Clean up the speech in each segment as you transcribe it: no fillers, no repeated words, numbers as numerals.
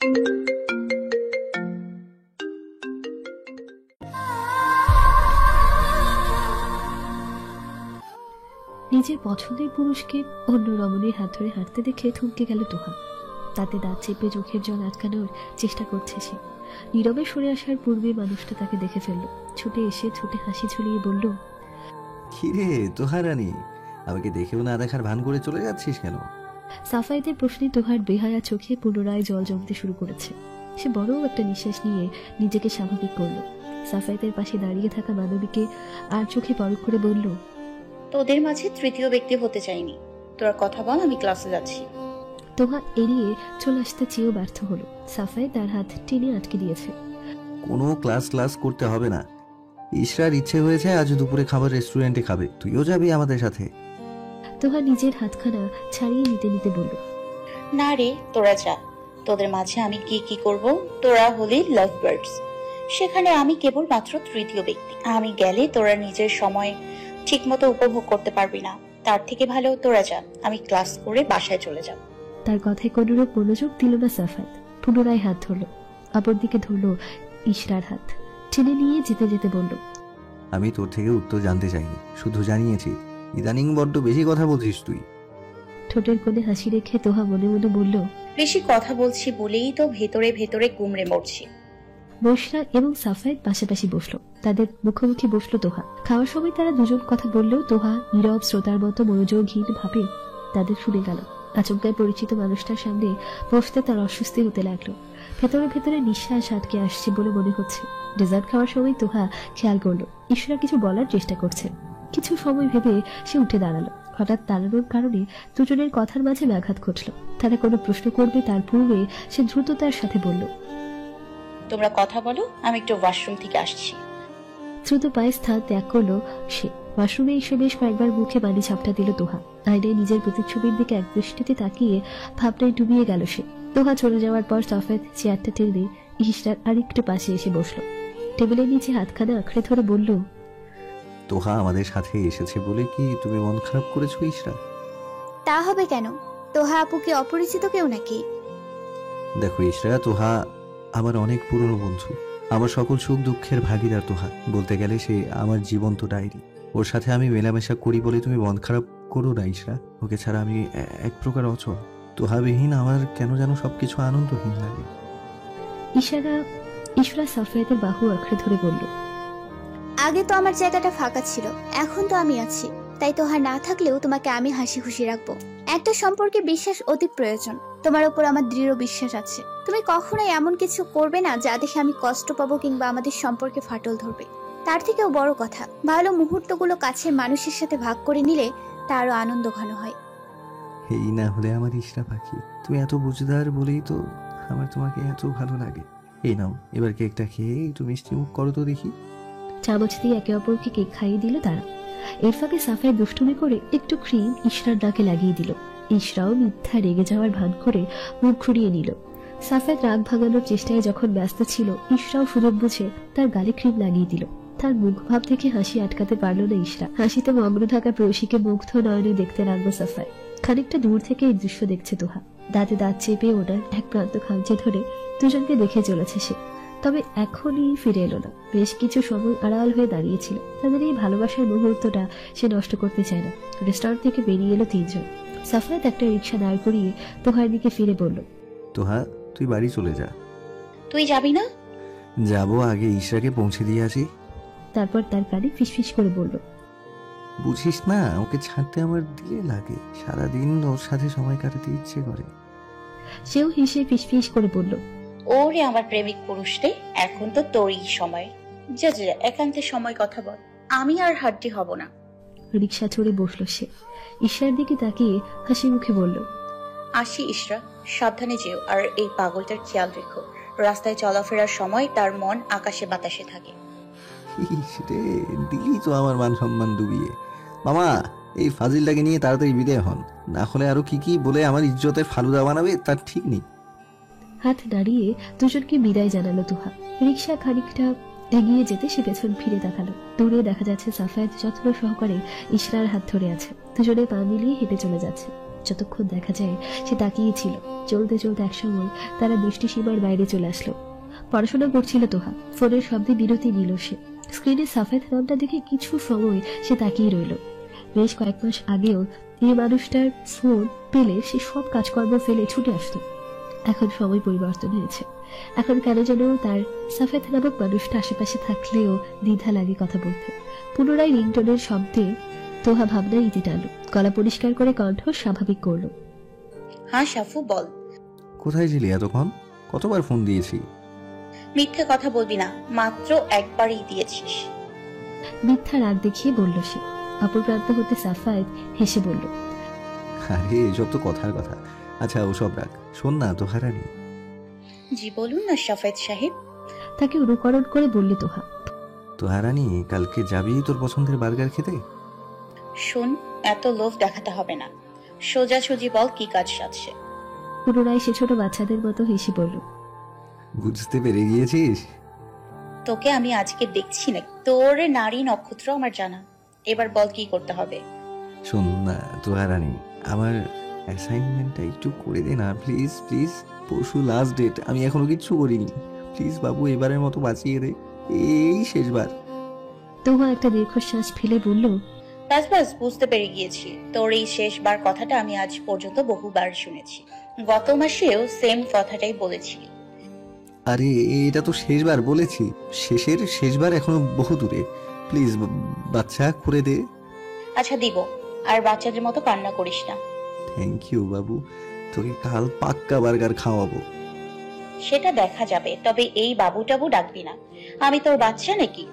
নিজের পছন্দের পুরুষকে অন্য রমণীর হাত ধরে হাঁটতে দেখে থমকে গেল তোহা। তাতে দাঁত চেপে চোখের জল আটকানোর চেষ্টা করছে সে। নীরবে সরে আসার পূর্বে মানুষটা তাকে দেখে ফেলল। ছুটে এসে ছুটে হাসি ঝুলিয়ে বলল, কিরে তোহা রানী, আমাকে দেখেও না দেখার ভান করে চলে যাচ্ছিস কেন? সাফায়েতের প্রশ্নে তোহার বেহায়া চোখে পুনরায় জল জমতে শুরু করেছে। সে বড় একটা নিঃশ্বাস নিয়ে নিজেকে স্বাভাবিক করল। সাফায়েতের পাশে দাঁড়িয়ে থাকা মানবীকে আর চোখে পরখ করে বলল, তোদের মাঝে তৃতীয় ব্যক্তি হতে চাইনি। তোরা কথা বল, আমি ক্লাসে যাচ্ছি। তোহা এড়িয়ে চলে আসতে চেয়েও ব্যর্থ হলো। সাফায়েত তার হাত টেনে আটকে দিয়েছে। কোনো ক্লাস করতে হবে না। ইশরার ইচ্ছে হয়েছে আজ দুপুরে খাবার রেস্টুরেন্টে খাবে, তুইও যাবি আমাদের সাথে। তোহা নিজের হাতখানা ছাড়িয়ে নিতে নিতে বলল, না রে, তোরা যা। তোদের মাঝে আমি কি করব? তোরা হলি লাভ বার্ডস, সেখানে আমি কেবল মাত্র তৃতীয় ব্যক্তি। আমি গেলে তোরা নিজের সময় ঠিক মতো উপভোগ করতে পারবি না। তার থেকে ভালো তোরা যা, আমি ক্লাস করে বাসায় চলে যাব। তার কথায় কোনরূপ মনোযোগ দিল না সাফায়েত। পুনরায় হাত ধরল, অপরদিকে ধরল ইশরার হাত। টেনে নিয়ে যেতে যেতে বলল, আমি তোর থেকে উত্তর জানতে চাইনি, শুধু জানিয়েছি ইদানিং বড্ড বেশি কথা বলছিস তুই। ঠোঁটের কোণে হাসি রেখে তোহা মনে মনে বলল, বেশি কথা বলছি বলেই তো ভেতরে ভেতরে গুমড়ে মরছি। বসরা এবং সাফায়েত পাশাপাশি বসলো। তাদের মুখোমুখি বসলো তোহা। খাওয়ার সময় তারা দুজন কথা বললেও তোহা নীরব শ্রোতার মতো মনোযোগহীন ভাবে তাদের শুনে গেল। আচমকায় পরিচিত মানুষটার সামনে বসতে তার অস্বস্তি হতে লাগলো। ভেতরে ভেতরে নিঃশ্বাস আটকে আসছে বলে মনে হচ্ছে। ডেজার্ট খাওয়ার সময় তোহা খেয়াল করলো ঈশ্বরা কিছু বলার চেষ্টা করছে। কিছু সময় ভেবে সে উঠে দাঁড়ালো। হঠাৎ দাঁড়ানোর কারণে দুজনের কথার মাঝে ব্যাঘাত ঘটল। তারা কোনো প্রশ্ন করবে তার পূর্বে সে দ্রুততার সাথে বলল, তোমরা কথা বলো, আমি একটু ওয়াশরুম থেকে আসছি। দ্রুত পায়ে স্থান ত্যাগ করলো সে। ওয়াশরুমে এসে বেশ কয়েকবার মুখে পানি ঝাপটা দিল তোহা। আয়নায় নিজের প্রতিচ্ছবির দিকে এক দৃষ্টিতে তাকিয়ে ভাবনায় ডুবিয়ে গেল সে। তোহা চলে যাওয়ার পর সাফায়েত চেয়ারটা টেনে ইশরার আরেকটু পাশে এসে বসলো। টেবিলের নিচে হাতখানা আঁকড়ে ধরে বলল, তোহা আমাদের সাথে এসেছে বলে কি তুমি মন খারাপ করেছো ইশরা? তা হবে কেন? তোহা আপু কি অপরিচিত কেউ নাকি? দেখো ইশরা, তোহা আমার অনেক পুরনো বন্ধু, আমার সকল সুখ দুঃখের ভাগিদার। তোহা বলতে গেলে সে আমার জীবন্ত ডায়েরি। ওর সাথে আমি মেলামেশা করি বলে তুমি মন খারাপ করো না ইশরা। ওকে ছাড়া আমি এক প্রকার অচল। তোহাবিহীন আমার কেন যেন সবকিছু আনন্দহীন লাগে। ইশরা সাফায়েতের বাহু আঁকড়ে ধরে বলল, আগে তো আমার জায়গাটা ফাঁকা ছিল, এখন তো আমি আছি। তাই তোহা না থাকলেও তোমাকে আমি হাসি খুশি রাখবো। একটা সম্পর্কে বিশ্বাস অতি প্রয়োজন। তোমার উপর আমার দৃঢ় বিশ্বাস আছে। তুমি কখনোই এমন কিছু করবে না যা দেখে আমি কষ্ট পাবো কিংবা আমাদের সম্পর্কে ফাটল ধরবে। তার থেকেও বড় কথা, ভালো মুহূর্তগুলো কাছের মানুষের সাথে ভাগ করে নিলে তা আরো আনন্দ ঘন হয়। এই না হলে আমার ইশরা পাখি, তুমি এত বুঝদার বলেই তো আমার তোমাকে এত ভালো লাগে। এই নাও, এবার কেকটা খেয়ে একটু মিষ্টি মুখ করো তো দেখি। চামচ দিয়ে একে অপরকে কেক খাইয়ে দিল তারা। এর ফাঁকে সাফায়েত দুষ্টুমি করে একটু ক্রিম ইশরার নাকে লাগিয়ে দিল। ইশরাও মিথ্যা রেগে যাওয়ার ভান করে মুখ ঘুরিয়ে নিল। সাফায়েত রাগ ভাঙানোর চেষ্টায় যখন ব্যস্ত ছিল, ইশরাও সুযোগ বুঝে তার গালে ক্রিম লাগিয়ে দিল। তার মুখ ভাব থেকে হাসি আটকাতে পারল না ইশরা। হাসিতে মগ্ন থাকা প্রেয়সীকে মুগ্ধ নয়নে দেখতে লাগলো সাফায়েত। খানিকটা দূর থেকে এই দৃশ্য দেখছে তোহা। দাঁতে দাঁত চেপে ওনার এক প্রান্ত খামচে ধরে দুজনকে দেখে চলেছে সে। তবে এখনই ফিরে এলো না। বেশ কিছু সময় আড়াল হয়ে দাঁড়িয়েছিল। তাদের এই ভালোবাসার মুহূর্তটা সে নষ্ট করতে চায় না। রেস্টুরেন্ট থেকে বেরিয়ে এলো তিনজন। সাফায়েত একটা রিক্সা দাঁড় করিয়ে তোহার দিকে ফিরে বলল, তোহা তুই বাড়ি চলে যা। তুই যাবি না? যাবো, আগে ইশরাকে পৌঁছে দিয়ে আসি। তারপর তার কানে ফিসফিস করে বলল, বুঝিস না, ওকে ছাড়তে আমার দিয়ে লাগে। সারাদিন ওর সাথে সময় কাটাতে ইচ্ছে করে। সেও হেসে ফিসফিস করে বলল, ওরে আমার প্রেমিক পুরুষ রে, এখন তো তোরই সময়। যা যা, একান্তে সময় কথা বল, আমি আর হাড্ডি হব না। রিক্সা চড়ে বসলো সে। ইশরার দিকে তাকিয়ে হাসি মুখে বলল, আসি ইশরা, সাবধানে যেও, আর এই পাগলটার খেয়াল রেখো। রাস্তায় চলাফেরার সময় তার মন আকাশে বাতাসে থাকে। দিলি তো আমার মান সম্মান ডুবিয়ে। মামা, এই ফাজিলটাকে নিয়ে তাড়াতাড়ি বিদায় হন, না হলে আরো কি বলে আমার ইজ্জতের ফালুদা বানাবে তার ঠিক নেই। হাত নাড়িয়ে দুজনকে বিদায় জানালো তোহা। রিক্সা খানিকটা এগিয়ে যেতে সে পেছন ফিরে তাকালো। দূরে দেখা যাচ্ছে সাফায়েত যত্ন সহকারে ইশরার হাত ধরে আছে। দুজনে পা মিলিয়ে হেঁটে চলে যাচ্ছে। যতক্ষণ দেখা যায় সে তাকিয়েছিল। চলতে চলতে একসময় তারা দৃষ্টিসীমার বাইরে চলে আসলো। পড়াশোনা করছিল তোহা। ফোনের শব্দে বিরতি নিল সে। স্ক্রিনে সাফেদ নামটা দেখে কিছু সময় সে তাকিয়ে রইল। বেশ কয়েক মাস আগেও এই মানুষটার ফোন পেলে সে সব কাজকর্ম ফেলে ছুটে আসতো। এখন সময় পরিবর্তন হয়েছে। এখন কেন যেন তার সাফেদ নামক মানুষটা আশেপাশে থাকলেও দ্বিধা লাগে কথা বলতে। পুনরায় রিংটোনের শব্দে তোহা ভাবনায় ইতি টানল। গলা পরিষ্কার করে কণ্ঠ স্বাভাবিক করলো। হ্যাঁ সাফু, বল। কোথায় ছিলি এতক্ষণ? কতবার ফোন দিয়েছি? মিথ্যে কথা বলবি না, মাত্র একবারই দিয়েছিস। মিথ্যা রাগ দেখিয়ে বলল সে। অপর প্রান্ত হতে সাফায়েত হেসে বলল, আরে এসব তো কথার কথা। আচ্ছা ওসব রাখ, শোন না তোহারানি। জি বলুন না সাফেদ সাহেব। তাকে অনুকরণ করে বললে তোহা। তোহারানি, কালকে যাবি তোর পছন্দের বার্গার খেতে? শোন, এত লোভ দেখাতে হবে না, সোজাসুজি বল কি কাজ আছে। পুনরায় সে ছোট বাচ্চাদের মতো হেসে বলল, বুঝতে পেরে গিয়েছিস? তোকে আমি আজকে দেখছি না, তোর নারী নক্ষত্র আমার জানা। এবার বল কি করতে হবে। শোন না তোহারানি, আমার অ্যাসাইনমেন্টটা একটু করে দে না প্লিজ প্লিজ। পরশু লাস্ট ডেট, আমি এখনো কিচ্ছু করিনি। প্লিজ বাবু, এবারের মতো বাঁচিয়ে দে, এই শেষবার। তোহা একটা দীর্ঘশ্বাস ফেলে বলল, বাস বাস, বুঝতে পেরে গিয়েছি। তোর এই শেষবার কথাটা আমি আজ পর্যন্ত বহুবার শুনেছি। গত মাসেও সেম কথাটাই বলেছিলি। আরে এটা তো শেষবার বলেছি, শেষের শেষবার এখনো বহু দূরে। প্লিজ বাচ্চা করে দে। আচ্ছা দিব, আর বাচ্চাদের মতো কান্না করিস না। থ্যাংক ইউ বাবু, তোকে কাল পাক্কা বার্গার খাওয়াবো। সেটা দেখা যাবে, তবে এই বাবু টাবু ডাকবি না। আমি তোর বাচ্চা নাকি?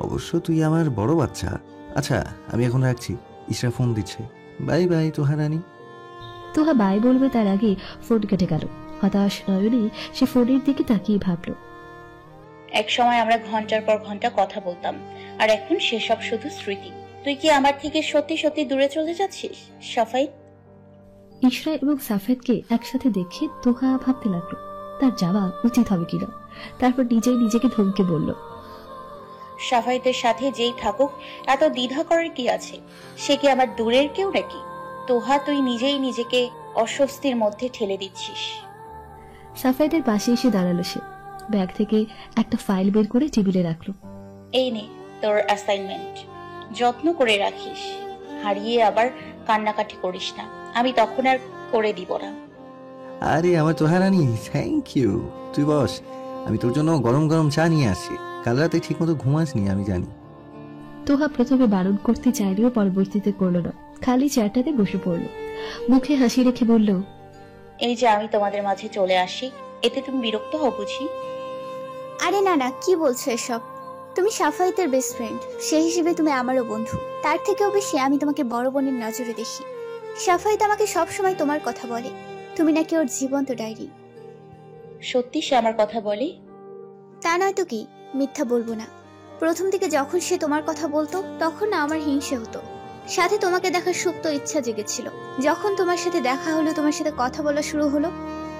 অবশ্য তুই আমার বড় বাচ্চা। আচ্ছা আমি এখন রাখছি, ইশরা ফোন দিচ্ছে। Bye bye Toharani. Toha bye বলবে তার আগে ফোন কেটে গেল। হতাশ নয়নে সে ফোনের দিকে তাকিয়ে ভাবল, এক সময় আমরা ঘন্টার পর ঘন্টা কথা বলতাম, আর এখন সেসব শুধু স্মৃতি। তুই কি আমার থেকে সত্যি সত্যি দূরে চলে যাচ্ছিস সাফাই? ইশরা এবং সাফেদকে একসাথে দেখে তোহা ভাবতে লাগলো তার যাওয়া উচিত হবে কিনা। তারপর নিজেই নিজেকে ধমকে বলল, সাফাইতের সাথে যেই থাকুক, এত দ্বিধা করার কি আছে? সে কি আমার দূরের কেউ নাকি? তোহা, তুই নিজেই নিজেকে অস্বস্তির মধ্যে ঠেলে দিচ্ছিস। সাফেদের পাশে এসে দাঁড়ালো সে। ব্যাগ থেকে একটা ফাইল বের করে টেবিলে রাখলো। এই নে তোর অ্যাসাইনমেন্ট, যত্ন করে রাখিস। হারিয়ে আবার কান্নাকাটি করিস না, আমি তখন আর করে দিব না। আরে আমার তোহারানি, থ্যাংক ইউ। তুই বস, আমি তোর জন্য গরম গরম চা নিয়ে আসি। কাল রাতে ঠিক মতো ঘুমাসনি আমি জানি। তোহা প্রথমে বারণ করতে চাইলেও পরবর্তীতে করলো না, খালি চেয়ারটাতে বসে পড়লো। মুখে হাসি রেখে বলল, এই যে আমি তোমাদের মাঝে চলে আসি, এতে তুমি বিরক্ত হও বুঝি? আরে না না, কি বলছো এসব? তুমি সাফায়েতের বেস্ট ফ্রেন্ড, সেই হিসেবে তুমি আমারও বন্ধু। তার থেকেও বেশি আমি তোমাকে বড় বোনের নজরে দেখি। সাফায়েত আমাকে সবসময় তোমার কথা বলে, তুমি নাকি ওর জীবন্ত ডায়েরি। সত্যি সে আমার কথা বলে? তা নয় তো কি, মিথ্যা বলবো না। প্রথম দিকে যখন সে তোমার কথা বলতো তখন না আমার হিংসে হতো, সাথে তোমাকে দেখার সুপ্ত ইচ্ছা জেগেছিল। যখন তোমার সাথে দেখা হলো, তোমার সাথে কথা বলা শুরু হলো,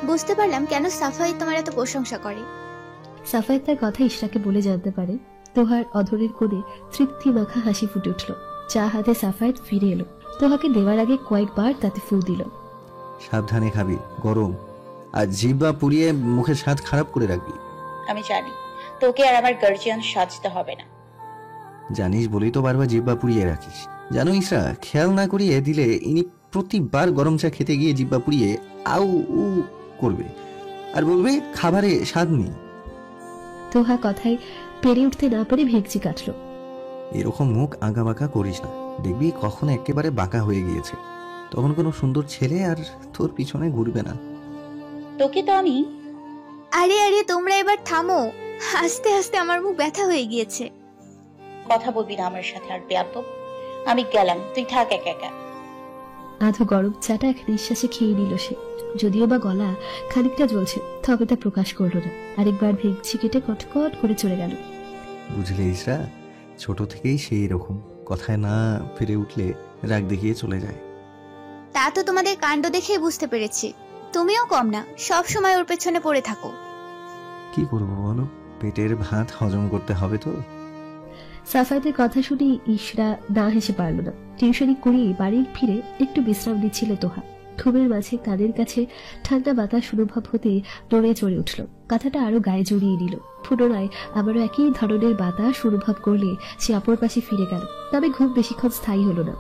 বুঝতে পারলাম কেন সাফায়েত তোমার এত প্রশংসা করে। সাফায়েত তার কথা ইশরাকে বলে জানতে পারে। তোহার অধরের কোণে তৃপ্তি মাখা হাসি ফুটে উঠল। চা হাতে সাফায়েত ফিরে এলো। তোহাকে দেওয়ার আগে কয়েকবার তাতে ফু দিল। সাবধানে খাবি, গরম। আর জিহ্বা পুড়িয়ে মুখের স্বাদ খারাপ করে রাখবি। আমি জানি, তোকে আর আমার গার্জিয়ান সাজতে হবে না। জানিস বলেই তো বারবার জিহ্বা পুড়িয়ে রাখিস। জানো ইশরা, খেয়াল না করিয়ে দিলে ইনি প্রতিবার গরম চা খেতে গিয়ে জিহ্বা পুড়িয়ে আউ উ করবে আর বলবে খাবারে স্বাদ নেই। তোহা কথায় পেরে উঠতে না পেরে ভেগচি কাটল। এরকম মুখ আঁকা বাঁকা করিস না, দেখবি কখন একেবারে বাঁকা হয়ে গিয়েছে। তখন কোনো সুন্দর ছেলে আর তোর পিছনে ঘুরবে না। তোকে তো আমি। আরে আরে, তোমরা এবার থামো, হাসতে হাসতে আমার মুখ ব্যথা হয়ে গিয়েছে। কথা বলবি না আমার সাথে আর বেয়াদব। আমি গেলাম, তুই থাক একা একা। আধো গরম চাটা এক নিঃশ্বাসে খেয়ে নিল সে। যদিও বা গলা খানিকটা জ্বলছে, তবে তা প্রকাশ করলো না। আরেকবার ভেগচি কেটে কটকট করে চলে গেল। বুঝলে ইশরা, ছোট থেকেই সেই এরকম, কথায় না ফিরে উঠলে রাগ দেখিয়ে চলে যায়। তা তো তোমাদের কাণ্ড দেখেই বুঝতে পেরেছি। তুমিও কম না, সব সময় ওর পেছনে পড়ে থাকো। কি করবো বলো, পেটের ভাত হজম করতে হবে তো। সাফায়েতের কথা শুনে ইশরা না হেসে পারল না। টিউশনি করিয়ে বাড়ি ফিরে একটু বিশ্রাম নিচ্ছিল তোহা। ঘুমের মাঝে কানের কাছে ঠান্ডা বাতাস অনুভব হতে নড়ে চড়ে উঠল। কথাটা আরো গায়ে জড়িয়ে নিল। পুনরায় আবারও একই ধরনের বাতাস অনুভব করলে সে অপর পাশে ফিরে গেল। তবে ঘুম বেশিক্ষণ স্থায়ী হলো না।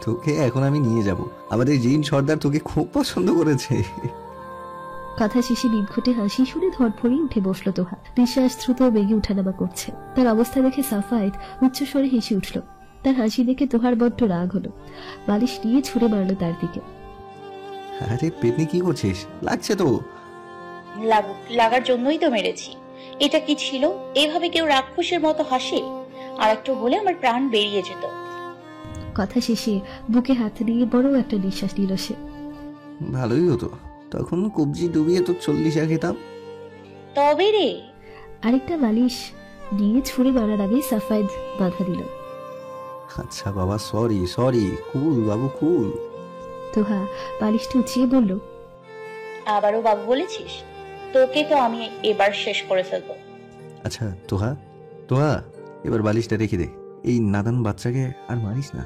তোকে এখন আমি নিয়ে যাব, আমাদের জিন সর্দার তোকে খুব পছন্দ করেছে। কথা শেষে বিদঘুটে হাসি শুনে ধরফড়ি উঠে বসলো তোহা। নিঃশ্বাস দ্রুত বেগে উঠানামা করছে। তার অবস্থা দেখে সাফায়েত উচ্চস্বরে হেসে উঠল। তার হাসি দেখে তোহার বড্ড রাগ হলো। বালিশ নিয়ে ছুঁড়ে মারলো তার দিকে। আরে পেতনি, কি করছিস? লাগছে তো। লাগার জন্যই তো মেরেছি। এটা কি ছিল? এভাবে কেউ রাক্ষসের মতো হাসে? আর একটু হলে আমার প্রাণ বেরিয়ে যেত। কথা শেষে বুকে হাত দিয়ে বড় একটা নিঃশ্বাস নিল সে। ভালোই হতো, তখন কবজি ডুবিয়ে তো 40 খেতাম। তবে রে, আরেকটা বালিশ নিয়ে ছুঁড়ে মারার আগে সাফায়েত বাধা দিল। আচ্ছা বাবা, সরি সরি, কুল বাবু কুল। তোহা বালিশটা উঁচিয়ে বলল, আবারও বাবু বলেছিস? তোকে তো আমি এবার শেষ করে ফেলবো। আচ্ছা তোহা, তোহা এবার বালিশটা রেখে দে, এই নাদান বাচ্চাকে আর মারিস না।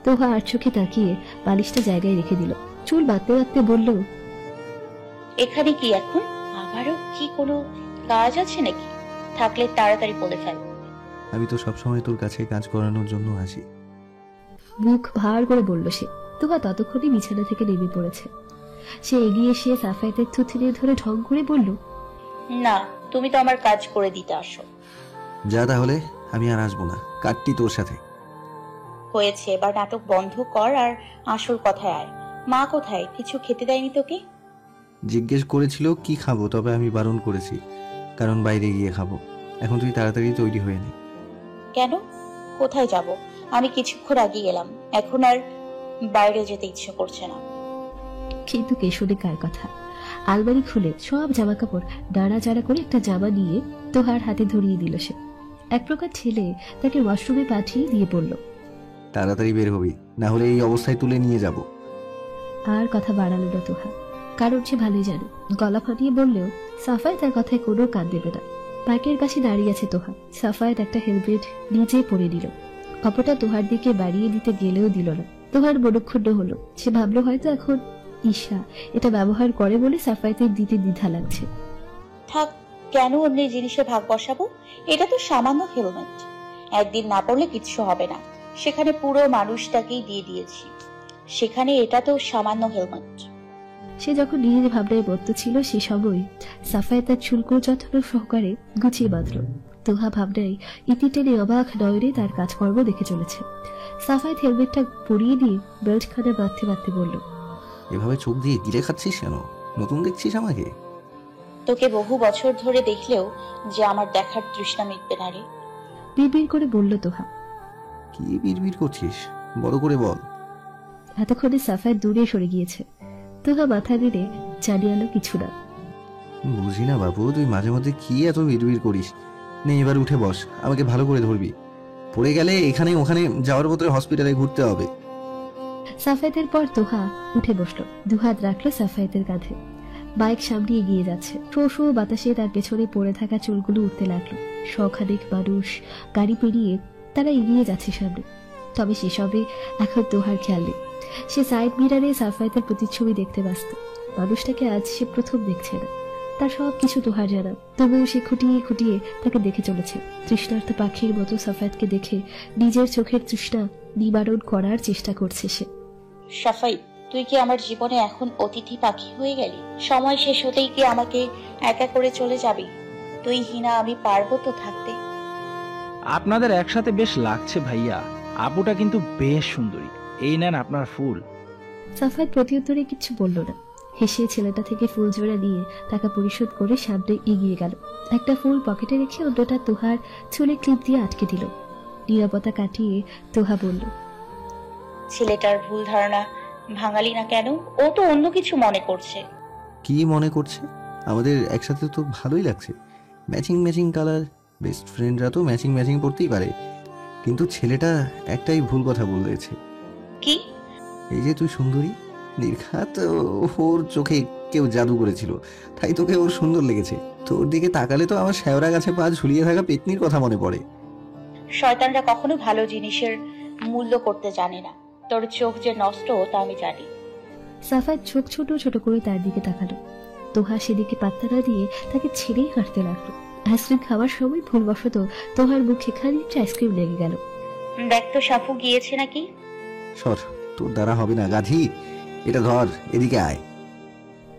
তোহা আর চোখে তাকিয়ে বালিশটা জায়গায় রেখে দিল। চুল বাঁধতে বাঁধতে বলল, এখানে কি এখন? আবারও কি কোনো কাজ আছে নাকি? থাকলে তাড়াতাড়ি বলে ফেল। আমি তো সবসময় তোর কাছে কাজ করানোর জন্য আসি। মুখ ভার করে বলল সে। তোহা ততক্ষণে বিছানা থেকে নেমে পড়েছে। সে এগিয়ে এসে সাফায়েতের থুতনি ধরে ঢং করে বলল, না, তুমি তো আমার কাজ করে দিতে আসো। যা তাহলে, আমি আর আসবো না, কাটটি তোর সাথে। হয়েছে, এবার নাটক বন্ধ কর আর আসল কথায় আয়। মা কোথায়? কিছু খেতে দেয়নি তোকে? জিজ্ঞেস করেছিল কি খাবো, তবে আমি বারণ করেছি, কারণ বাইরে গিয়ে খাবো। এখন তুই তাড়াতাড়ি তৈরি হয়ে নে। কেন? কোথায় যাব? আমি কিছুক্ষণ আগে গেলাম, এখন আর বাইরে যেতে ইচ্ছে করছে না। কিন্তু কেশরে কার কথা। আলমারি খুলে সব জামা কাপড় নাড়াচাড়া করে একটা জামা নিয়ে তোহার হাতে ধরিয়ে দিল সে। এক প্রকার ছেলে তাকে ওয়াশরুমে পাঠিয়ে দিয়ে বলল, তাড়াতাড়ি বের হবি, না হলে এই অবস্থায় তুলে নিয়ে যাব। আর কথা বাড়ালো না তোহা, কারণ সে ভালোই জানে গলা ফাটিয়ে বললেও সাফায়েত তার কথায় কোনো কান দেবে না। পার্কের কাছে দাঁড়িয়ে আছে তোহা। সাফায়েত একটা হেলমেট নিজে পরে নিল, অপরটা তোহার দিকে বাড়িয়ে দিতে গেলেও দিল না। তোহার মনক্ষুণ্ণ হলো। সে ভাবলো হয়তো এখন ঈশা এটা ব্যবহার করে বলে সাফায়েতের দিতে দ্বিধা লাগছে। থাক, কেন অন্যের জিনিসে ভাগ বসাবো? এটা তো সামান্য হেলমেট, একদিন না পড়লে কিচ্ছু হবে না। সেখানে পুরো মানুষটাকেই দিয়ে দিয়েছি, সেখানে এটা তো সামান্য হেলমেট। সে যখন নিজের ভাবনায় মত্ত ছিল সে সময় সাফায়েত তার চুলকো যত্ন সহকারে গুছিয়ে বাঁধল। তোহা ভাবনায় ইতি টেনে অবাক নয়নে তার কাজকর্ম দেখে চলেছে। সাফায়েত হেলমেটটা পরিয়ে দিয়ে বেল্টখানা বাঁধতে বাঁধতে বলল, এভাবে চোখ দিয়ে গিলে খাচ্ছিস কেন? নতুন দেখছিস আমাকে? তোকে বহু বছর ধরে দেখলেও যে আমার দেখার তৃষ্ণা মিটবে না রে। বিড়বিড় করে বলল তোহা। কি বিড়বিড় করছিস? বড় করে বল। এতক্ষণে সাফায়েত দূরে সরে গিয়েছে। তোহা মাথা নেড়ে জানিয়ালো কিছু না। বুঝি না বাবু, তুই মাঝে মধ্যে কি এত বিড়বিড় করিস। নে এবার উঠে বস, আমাকে ভালো করে ধরবি। পড়ে গেলে এখানে ওখানে যাওয়ার মতো হসপিটালে ঘুরতে হবে। সাফায়েতের পর তোহা উঠে বসলো, দুহাত রাখলো সাফায়েতের কাঁধে। বাইক সামনে এগিয়ে যাচ্ছে। শো শো বাতাসে তার পেছনে পড়ে থাকা চুলগুলো উঠতে লাগলো। শখানেক মানুষ গাড়ি পেরিয়ে তারা এগিয়ে যাচ্ছে সামনে। তবে সেসবে এখন তোহার খেয়াল নেই। সে সাইড মিরারে সাফায়েতের প্রতিচ্ছবি দেখতে ব্যস্ত। মানুষটাকে আজ সে প্রথম দেখছে না। তার সবকিছু তোহার জানা, তবুও সে খুঁটিয়ে খুঁটিয়ে তাকে দেখে চলেছে। তৃষ্ণার্ত পাখির মতো সাফায়েতকে দেখে নিজের চোখের তৃষ্ণা নিবারণ করার চেষ্টা করছে সে। সাফাই, তুই কি আমার জীবনে এখন অতিথি পাখি হয়ে গেলি? সময় শেষ হতেই কি আমাকে একা করে চলে যাবি? তুই হীনা, আমি পারবো তো থাকতে? আপনাদের একসাথে বেশ লাগছে ভাইয়া। আপুটা কিন্তু বেশ সুন্দরী। এই নেন আপনার ফুল। সাফায়েত প্রত্যুত্তরে কিছু বলল না। হেসে ছেলেটা থেকে ফুল জোড়া নিয়ে টাকা পরিশোধ করে সামনে এগিয়ে গেল। একটা ফুল পকেটে রেখে অন্যটা তোহার চুলে ক্লিপ দিয়ে আটকে দিল। নীরবতা কাটিয়ে তোহা বলল, ছেলেটার ভুল ধারণা ভাঙালি না কেন? ও তো অন্য কিছু মনে করছে। কি মনে করছে? আমাদের একসাথে তো ভালোই লাগছে, ম্যাচিং ম্যাচিং কালার। বেস্ট ফ্রেন্ডরা তো ম্যাচিং ম্যাচিং পড়তেই পারে। কিন্তু ছেলেটা একটাই ভুল কথা বলেছে। কি? এই যে তুই সুন্দরী, নির্ঘাত ওর চোখে কেউ জাদু করেছিল, তাই তোকে ওর সুন্দর লেগেছে। তোর দিকে তাকালে তো আমার শেওড়া গাছে পা ঝুলিয়ে থাকা পেতনির কথা মনে পড়ে। শয়তানরা কখনো ভালো জিনিসের মূল্য করতে জানে না। তোর চোখ যে নষ্ট তা আমি জানি। সাফায়েত চোখ ছোট ছোট করে তার দিকে তাকালো। তোহা সেদিকে পাত্তা না দিয়ে তাকে ছেড়েই হাঁটতে লাগলো। আইসক্রিম খাওয়ার সময় ভুলবশত তোহার মুখে খানিকটা আইসক্রিম লেগে গেল। দেখ তো সাফু গিয়েছে নাকি। সর, তোর দ্বারা হবে না গাধি। এটা ধর, এদিকে আয়।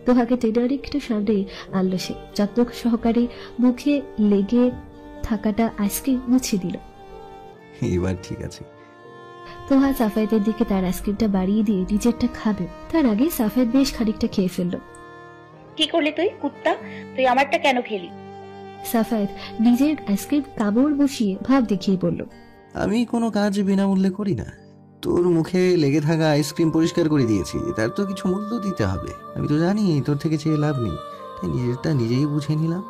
তোহাকে টেনে একটু সামনে আনলো সে। যত্ন সহকারে মুখে লেগে থাকাটা আইসক্রিম মুছে দিল। এবার ঠিক আছে। তোহা সাফায়েতের দিকে তার আইসক্রিমটা বাড়িয়ে দিয়ে নিজেরটা খাবে, তার আগে সাফায়েত বেশ খানিকটা খেয়ে ফেললো। কি করলি তুই কুত্তা? তুই আমারটা কেন খেলি? সাফায়েত নিজের আইসক্রিম কামড় বসিয়ে ভাব দেখিয়ে বলল, আমি কোনো কাজ বিনামূল্যে করি না। তোর মুখে লেগে থাকা আইসক্রিম পরিষ্কার করে দিয়েছি, তার তো কিছু মূল্য দিতে হবে। আমি তো জানি তোর থেকে চেয়ে লাভ নেই, তাই নিজেরটা নিজেই বুঝে নিলাম।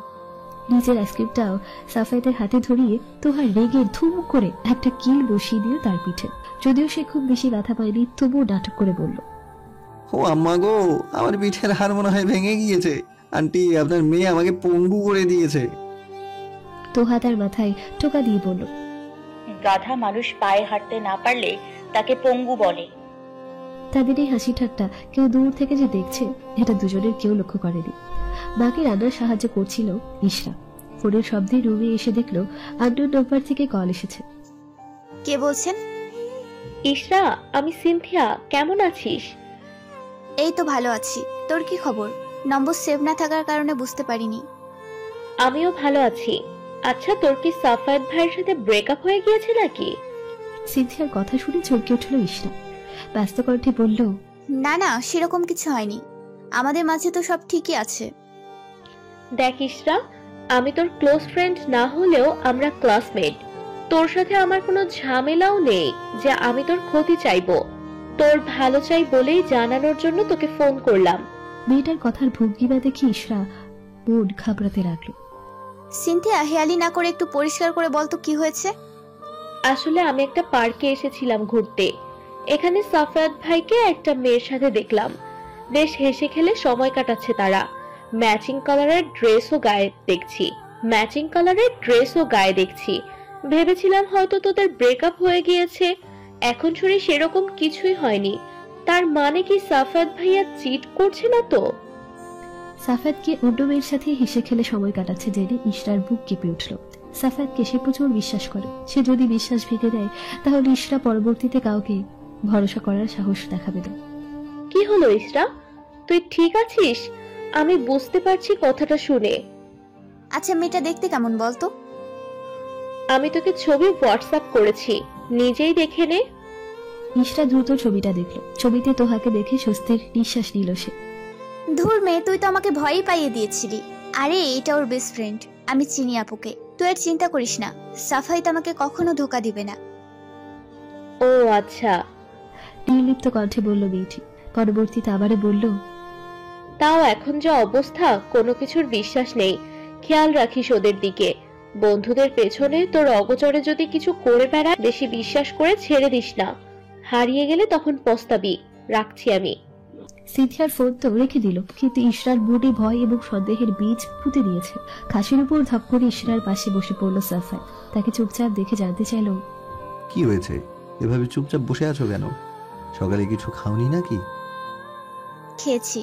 নিজের আইসক্রিমটাও সাফায়েতের হাতে ধরিয়ে তোহার রেগে ধুম করে একটা কিল বসিয়ে দিল তার পিঠে। যদিও সে খুব বেশি ব্যথা পায়নি, তবুও নাটক করে বলল, ও আম্মা গো, আমার পিঠের হাড় মনে হয় ভেঙে গিয়েছে। আন্টি, আপনার মেয়ে আমাকে পঙ্গু করে দিয়েছে। তোহা তার মাথায় টোকা দিয়ে বলল, গাধা মানুষ পায়ে হাঁটতে না পারলে তাকে পঙ্গু বলে। তাদের এই হাসি ঠাট্টা কেউ দূর থেকে যে দেখছে এটা দুজনের কেউ লক্ষ্য করেনি। বাকি রান্নার সাহায্য করছিল ইশরা। ফোনের শব্দে রুমে এসে দেখলো আন্ডুর নম্বর থেকে কল এসেছে। কে বলছেন? ইশরা, আমি সিনথিয়া। কেমন আছিস? এই তো ভালো আছি। তোর কি খবর? নম্বর সেভ না থাকার কারণে বুঝতে পারিনি। আমিও ভালো আছি। আচ্ছা, তোর কি সাফায়েত ভাইয়ের সাথে ব্রেকআপ হয়ে গিয়েছে নাকি? সিনথিয়ার কথা শুনে চমকে উঠল ইশরা। ব্যস্ত কণ্ঠে বলল, না না, সেরকম কিছু হয়নি। আমাদের মাঝে তো সব ঠিকই আছে। দেখ ইশরা, আমি তোর ক্লোজ ফ্রেন্ড না হলেও আমরা ক্লাসমেট। তোর সাথে আমার কোনো ঝামেলাও নেই যে আমি তোর ক্ষতি চাইবো। তোর ভালো চাই বলেই জানানোর জন্য তোকে ফোন করলাম। মেয়েটার কথার ভঙ্গিমা দেখে ইশরা মন ঘাবড়াতে লাগলো। সিনথিয়া, হেয়ালি না করে একটু পরিষ্কার করে বলতো কি হয়েছে। আসলে আমি একটা পার্কে এসেছিলাম ঘুরতে। এখানে সাফায়েত ভাইকে একটা মেয়ের সাথে দেখলাম। বেশ হেসে খেলে সময় কাটাচ্ছে তারা। ম্যাচিং কালারের ড্রেসও গায়ে দেখছি। ভেবেছিলাম হয়তো তোদের ব্রেকআপ হয়ে গিয়েছে। এখন শুনি সেরকম কিছুই হয়নি। তার মানে কি সাফায়েত ভাইয়া চিট করছে না তো? সাফায়েতকে অন্য মেয়ের সাথে হেসে খেলে সময় কাটাচ্ছে জেনে ইশরার বুক কেঁপে উঠল। সাফায়েতকে সে প্রচুর বিশ্বাস করে। সে যদি বিশ্বাস ভেঙে দেয় তাহলে ইশরা পরবর্তীতে কাউকে ভরসা করার সাহস দেখাবে না। কি হলো ইশরা, তুই ঠিক আছিস? আমি বুঝতে পারছি কথাটা শুনে। আচ্ছা, মেয়েটা দেখতে কেমন বলতো? আমি তোকে ছবি হোয়াটসঅ্যাপ করেছি, নিজেই দেখে নে। ইশরা দ্রুত ছবিটা দেখল। ছবিতে তোহাকে দেখে স্বস্তির নিঃশ্বাস নিল সে। ধুর মেয়ে, তুই তো আমাকে ভয়ই পাইয়ে দিয়েছিলি। আরে, এটা ওর বেস্ট ফ্রেন্ড। আমি চিনি আপুকে। তুই আর চিন্তা করিস না, সাফায়েত আমাকে কখনো ধোকা দিবে না। ও আচ্ছা। নির্লিপ্ত কণ্ঠে বলল মেয়েটি। পরবর্তীতে আবারও বলল, তাও এখন যা অবস্থা, কোনো কিছুর বিশ্বাস নেই। খেয়াল রাখিস ওদের দিকে। বন্ধুদের পেছনে তোর অগোচরে যদি কিছু করে বেড়ায়, বেশি বিশ্বাস করে ছেড়ে দিস না। হারিয়ে গেলে তখন পস্তাবি। রাখছি আমি। সিনথিয়ার ফোন তো রেখে দিল, কিন্তু ইশরার মনে ভয় এবং সন্দেহের বীজ পুঁতে দিয়েছে। খাসির উপর ধপ করে ইশরার পাশে বসে পড়ল সাফায়েত। তাকে চুপচাপ দেখে জানতে চাইল, কি হয়েছে? এভাবে চুপচাপ বসে আছো কেন? সকালে কিছু খাওনি নাকি? খেয়েছি।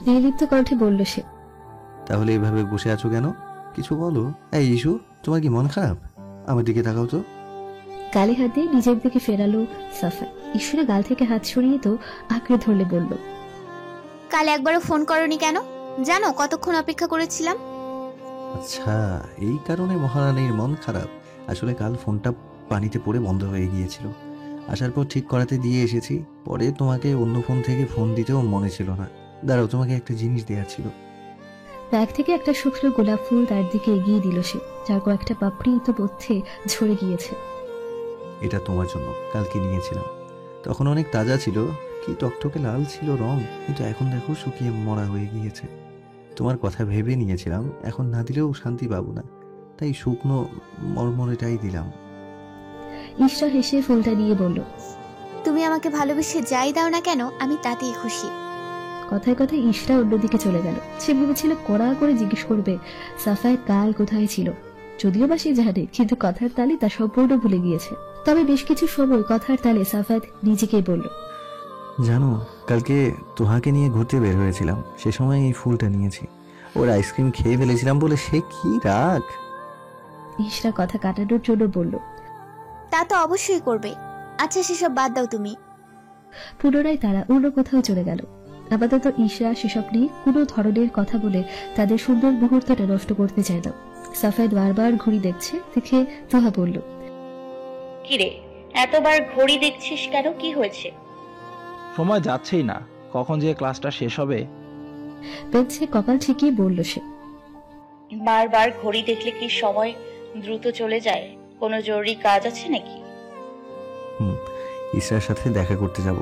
নির্লিপ্ত কণ্ঠে বলল সে। তাহলে এভাবে বসে আছো কেন? কিছু বলো। এই ইস্যু, তোমার কি মন খারাপ? আমার দিকে তাকাও তো। গালে হাত দিয়ে নিজের দিকে ফেরালো সাফায়েত। ঈশ্বরে গাল থেকে হাত সরিয়ে তো আঁকড়ে ধরলে বলল, কাল একবারও ফোন করনি কেন? জানো কতক্ষণ অপেক্ষা করেছিলাম? আচ্ছা, এই কারণে মহারানীর মন খারাপ। আসলে কাল ফোনটা পানিতে পড়ে বন্ধ হয়ে গিয়েছিল। আসার পর ঠিক করাতে দিয়ে এসেছি। পরে তোমাকে অন্য ফোন থেকে ফোন দিতেও মনে ছিল না। দাঁড়াও, তোমাকে একটা জিনিস দেওয়ার ছিল। ব্যাগ থেকে একটা শুকনো গোলাপ ফুল তার দিকে এগিয়ে দিল সে, যার কয়েকটা পাপড়ি ইতোমধ্যে ঝরে গিয়েছে। এটা তোমার জন্য, কালকে নিয়েছিলাম। তখন অনেক তাজা ছিল, কি টকটকে লাল ছিল রং, কিন্তু এখন দেখো শুকিয়ে মরা হয়ে গিয়েছে। তোমার কথা ভেবে নিয়েছিলাম এখন না দিলেও শান্তি পাবো না, তাই শুকনো মরমরেটাই দিলাম। ঈশ্বর হেসে ফুলটা নিয়ে বলল, তুমি আমাকে ভালোবেসে যাই দাও না কেন, আমি তাতেই খুশি। কথায় কথায় ইশরা অন্যদিকে চলে গেল। সে ভেবেছিল কড়া করে জিজ্ঞেস করবে সাফায়েত কাল কোথায় ছিল। যদিও বা সে জানে, কিন্তু কথার তালে তা সম্পূর্ণ ভুলে গিয়েছে। তবে বেশ কিছু সময় কথার তালে সাফাত নিজেকেই বলল, জানো, কালকে তোহাকে নিয়ে ঘুরতে বের হয়েছিলাম, সে সময় এই ফুলটা নিয়েছি। ওর আইসক্রিম খেয়ে ফেলেছিলাম বলে সে কি রাগ। ইশরা কথা কাটানোর জন্য বলল, তা তো অবশ্যই করবে। আচ্ছা সেসব বাদ দাও তুমি। পুনরায় তারা অন্য কোথাও চলে গেল। আপাতত ইশরা সেসব নিয়ে কোনো ধরনের কথা বলে তাদের সুন্দর মুহূর্তটা নষ্ট করতে চায় না। সাফায়েত বারবার ঘড়ি দেখছে, দেখে তোহা বলল, কিরে, এতবার ঘড়ি দেখছিস কেন? কি হয়েছে? সময় যাচ্ছেই না, কখন যে ক্লাসটা শেষ হবে। পেছনে কপাল ঠিকই বলল সে। বারবার ঘড়ি দেখলে কি সময় দ্রুত চলে যায়? কোনো জরুরি কাজ আছে নাকি? ইসরার সাথে দেখা করতে যাব,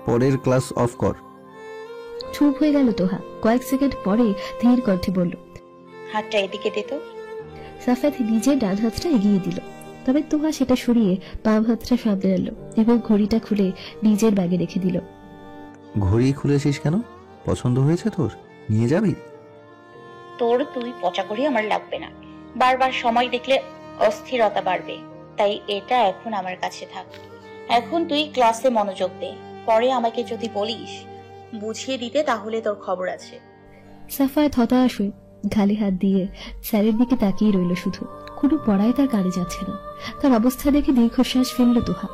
পরের ক্লাস অফ কর। চুপ হয়ে গেল তোহা। কয়েক সেকেন্ড পরে ধীর কণ্ঠে বলল, হাতটা এদিকে দে তো। সাফাত নিজের ডান হাতটা এগিয়ে দিল, তবে তোহা সেটা সরিয়ে বাম হাতটা সামনে আনল এবং ঘড়িটা খুলে নিজের ব্যাগে রেখে দিল। ঘড়ি খুলেছিস কেন? পছন্দ হয়েছে তোর? নিয়ে যাবি? তোর তুই পচা করি আমার লাগবে না। বারবার সময় দেখলে অস্থিরতা বাড়বে, তাই এটা এখন আমার কাছে থাক। এখন তুই ক্লাসে মনোযোগ দে। পরে আমাকে যদি বলিস বুঝিয়ে দিতে, তাহলে তোর খবর আছে। সাফায়েত হতাশ হয়ে খালি হাত দিয়ে স্যারের দিকে তাকিয়ে রইল। শুধু কোনো পড়ায় তার কানে যাচ্ছে না। তার অবস্থা দেখে দীর্ঘশ্বাস ফেলল তোহা।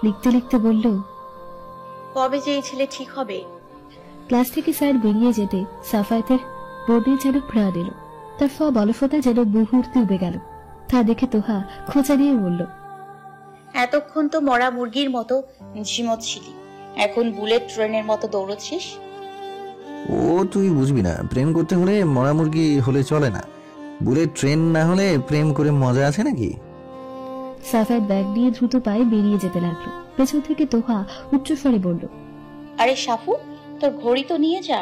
লিখতে লিখতে বলল, কবে যে এই ছেলে ঠিক হবে? ক্লাস থেকে স্যার বেরিয়ে যেতে সাফায়েতের বোর্ডে যেন প্রাণ এলো। তার বলফতা যেন মুহূর্তে উবে গেল। তা দেখে তোহা খোঁচা দিয়ে বলল, এতক্ষণ তো মরা মুরগির মতো ঝিমোচ্ছিলি, এখন বুলেট ট্রেনের মতো দৌড়চ্ছিস। ও তুই বুঝবি না, প্রেম করতে হলে মরা মুরগি হলে চলে না। বুলেট ট্রেন না হলে প্রেম করে মজা আছে নাকি? সাফায়েত ব্যাগ নিয়ে দ্রুত পায়ে বেরিয়ে যেতে লাগলো। পেছন থেকে তোহা উচ্চস্বরে বলল, আরে সাফু, তোর ঘড়ি তো নিয়ে যা।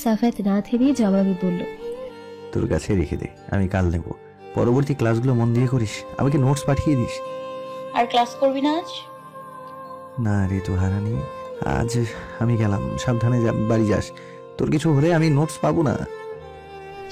সাফায়েত না থেমে জবাবে বলল, তোর কাছে রেখে দে, আমি কাল নেব। পরবর্তী ক্লাসগুলো মন দিয়ে করিস, আমাকে নোটস পাঠিয়ে দিস। আর ক্লাস করবি না আজ? না রে তো হারানি, আজ আমি গেলাম। সাবধানে বাড়ি যাস, তোর কিছু হলে আমি নোটস পাবো না।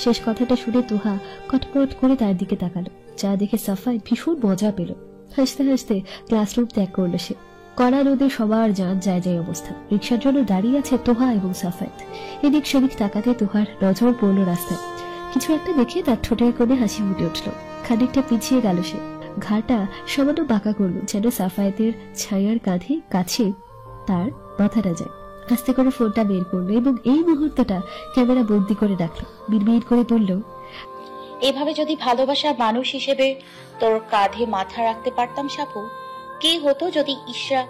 শেষ কথাটা শুনে তোহা কটকট করে তার দিকে তাকালো, যা দেখে সাফায়েত ভীষণ মজা পেল। হাসতে হাসতে ক্লাসরুম ত্যাগ করলো সে। কড়া রোদে সবার যান যায় যায় অবস্থা। রিক্সার জন্য দাঁড়িয়ে আছে তোহা এবং সাফায়েত। এদিক সেদিক তাকাতে তোহার নজর পড়ল রাস্তায়। কিছু একটা দেখে তার ঠোঁটের কোণে হাসি ফুটে উঠল। খানিকটা পিছিয়ে গেল সে, ঘাড়টা সামান্য বাঁকা করলো যেন সাফায়েতের ছায়ার কাছে তার মাথাটা যায়। আস্তে করে ফোনটা বের করলো এবং এই মুহূর্তটা ক্যামেরা বন্দি করে রাখলো। বিড়বিড় করে বলল, এভাবে যদি ভালোবাসার মানুষ হিসেবে তোর কাঁধে মাথা রাখতে পারতাম সাপু, কি হতো যদি ঈশা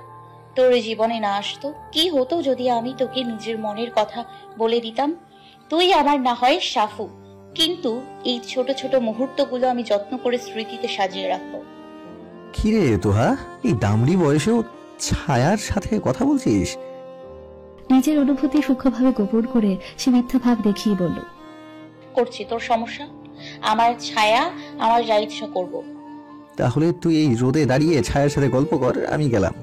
তোর জীবনে না আসতো? কি হতো যদি আমি তোকে নিজের মনের কথা বলে দিতাম? তুই আমার না হয় সাফু, কিন্তু এই ছোট ছোট মুহূর্তগুলো আমি যত্ন করে স্মৃতিতে সাজিয়ে রাখবো। কিরে তোহা, এই দামড়ি বয়সেও ছায়ার সাথে কথা বলছিস? নিজের অনুভূতি সূক্ষ্মভাবে গোপন করে সে মিথ্যা ভাব দেখিয়ে বলল, করছি, তোর সমস্যা? আমার ছায়া, আমার যা ইচ্ছা করবো। তাহলে তুই এই রোদে দাঁড়িয়ে ছায়ার সাথে গল্প কর, আমি গেলাম।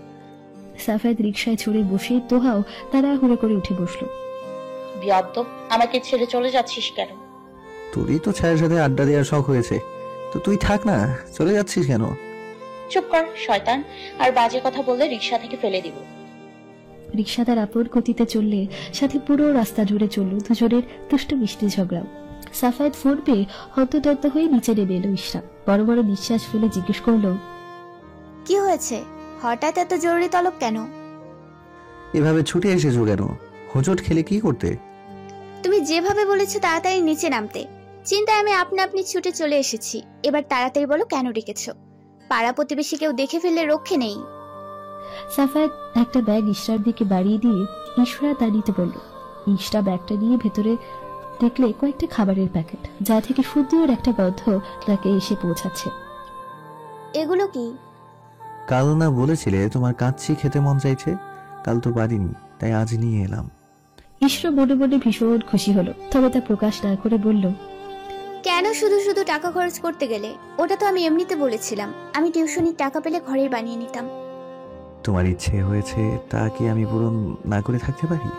সাফায়েত রিকশায় চড়ে বসে তোহাও তাড়াহুড়ো করে উঠে বসলো। বিয়াদ্দব, আমাকে ছেড়ে চলে যাচ্ছিস কেন? তোরই তো ছায়ার সাথে আড্ডা দেওয়ার শখ হয়েছে, তো তুই থাক না, চলে যাচ্ছিস কেন? চুপ কর শয়তান, আর বাজে কথা বললে রিকশা থেকে ফেলে দিব। রিকশা তার আপন গতিতে চললে সাথে পুরো রাস্তা জুড়ে চলল দুজনের দুষ্টু মিষ্টি ঝগড়াও। সাফায়েত ফোন পেয়ে হন্তদন্ত হয়ে নিচে নেমে এলো ইশরা। বড় বড় নিঃশ্বাস ফেলে জিজ্ঞেস করলো, কি হয়েছে? হঠাৎ এত জরুরি তলব কেন? এভাবে ছুটে এসেছো কেন? হোঁচট খেলে কি করতে? তুমি যেভাবে বলেছো তাড়াতাড়ি নিচে নামতে, চিন্তায় আমি আপনি ছুটে চলে এসেছি। এবার তাড়াতাড়ি বলো কেন ডেকেছো? পাড়া প্রতিবেশী কেউ দেখে ফেললে রক্ষে নেই। সাফায়েত একটা ব্যাগ ইশরার দিকে বাড়িয়ে দিয়ে ইশরা তা নিতে বলল। ইশরা ব্যাগটা নিয়ে ভেতরে দেখলে কয়েকটা খাবারের প্যাকেট, যা থেকে সুন্দর একটা গন্ধ তাকে এসে পৌঁছাচ্ছে। এগুলো কি? কাল না বলেছিলে তোমার কাচ্চি খেতে মন চাইছে? কাল তো পারিনি, তাই আজ নিয়ে এলাম। ইশরা মনে মনে ভীষণ খুশি হলো, তবে তা প্রকাশ না করে বলল, কেন শুধু শুধু টাকা খরচ করতে গেলে? ওটা তো আমি এমনিতে বলেছিলাম, আমি টিউশনির টাকা পেলে ঘরেই বানিয়ে নিতাম। তোমার ইচ্ছে হয়েছে, তা কি আমি পূরণ না করে থাকতে পারি?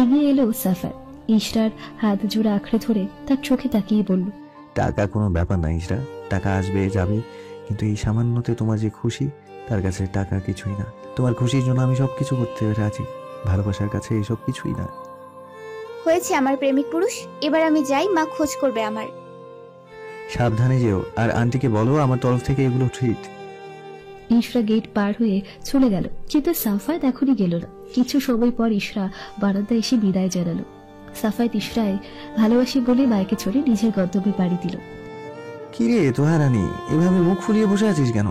এগিয়ে এলো সাফায়েত। ইশরার হাত জোড়া আঁকড়ে ধরে তার চোখে তাকিয়ে বলল, টাকা কোনো ব্যাপার না ইসরা, টাকা আসবে যাবে, কিন্তু এই সামান্যতে তোমার যে খুশি, তার কাছে টাকা কিছুই না। তোমার খুশির জন্য আমি সবকিছু করতে রাজি, ভালোবাসার কাছে এসব কিছুই না। হয়েছে আমার প্রেমিক পুরুষ, এবার আমি যাই, মা খোঁজ করবে আমার। সাবধানে যেও, আর আন্টিকে বলো আমার তরফ থেকে এগুলো ট্রিট। ইশরা গেট পার হয়ে চলে গেল, কিন্তু সাফায়েত এখনই গেল না। কিছু সময় পর ইশরা বারান্দায় এসে বিদায় জানালো। সাফায়েত ইশরায় ভালোবাসি বলে বাইকে চড়ে নিজের গন্তব্যে পাড়ি দিল। কিরে তোহা রানী, এভাবে মুখ ফুলিয়ে বসে আছিস কেন?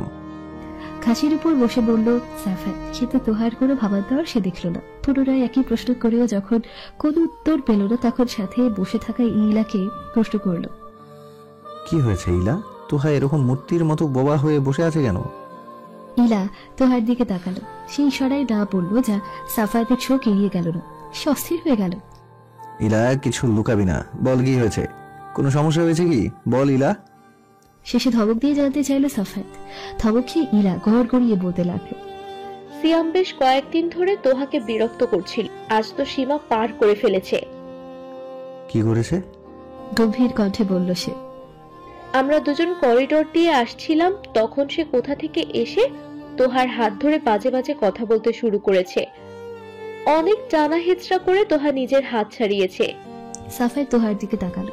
খাসির উপর বসে বলল সাফায়েত, কিন্তু তোহার কোনো ভাবান্তর সে দেখল না। পুনরায় একই প্রশ্ন করেও যখন কোনো উত্তর পেল না, তখন সাথে বসে থাকা ইলাকে প্রশ্ন করল, কি হয়েছে ইলা? তোহা এরকম মূর্তির মতো বোবা হয়ে বসে আছে কেন? ইলা তোহার দিকে তাকালো। সে ইশারায় না বলল, যা সাফায়েতের চোখ এড়িয়ে গেল না। সে অস্থির হয়ে গেল। ইলা, কিছু লুকাবি না, বল কি হয়েছে? কোনো সমস্যা হয়েছে কি? বল ইলা। শেষে ধমক দিয়ে জানতে চাইল সাফায়েত। ধমক খেয়ে ইলা গড় গড়িয়ে বলতে লাগলো, সিয়াম বেশ কয়েকদিন ধরে তোহাকে বিরক্ত করছিল, আজ তো সীমা পার করে ফেলেছে। কি করেছে? গম্ভীর কণ্ঠে বলল সে। আমরা দুজন করিডোর দিয়ে আসছিলাম, তখন সে কোথা থেকে এসে তোহার হাত ধরে বাজে বাজে কথা বলতে শুরু করেছে। অনেক টানা হেচড়া করে তোহা নিজের হাত ছাড়িয়েছে। সাফায়েত তোহার দিকে তাকালো।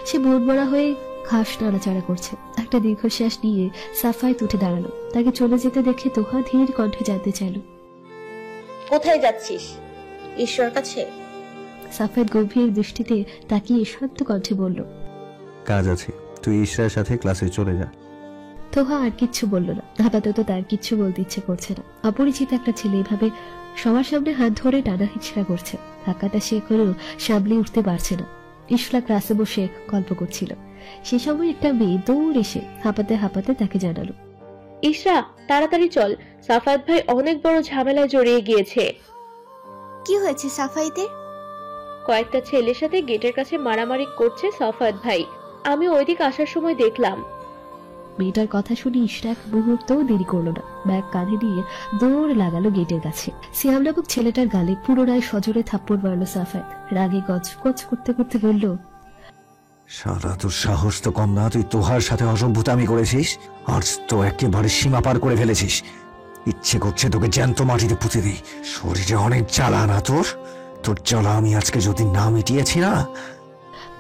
সে মনমরা হয়ে ঘাস নাড়াচাড়া করছে। একটা দীর্ঘশ্বাস নিয়ে সাফায়েত উঠে দাঁড়ালো। তাকে চলে যেতে দেখে তোহা ধীর কণ্ঠে জানতে চাইল, কোথায় যাচ্ছিস? ঈশ্বর কাছে? সাফায়েত গভীর দৃষ্টিতে তাকিয়ে শান্ত কণ্ঠে বলল, কাজ আছে, তুই ইশরার সাথে ক্লাসে চলে যা। তোহা আর কিচ্ছু বলল না। আপাতত তার কিচ্ছু বলতে ইচ্ছে করছে না। অপরিচিত একটা ছেলে এভাবে সবার সামনে হাত ধরে টানা হিচড়া করছে। ধাক্কাটা সে করেও সামলে উঠতে পারছে না। ইশরা ক্লাসে বসে গল্প করছিল। সে সময় একটা মেয়ে দৌড় এসে হাঁপাতে হাঁপাতে তাকে জানালো, ইশরা, তাড়াতাড়ি চল, সাফায়েত ভাই অনেক বড় ঝামেলায় জড়িয়ে গিয়েছে। কি হয়েছে সাফায়েতের? কয়েকটা ছেলের সাথে গেটের কাছে মারামারি করছে সাফায়েত ভাই। আমি ওইদিক আসার সময় দেখলাম। মেয়েটার কথা শুনে ইশরা এক মুহূর্তও দেরি করলো না। ব্যাগ কাঁধে নিয়ে দৌড় লাগালো গেটের কাছে। সিয়াম নামক ছেলেটার গালে পুনরায় সজোরে থাপ্পড় মারলো সাফায়েত। রাগে গজগজ করতে করতে বলল, সারা তোর সাহস তো কম না, তুই তোহার সাথে অসভ্যতামি করেছিস, আজ তো একেবারে সীমা পার করে ফেলেছিস। ইচ্ছে করছে তোকে জ্যান্ত মাটিতে পুঁতে দিই। শরীরে অনেক জ্বালা না তোর? তোর জ্বালা আমি আজকে যদি না মিটিয়েছি না।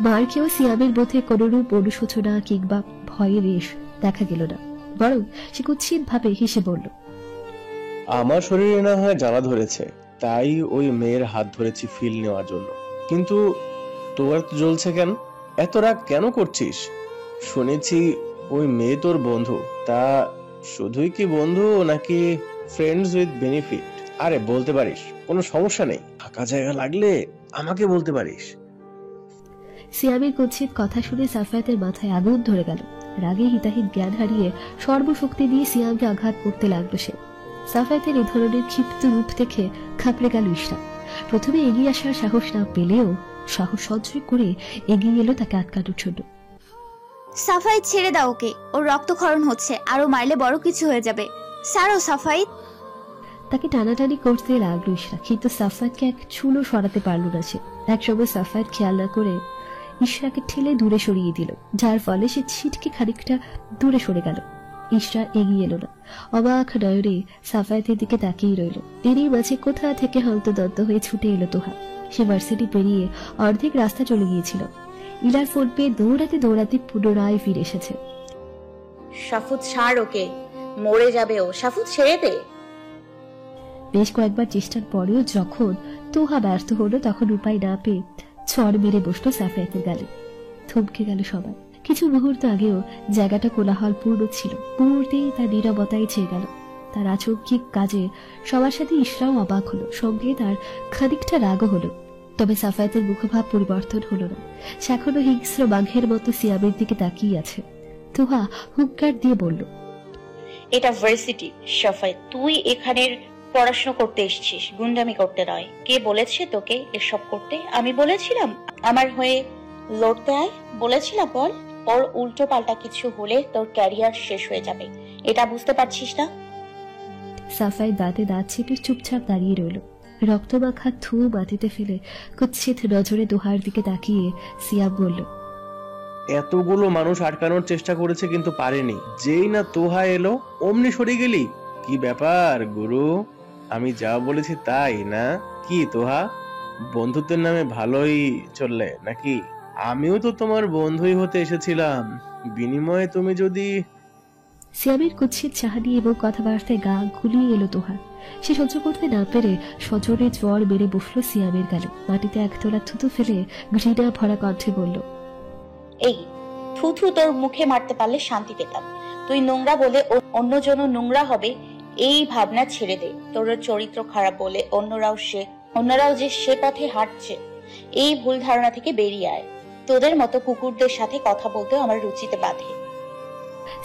মার খেয়েও সিয়ামের মধ্যে কোনরূপ অনুশোচনা কিংবা ভয়ের রেশ দেখা গেল না। বরং সে কুৎসিত ভাবে হেসে বলল, আমার শরীরে না হয় জ্বালা ধরেছে, তাই ওই মেয়ের হাত ধরেছি ফিল নেওয়ার জন্য। কিন্তু তোর তো জ্বলছে কেন? এত রাগ কেন করছিস? শুনেছি ওই মেয়ে তোর বন্ধু, তা শুধুই কি বন্ধু নাকি ফ্রেন্ডস উইথ বেনিফিট? আরে বলতে পারিস, কোনো সমস্যা নেই, ফাঁকা জায়গা লাগলে আমাকে বলতে পারিস। সিয়ামের কুৎসিত কথা শুনে সাফায়েতের মাথায় আগুন ধরে গেল। রাগে হিতাহিত জ্ঞান হারিয়ে সর্বশক্তি দিয়ে সিয়ামকে আঘাত করতে লাগলো সে। সাফায়েতের এই ধরনের ক্ষিপ্ত রূপ দেখে খাপড়ে গেল ইশরা। প্রথমে এগিয়ে আসার সাহস না পেলেও সাহস সঞ্চয় করে এগিয়ে এলো তাকে আটকানোর জন্য। সাফায়েত, ছেড়ে দাও ওকে, ওর রক্তক্ষরণ হচ্ছে, আরো মারলে বড় কিছু হয়ে যাবে। ছাড়ো সাফায়েত। তাকে টানাটানি করতে লাগলো ইশরা, কিন্তু সাফায়েতকে এক চুলও সরাতে পারল না সে। একসময় সাফায়েত খেয়াল না করে ইশরাকে ঠেলে দূরে সরিয়ে দিল, যার ফলে সে ছিটকে খানিকটা দূরে সরে গেল। ইশরা এগিয়ে এলো না, অবাক নয়নে সাফায়েতের দিকে তাকিয়ে রইল। এরই মাঝে কোথা থেকে হন্তদন্ত হয়ে ছুটে এলো তোহা। সে ভার্সিটি পেরিয়ে অর্ধেক রাস্তা চলে গিয়েছিল। ইলার ফোন পেয়ে দৌড়াতে দৌড়াতে পুনরায় ফিরে এসেছে। সাফুত, ছাড় ওকে, মরে যাবে ও। সাফুত, ছেড়ে দে। বেশ কয়েকবার চেষ্টার পরেও যখন তোহা ব্যর্থ হলো, তখন উপায় না পেয়ে ছড় মেরে বসলো সাফায়েতের গালে। থমকে গেল সবাই। কিছু মুহূর্ত আগেও জায়গাটা কোলাহল পূর্ণ ছিল, মুহূর্তেই তার নীরবতায় ছেয়ে গেল। তার আচমকিক কাজে সবার সাথে ইশরাও অবাক হলো, সঙ্গে তার খানিকটা রাগও হলো। তবে সাফায়েতের মুখভাব পরিবর্তন হলো না। সে এখনো হিংস্র বাঘের মতো সিয়ামের দিকে তাকিয়ে আছে। তোহা হুঙ্কার দিয়ে বলল, এটা ভার্সিটি সাফায়েত, তুই এখানের পড়াশোনা করতে এসেছিস, গুন্ডামি করতে নয়। কে বলেছে তোকে এসব করতে? আমি বলেছিলাম আমার হয়ে লড়তে আয়? বলেছিলাম? বল। ওর উল্টো পাল্টা কিছু হলে তোর ক্যারিয়ার শেষ হয়ে যাবে, এটা বুঝতে পারছিস না? সাফায়েত দাঁতে দাঁত চেপে চুপচাপ দাঁড়িয়ে রইল। রক্তমাখা থু মাটিতে ফেলে কুৎসিত নজরে দোহার দিকে তাকিয়ে সিয়াম বলল, এতগুলো মানুষ আটকানোর চেষ্টা করেছে কিন্তু পারেনি। যেই না তোহা এলো অমনি সরে গেলি। কি ব্যাপার গুরু, আমি যা বলেছি তাই না? কি তোহা, বন্ধুত্বের নামে ভালোই চললে নাকি? আমিও তো তোমার বন্ধুই হতে এসেছিলাম, বিনিময়ে তুমি যদি... সিয়ামের কুৎসিত চাহানি এবং কথাবার্তায় গা গুলিয়ে এলো তোহার। সে সহ্য করতে না পেরে সজোরে জ্বর বেড়ে বসলো সিয়ামের গালে। মাটিতে একতলা থুতু ফেলে ঘৃণা ভরা কণ্ঠে বলল, এই থুথু তোর মুখে মারতে পারলে শান্তি পেতাম। তুই নোংরা বলে অন্যজনও নোংরা হবে এই ভাবনা ছেড়ে দে। তোর চরিত্র খারাপ বলে অন্যরাও যে সে পথে হাঁটছে এই ভুল ধারণা থেকে বেরিয়ে আয়। তোদের মতো কুকুরদের সাথে কথা বলতেও আমার রুচিতে বাধে।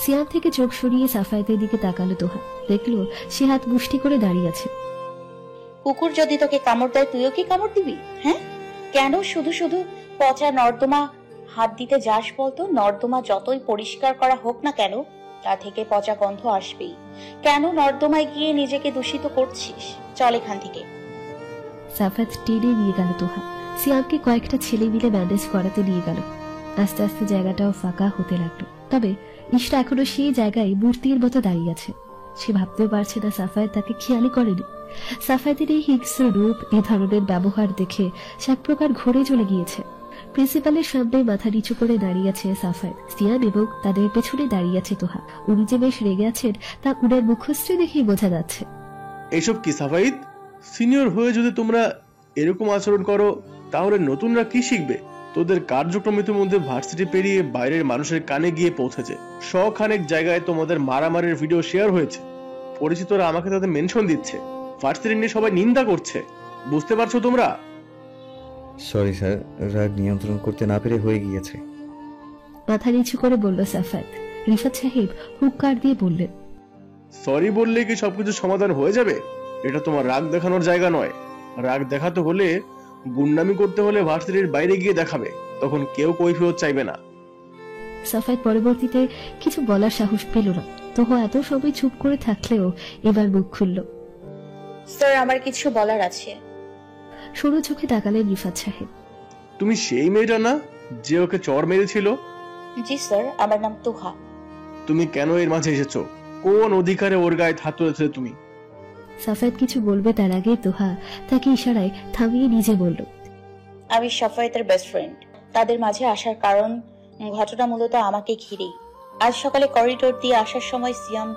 সিয়াম থেকে চোখ সরিয়ে সাফায়েতের দিকে তাকালো তোহা। দেখলো সে হাত মুষ্টি করে দাঁড়িয়ে আছে। কুকুর যদি তোকে কামড় দেয় তুইও কি কামড় দিবি? হ্যাঁ, কেন শুধু শুধু পচা নর্দমা হাত দিতে যাস বলতো? নর্দমা যতই পরিষ্কার করা হোক না কেন, তা থেকে পচা গন্ধ আসবেই। কেন নর্দমায় গিয়ে নিজেকে দূষিত করছিস? চল এখান থেকে। সাফায়েত টেনে নিয়ে গেল তোহা। সিয়ামকে কয়েকটা ছেলে মিলে ব্যান্ডেজ করাতে নিয়ে গেল। আস্তে আস্তে জায়গাটাও ফাঁকা হতে লাগলো। তবে ইশরা এখনো সেই জায়গায় মূর্তির মতো দাঁড়িয়ে আছে। সে ভাবতেও পারছে না সাফায়েত তাকে খেয়ালই করেনি। সাফায়েতের এই হিংস্র রূপ, এই ধরনের ব্যবহার দেখে সে এক প্রকার ঘুরে চলে গিয়েছে। প্রিন্সিপালের সামনে মাথা নিচু করে দাঁড়িয়ে আছে সাফায়েত, সিয়াম এবং তাদের পেছনে দাঁড়িয়ে আছে তোহা। উনি যে বেশ রেগে আছেন তা উনার মুখশ্রী দেখেই বোঝা যাচ্ছে। এইসব কি সাফাইদ? সিনিয়র হয়ে যদি তোমরা এরকম আচরণ করো তাহলে নতুনরা কি শিখবে? তোদের কার্যক্রম ইতিমধ্যে ভার্সিটি পেরিয়ে বাইরের মানুষের কানে গিয়ে পৌঁছেছে। শখানেক জায়গায় তোমাদের মারামারির ভিডিও শেয়ার হয়েছে। পরিচিতরা আমাকে তাদের মেনশন দিচ্ছে, ভার্সিটি নিয়ে সবাই নিন্দা করছে। বুঝতে পারছো তোমরা? সরি স্যার, রাগ নিয়ন্ত্রণ করতে না পেরে হয়ে গিয়েছে। মাথা নিচু করে বলল সাফায়েত। রিফাত সাহেব হুক্কার দিয়ে বললেন, সরি বললে কি সবকিছু সমাধান হয়ে যাবে? এটা তোমার রাগ দেখানোর জায়গা নয়। রাগ দেখাতে হলে, গুন্ডামি করতে হলে ভার্সিটির বাইরে গিয়ে দেখাবে, তখন কেউ কৈফিয়ত চাইবে না। সাফায়েত পরবর্তীতে কিছু বলার সাহস পেল না। তোহা এত সময় চুপ করে থাকলেও এবার মুখ খুলল। স্যার, আমার কিছু বলার আছে। সরু চোখে তাকালেন রিফাত সাহেব। তুমি সেই মেয়েটা না যে ওকে চড় মেরেছিল? জি স্যার, আমার নাম তোহা। তুমি কেন এর মাঝে এসেছো? কোন অধিকারে ওর গায়ে হাত তুলেছিলে তুমি? সাফায়েত কিছু বলবে তার আগে তোহা তাকে ইশারায় থামিয়ে নিজে বলল, আমি সাফায়েতের বেস্ট ফ্রেন্ড। তাদের মাঝে আসার কারণ ঘটনা মূলত আমাকে ঘিরেই। আজ সকালে করিডোর দিয়ে আসার সময় সিয়াম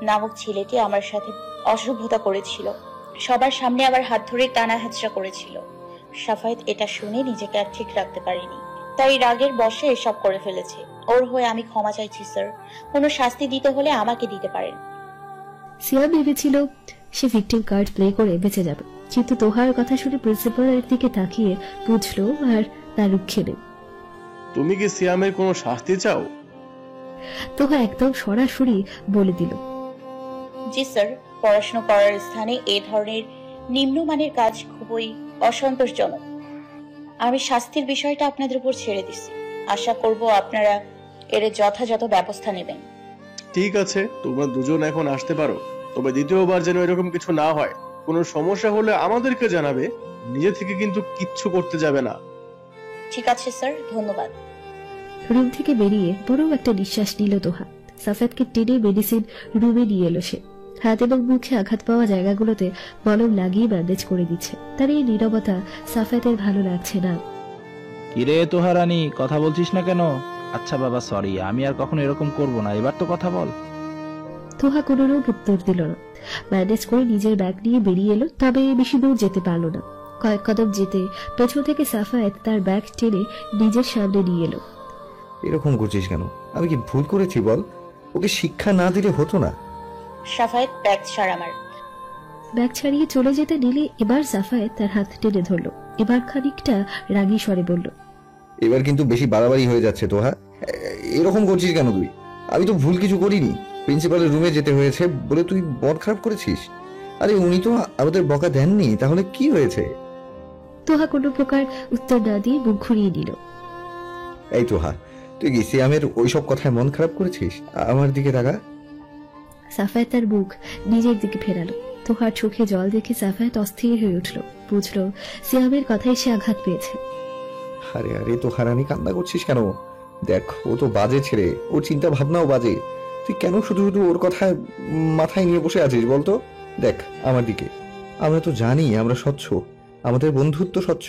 নামক ছেলেটি আমার সাথে অসভ্যতা করেছিল। সবার সামনে আবার হাত ধরে টানা হেঁচড়া করেছিল। সাফায়েত এটা শুনে নিজেকে আর ঠিক রাখতে পারেনি, তাই রাগের বশে এসব করে ফেলেছে। ওর হয়ে আমি ক্ষমা চাইছি স্যার। কোনো শাস্তি দিতে হলে আমাকে দিতে পারেন। সিয়াম ভেবেছিল সে ভিকটিম কার্ড প্লে করে বেঁচে যাবে, কিন্তু তোহার কথা শুনে প্রিন্সিপালের দিকে তাকিয়ে বুঝলো আর তার রুখে নেই। তুমি কি সিয়ামের কোনো শাস্তি চাও? তোহা একদম সরাসরি বলে দিল, জি স্যার, পড়াশোনা করার স্থানে এ ধরনের নিম্নমানের কাজ খুবই অসন্তোষজনক। আমি শাস্তির বিষয়টা আপনাদের উপর ছেড়ে দিচ্ছি। আশা করব আপনারা এর যথাযথ ব্যবস্থা নেবেন। ঠিক আছে, তোমরা দুজন এখন আসতে পারো। তবে দ্বিতীয়বার যেন এরকম কিছু না হয়। কোনো সমস্যা হলে আমাদেরকে জানাবে, নিজে থেকে কিন্তু কিচ্ছু করতে যাবে না। ঠিক আছে স্যার, ধন্যবাদ। রুম থেকে বেরিয়ে বড় একটা নিঃশ্বাস নিল তোহা। সাফায়েতকে টেনে মেডিসিন রুমে নিয়ে এলো সে। হাত এবং মুখে আঘাত পাওয়া জায়গাগুলোতে মলম লাগিয়ে ব্যান্ডেজ করে দিচ্ছে। তার এই নীরবতা সাফায়েতের ভালো লাগছে না। কিরে তোহা রানী, কথা বলছিস না কেন? আচ্ছা বাবা, সরি, আমি আর কখনো এরকম করব না। এবার তো কথা বল। তোহা কোনোরূপ উত্তর দিল না। ব্যান্ডেজ করে নিজের ব্যাগ নিয়ে বেরিয়ে এলো, তবে বেশি দূর যেতে পারলো না। কয়েক কদম যেতে পেছন থেকে সাফায়েত তার ব্যাগ টেনে নিজের সামনে নিয়ে এলো। এরকম করছিস কেন? আমি কি ভুল করেছি বল? ওকে শিক্ষা না দিলে হতো না? সাফায়েত, ব্যাগ ছাড় আমার। ব্যাগ ছাড়িয়ে চলে যেতে নিলে এবার সাফায়েত তার হাত টেনে ধরলো। এবার খানিকটা রাগী স্বরে বলল, এবার কিন্তু বেশি বাড়াবাড়ি হয়ে যাচ্ছে তো। হ্যাঁ, এরকম করছিস কেন তুই? আমি তো ভুল কিছু করিনি। প্রিন্সিপালের রুমে যেতে হয়েছে বলে তুই মন খারাপ করেছিস। আরে উনি তো আমাদের বকা দেননি, তাহলে কি হয়েছে? তোহা কোনো প্রকার উত্তর না দিয়ে মুখ ঘুরিয়ে নিল। এই তোহা, তুই কি সিয়ামের ওইসব কথায় মন খারাপ করেছিস? আমার দিকে তাকা। সাফায়েত তার মুখ নিজের দিকে ফেরালো। তোহার চোখে জল দেখে সাফায়েত অস্থির হয়ে উঠল। বুঝলো সিয়ামের কথায় সে আঘাত পেয়েছে। আরে আরে তোহা রানী, কান্না করছিস কেন? দেখ, ও তো বাজে ছেড়ে, ওর চিন্তা ভাবনাও বাজে। তুই কেন শুধু শুধু ওর কথা মাথায় নিয়ে বসে আছিস বলতো? দেখ আমার দিকে, আমরা তো জানি আমরা স্বচ্ছ, আমাদের বন্ধুত্ব স্বচ্ছ,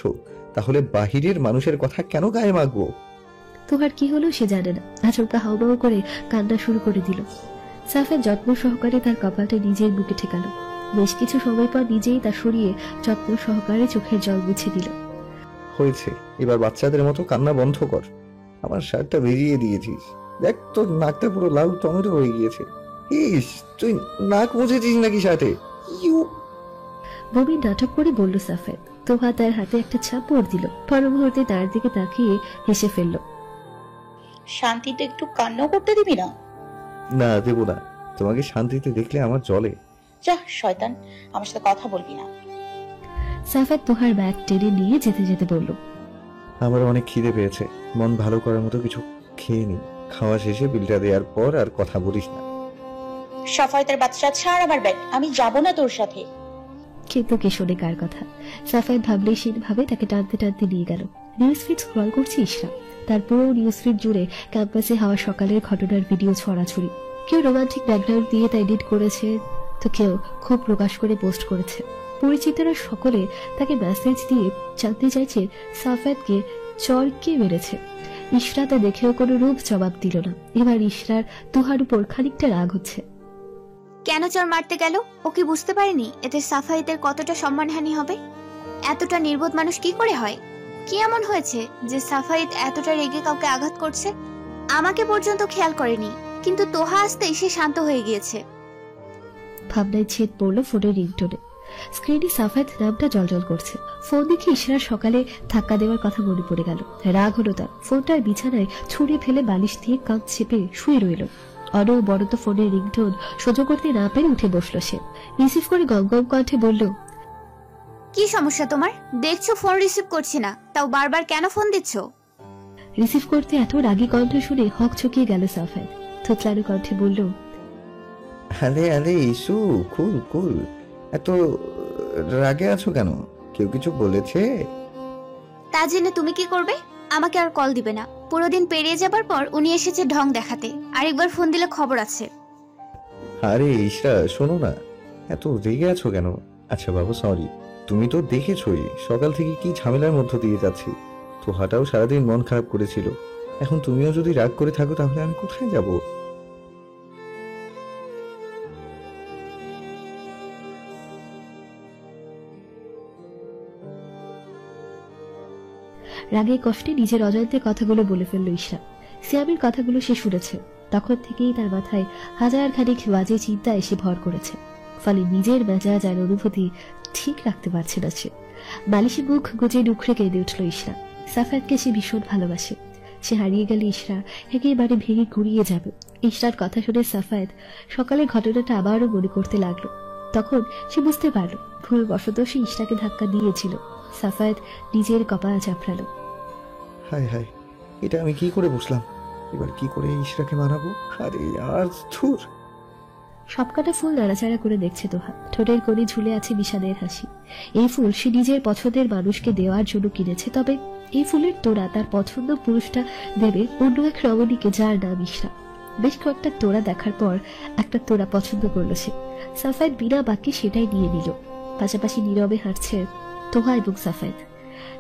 তাহলে বাহিরের মানুষের কথা কেন গায়ে মাখবো? তোহার কি হলো সে জানে না, আচমকা হাউমাউ করে কান্না শুরু করে দিল। সাফেদ যত্ন সহকারে তার কপালটা নিজের বুকে ঠেকালো। বেশ কিছু সময় পর নিজেই তা সরিয়ে যত্ন সহকারে চোখের জল মুছে দিল। হয়েছে, এবার বাচ্চাদের মতো কান্না বন্ধ কর। আমার শার্টটা ভিজিয়ে দিয়েছিস, দেখ তোর নাকটা পুরো লাল টমেটো হয়ে গিয়েছে। ইস, তুই নাক মুছেছিস নাকি শার্টে? ইউ! বমি নাটক করে বলল সাফেদ। তোহা তার হাতে একটা ছাপড় দিল, পর মুহূর্তে তার দিকে তাকিয়ে হেসে ফেলল। শান্তিতে একটু কান্না করতে দিবি না? না, দেবো না। তোমাকে শান্তিতে দেখলে আমার জলে। যা শয়তান, আমার সাথে কথা বলবি না। সাফেদ তোহার ব্যাগ টেনে নিয়ে যেতে যেতে বলল, আমার অনেক খিদে পেয়েছে, মন ভালো করার মতো কিছু খেয়ে নি। খাওয়া শেষে বিলটা দেওয়ার পর আর কথা বলিস না। সাফায়েতের বাচ্চা, ছাড় আমার ব্যাগ, আমি যাব না তোর সাথে। কিন্তু কে শোনে কার কথা? সাফেদ ভাবলে সেন ভাবে তাকে টানতে টানতে নিয়ে গেল। নিউজ ফিড স্ক্রল করছে ইশরা। তার পুরো নিউজ ফিড জুড়ে ক্যাম্পাসে হওয়া সকালের ঘটনার ভিডিও ছড়াছড়ি। কেউ রোমান্টিক ব্যাকগ্রাউন্ড দিয়ে তা এডিট করেছে, তো কেউ খুব প্রকাশ করে পোস্ট করেছে। পরিচিতরা সকলে তাকে মেসেজ দিয়ে জানতে চাইছে সাফেদকে চর কে মেরেছে। ইশরা তা দেখেও কোনো রূপ জবাব দিল না। এবার ইশরার তুহার উপর খানিকটা রাগ হচ্ছে। কেন চর মারতে গেল? ও কি বুঝতে পারেনি এতে সাফায়েতের কতটা সম্মানহানি হবে? এতটা নির্বোধ মানুষ কি করে হয়? কি এমন হয়েছে যে সাফায়েত এতটা রেগে কাউকে আঘাত করছে? আমাকে পর্যন্ত খেয়াল করেনি, কিন্তু তোহা আসতেই সে শান্ত হয়ে গিয়েছে। ভাবনায় ছেদ পড়লো ফোনের রিংটোনে। স্ক্রিনে সাফেদ নামটা জলজল করছে। ফোন দেখে ইশরার সকালে ধাক্কা দেওয়ার কথা মনে পড়ে গেল। রাগ হলো তার। ফোনটার বিছানায় ছুঁড়ে ফেলে বালিশ দিয়ে কাঁধ চেপে শুয়ে রইল। অনবরত ফোনের রিংটোন সহ্য করতে না পেরে উঠে বসলো সে। রিসিভ করে গম গম কণ্ঠে বলল, কি সমস্যা তোমার? দেখছো ফোন রিসিভ করছি না, তাও বারবার কেন ফোন দিচ্ছ? রিসিভ করতে এত রাগী কণ্ঠ শুনে হক চকিয়ে গেল সাফেদ। থতলানো কণ্ঠে বলল, আরে আরে ইসু, কুল কুল, এত রাগে আছো কেন? কেউ কিছু বলেছে? তা জেনে তুমি কি করবে? আমাকে আর কল দিবে না। পুরো দিন পেরিয়ে যাবার পর উনি এসেছে ঢং দেখাতে, আরেকবার ফোন দিলে খবর আছে। আরে ইশরা, শোনো না, এত রেগে আছো কেন? আচ্ছা বাবু, সরি। তুমি তো দেখেছোই সকাল থেকে কি ঝামেলার মধ্য দিয়ে যাচ্ছি। তোহাটাও সারাদিন মন খারাপ করেছিল। এখন তুমিও যদি রাগ করে থাকো তাহলে আমি কোথায় যাব? রাগে কষ্টে নিজের অজান্তে কথাগুলো বলে ফেলল ইশরা। সিয়ামের কথাগুলো সে শুনেছে। তখন থেকেই তার মাথায় হাজার খানিক বাজে চিন্তা এসে ভর করেছে। ফলে নিজের মেজাজ আর অনুভূতি ঠিক রাখতে পারছে না সে। বালিশে মুখ গুজে নুখড়ে কেঁদে উঠল ইশরা। সাফেদকে সে ভীষণ ভালোবাসে। সে হারিয়ে গেলে ইশরা একেবারে ভেঙে গুড়িয়ে যাবে। ইশরার কথা শুনে সাফেদ সকালের ঘটনাটা আবারও মনে করতে লাগলো। তখন সে বুঝতে পারল ভুলবশত সে ইশরাকে ধাক্কা দিয়েছিল। সাফেদ নিজের কপাল চাপড়ালো। হায় হায়, এটা আমি কি করে বসলাম? এবার কি করে ইশরাকে মানাবো? আরে আর ধুর। সবকটা ফুল নাড়াচাড়া করে দেখছে তোহা। ঠোঁটের কোণে ঝুলে আছে বিষাদের হাসি। এই ফুল সে নিজের পছন্দের মানুষকে দেওয়ার জন্য কিনেছে। তবে এই ফুলের তোড়া তার পছন্দ পুরুষটা দেবে অন্য এক রমণীকে, যার নাম ইশরা। বেশ কয়েকটা তোড়া দেখার পর একটা তোড়া পছন্দ করলো সে। সাফেদ বিনা বাক্যে সেটাই নিয়ে নিল। পাশাপাশি নীরবে হাঁটছে তোহা এবং সাফেদ।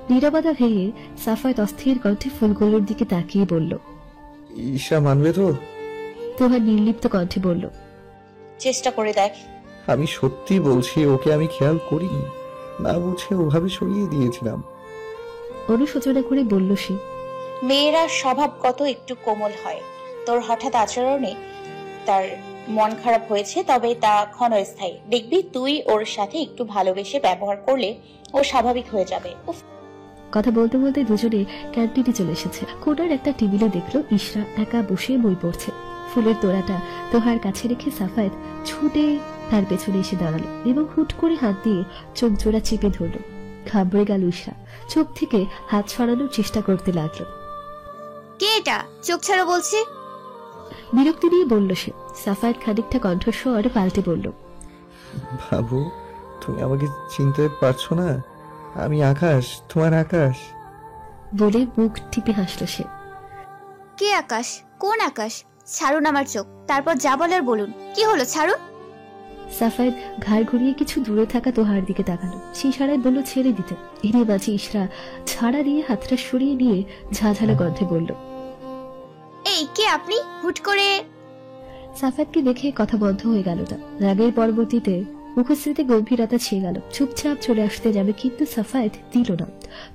নীরবতা ভেঙে সাফেদ অস্থির কণ্ঠে ফুলগুলোর দিকে তাকিয়ে বলল, ইশরা মানবে তো? তোহা নির্লিপ্ত কণ্ঠে বলল, চেষ্টা করে দেখ। আমি সত্যি বলছি, ওকে আমি খেয়াল করিনি, না বুঝে ওভাবে সরিয়ে দিয়েছিলাম। অনুশোচনা করে বলল সে। মেয়েরা স্বভাবগত একটু কোমল হয়। তোর হঠাৎ আচরণে তার মন খারাপ হয়েছে, তবে তা ক্ষণস্থায়ী। দেখবি তুই ওর সাথে একটু ভালোবেসে ব্যবহার করলে ও স্বাভাবিক হয়ে যাবে। উফ, কথা বলতে বলতে দুজনে ক্যান্টিনে চলে এসেছে। কোনার একটা টেবিলে দেখলো ইশরা একা বসে বই পড়ছে। ফুলের তোড়াটা তোহার কাছে রেখে সাফেদ ছুটে তার পেছনে এসে দাঁড়ালো এবং হুট করে হাত দিয়ে চোখ জোড়া চেপে ধরলো। ঘাবড়ে গেল ইশরা। চোখ থেকে হাত সরানোর চেষ্টা করতে লাগলো। কে এটা? চোখ ছাড়ো বলছি। বিরক্তি নিয়ে বলল সে। সাফেদ খানিকটা কণ্ঠস্বর পাল্টে বলল, বাবু, তুমি আমাকে চিনতে পারছো না? আমি আকাশ, তোমার আকাশ। বলে মুখ টিপে হাসল সে। কে আকাশ? কোন আকাশ? ছাড়ুন আমার চোখ, তারপর যা বলার বলুন। কি হলো, ছাড়ুন। সাফায়েত ঘাড় ঘুরিয়ে কিছু দূরে থাকা তোহার দিকে তাকালো। সে ইশারায় বলল ছেড়ে দিতে। এর মাঝে ইশরা ছাড়া দিয়ে হাতটা সরিয়ে নিয়ে ঝাঝালো গন্ধে বলল, এই কে আপনি? হুট করে। সাফায়েতকে দেখে কথা বন্ধ হয়ে গেল। তার রাগের পরবর্তীতে মুখশ্রীতে গম্ভীরতা ছেয়ে গেল। চুপচাপ চলে আসতে যাবে, কিন্তু সাফায়েত দিল না।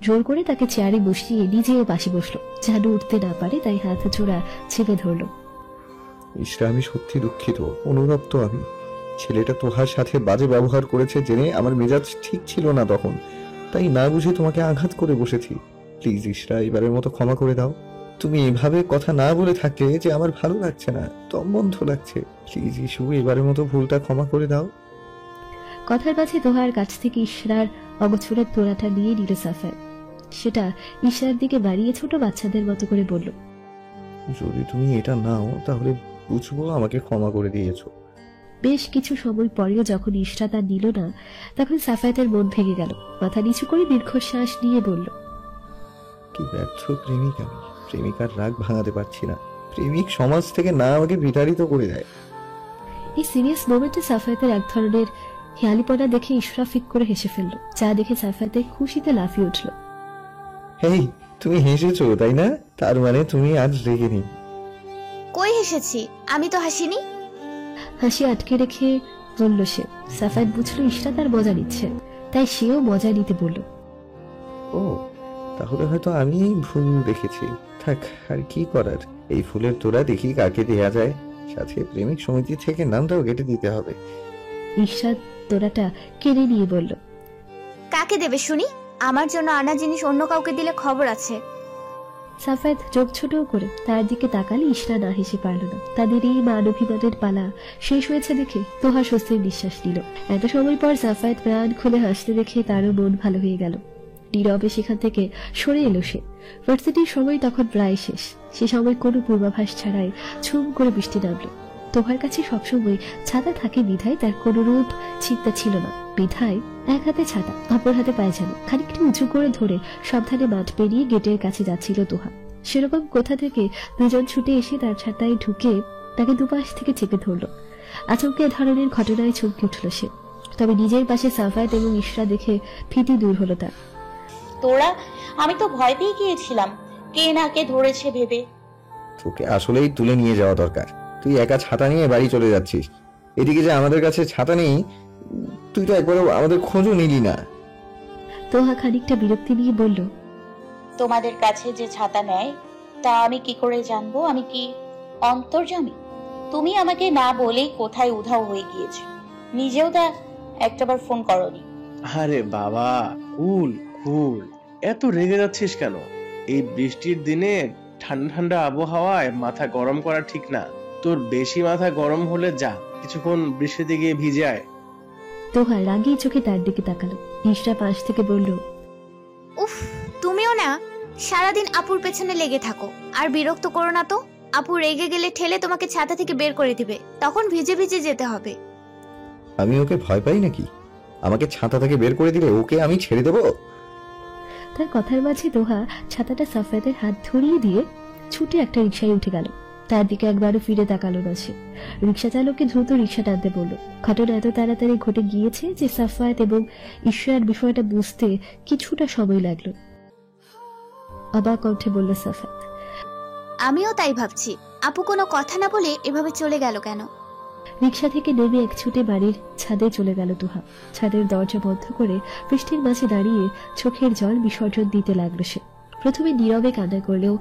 জোর করে তাকে চেয়ারে বসিয়ে নিজেও পাশে বসলো, যেন উঠতে না পারে তাই হাত জোড়া চেপে ধরলো। ইশরা, আমি সত্যি দুঃখিত, অনুরক্ত আমি। ছেলেটা তোহার সাথে বাজে ব্যবহার করেছে জেনে আমার মেজাজ ঠিক ছিল না তখন, তাই না বুঝে তোমাকে আঘাত করে বসেছি। প্লিজ ইশরা, এবারের মতো ক্ষমা করে দাও। তুমি এভাবে কথা না বলে থাকলে যে আমার ভালো লাগছে না, দম বন্ধ লাগছে। প্লিজ ইস্যু, এবারের মতো ভুলটা ক্ষমা করে দাও। কথার মাঝে তোহার কাছ থেকে ইশরার অগোছরের তোড়াটা নিয়ে নিল সাফায়েত। সেটা ইশরার দিকে বাড়িয়ে ছোট বাচ্চাদের মতো করে বলল, যদি তুমি এটা নাও তাহলে বুঝবো আমাকে ক্ষমা করে দিয়েছো। বেশ কিছু সময় পরেও যখন ইশরা তা নিল না, তখন সাফায়েতের মন ভেঙে গেল। মাথা নিচু করে দীর্ঘশ্বাস নিয়ে বলল, কি ব্যর্থ প্রেমিক আমি। প্রেমিকার রাগ ভাঙাতে পারছি না। প্রেমিক সমাজ থেকে না আমাকে বিতাড়িত করে দেয়। এই সিরিয়াস মোমেন্টে সাফায়েতের এক ধরনের হেয়ালিপনা দেখে ইশরা ফিক করে হেসে ফেলল, যা দেখে সাফায়েতের খুশিতে লাফিয়ে উঠল। হেই, তুমি হেসেছো তাই না? তার মানে তুমি আজ রেগে নেই। কই হেসেছি? আমি তো হাসিনি। হাসি আটকে রেখে বলল সে। সাফায়েত বুঝলো ইশরা তার মজা নিচ্ছে, তাই সেও মজা নিতে বলল, ও, তাহলে হয়তো আমি ভুল দেখেছি। থাক, আর কি করার। এই ফুলের তোড়া দেখি কাকে দেয়া যায়। সাথে প্রেমিক সমিতি থেকে নামটাও কেটে দিতে হবে। ইশরা তোড়াটা কেড়ে নিয়ে বলল, কাকে দেবে শুনি? আমার জন্য আনা জিনিস অন্য কাউকে দিলে খবর আছে। সাফায়েত চোখ ছোট করে তার দিকে তাকালে ইশরা না হেসে পারল না। তাদের এই মান অভিমানের পালা শেষ হয়েছে দেখে তোহা স্বস্তির নিঃশ্বাস নিল। এত সময় পর সাফায়েত প্রাণ খুলে হাসতে দেখে তারও মন ভালো হয়ে গেল। নীরবে সেখান থেকে সরে এলো সে। ভার্সিটির সময় তখন প্রায় শেষ। সে সময় কোনো পূর্বাভাস ছাড়াই ঝুম করে বৃষ্টি নামলো। তোহার কাছে সবসময় ছাতা থাকে বিধায় তার কোনো রূপ চিন্তা ছিল না। বিধায় এক হাতে ছাতা, অপর হাতে পায়জামা খানিকটা উঁচু করে ধরে সাবধানে মাঠ পেরিয়ে গেটের কাছে যাচ্ছিল তোহা। সেরকম কোথা থেকে দুজন ছুটে এসে তার ছাতায় ঢুকে তাকে দুপাশ থেকে চেপে ধরল। আচমকে ধরনের ঘটনায় চমকে উঠল সে। তবে নিজের পাশে সাফায়েত এবং ইশরা দেখে ভীতি দূর হলো তার। তোরা, আমি তো ভয় পেয়ে গিয়েছিলাম কে না কে ধরেছে ভেবে। তোকে আসলেই তুলে নিয়ে যাওয়া দরকার। তুই একা ছাতা নিয়ে বাড়ি চলে যাচ্ছিস, এদিকে যে আমাদের কাছে ছাতা নেই, তুই তো একবারও আমাদের খোঁজও নিলি না। তোহা খানিকটা বিরক্তি নিয়ে বলল, তোমাদের কাছে যে ছাতা নেয় তা আমি কি করে জানবো? আমি কি অন্তর্যামী? তুমি আমাকে না বলেই কোথায় উধাও হয়ে গিয়েছো। নিজেও তা একটাবার ফোন করনি। আরে বাবা, কুল কুল, এত রেগে যাচ্ছিস কেন? এই বৃষ্টির দিনে ঠান্ডা ঠান্ডা আবহাওয়ায় মাথা গরম করা ঠিক না। তোর বেশি মাথা গরম হলে যা কিছুক্ষণ বৃষ্টিতে গিয়ে ভিজে আয়। তোহা রাগী চোখে তার দিকে তাকালো। ইশরা পাশ থেকে বলল, উফ, তুমিও না সারাদিন আপুর পেছনে লেগে থাকো। আর বিরক্ত করো না তো। আপু রেগে গেলে ঠেলে তোমাকে ছাতা থেকে বের করে দিবে, তখন ভিজে ভিজে যেতে হবে। আমি ওকে ভয় পাই নাকি? আমাকে ছাতা থেকে বের করে দিলে ওকে আমি ছেড়ে দেবো? তার কথার মাঝে তোহা ছাতাটা সাফায়েতের হাত ধরিয়ে দিয়ে ছুটে একটা রিকশায় উঠে গেল। তার দিকে একবারও ফিরে তাকালো না সে। রিকশা চালককে দ্রুত রিকশা টানতে বলল। ঘটনা এত তাড়াতাড়ি ঘটে গিয়েছে যে সাফায়েত এবং ইশরার বিষয়টা বুঝতে কিছুটা সময় লাগলো। অবাক কণ্ঠে বলল সাফায়েত, আমিও তাই ভাবছি, আপু কোনো কথা না বলে এভাবে চলে গেল কেন? রিকশা থেকে নেমে এক ছুটে বাড়ির ছাদে চলে গেল তোহা। ছাদের দরজা বন্ধ করে বৃষ্টির মাঝে দাঁড়িয়ে চোখের জল বিসর্জন দিতে লাগলো সে। প্রথমে নীরবে কান্না করলেও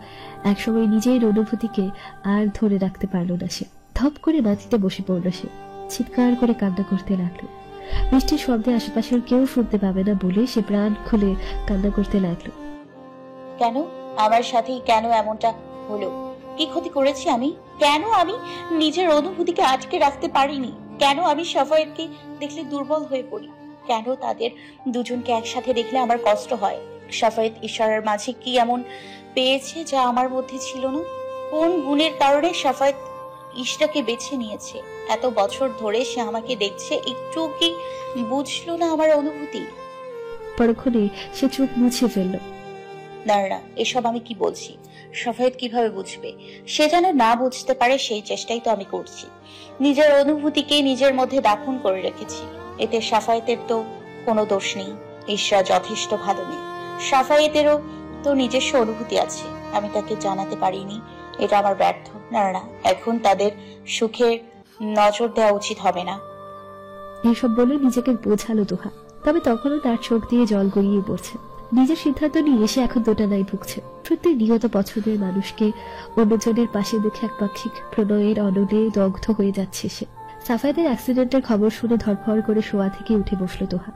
একসময় নিজের অনুভূতিকে আর ধরে রাখতে পারল না সে। ধপ করে মাটিতে বসে পড়ল সে। চিৎকার করে কান্না করতে লাগলো। বৃষ্টির শব্দে আশেপাশের কেউ শুনতে পাবে না বলে সে প্রাণ খুলে কান্না করতে লাগলো। কেন আমার সাথেই কেন এমনটা হলো? কি ক্ষতি করেছি আমি? কেন আমি নিজের অনুভূতিকে আটকে রাখতে পারিনি? কেন আমি সাফায়েতকে দেখলে দুর্বল হয়ে পড়ি? কেন তাদের দুজনকে একসাথে দেখলে আমার কষ্ট হয়? সাফায়েত ইশারার মাঝে কি এমন পেয়েছে যা আমার মধ্যে ছিল না? কোন গুণের কারণে সাফায়েত ইশরাকে বেছে নিয়েছে? এত বছর ধরে সে আমাকে দেখছে, একটু কি বুঝলো না আমার অনুভূতি? পরক্ষণে সে চোখ মুছে ফেলল। না, এসব আমি কি বলছি? সাফায়েত কিভাবে বুঝবে? সে যেন না বুঝতে পারে সেই চেষ্টাই তো আমি করছি। নিজের অনুভূতিকে নিজের মধ্যে দাফন করে রেখেছি। এতে সাফায়েতের তো কোনো দোষ নেই। ঈশ্বর যথেষ্ট ভালো নেই। সাফায়েতেরও তো নিজস্ব অনুভূতি আছে, আমি তাকে জানাতে পারিনি। এটা আমার ব্যর্থ। না না, এখন তাদের সুখে নজর দেওয়া উচিত হবে না। এইসব বলে নিজেকে বোঝালো তোহা, তবে তখনও তার চোখ দিয়ে জল গড়িয়ে পড়ছে। নিজের সিদ্ধান্ত নিয়ে সে এখন দোটানায় ভুগছে। প্রত্যেক নিহত পছন্দের মানুষকে অন্যজনের পাশে দেখে একপাক্ষিক প্রণয়ের অনলে দগ্ধ হয়ে যাচ্ছে সে। সাফায়েতের অ্যাক্সিডেন্টের খবর শুনে ধরফর করে শোয়া থেকে উঠে বসলো তোহা।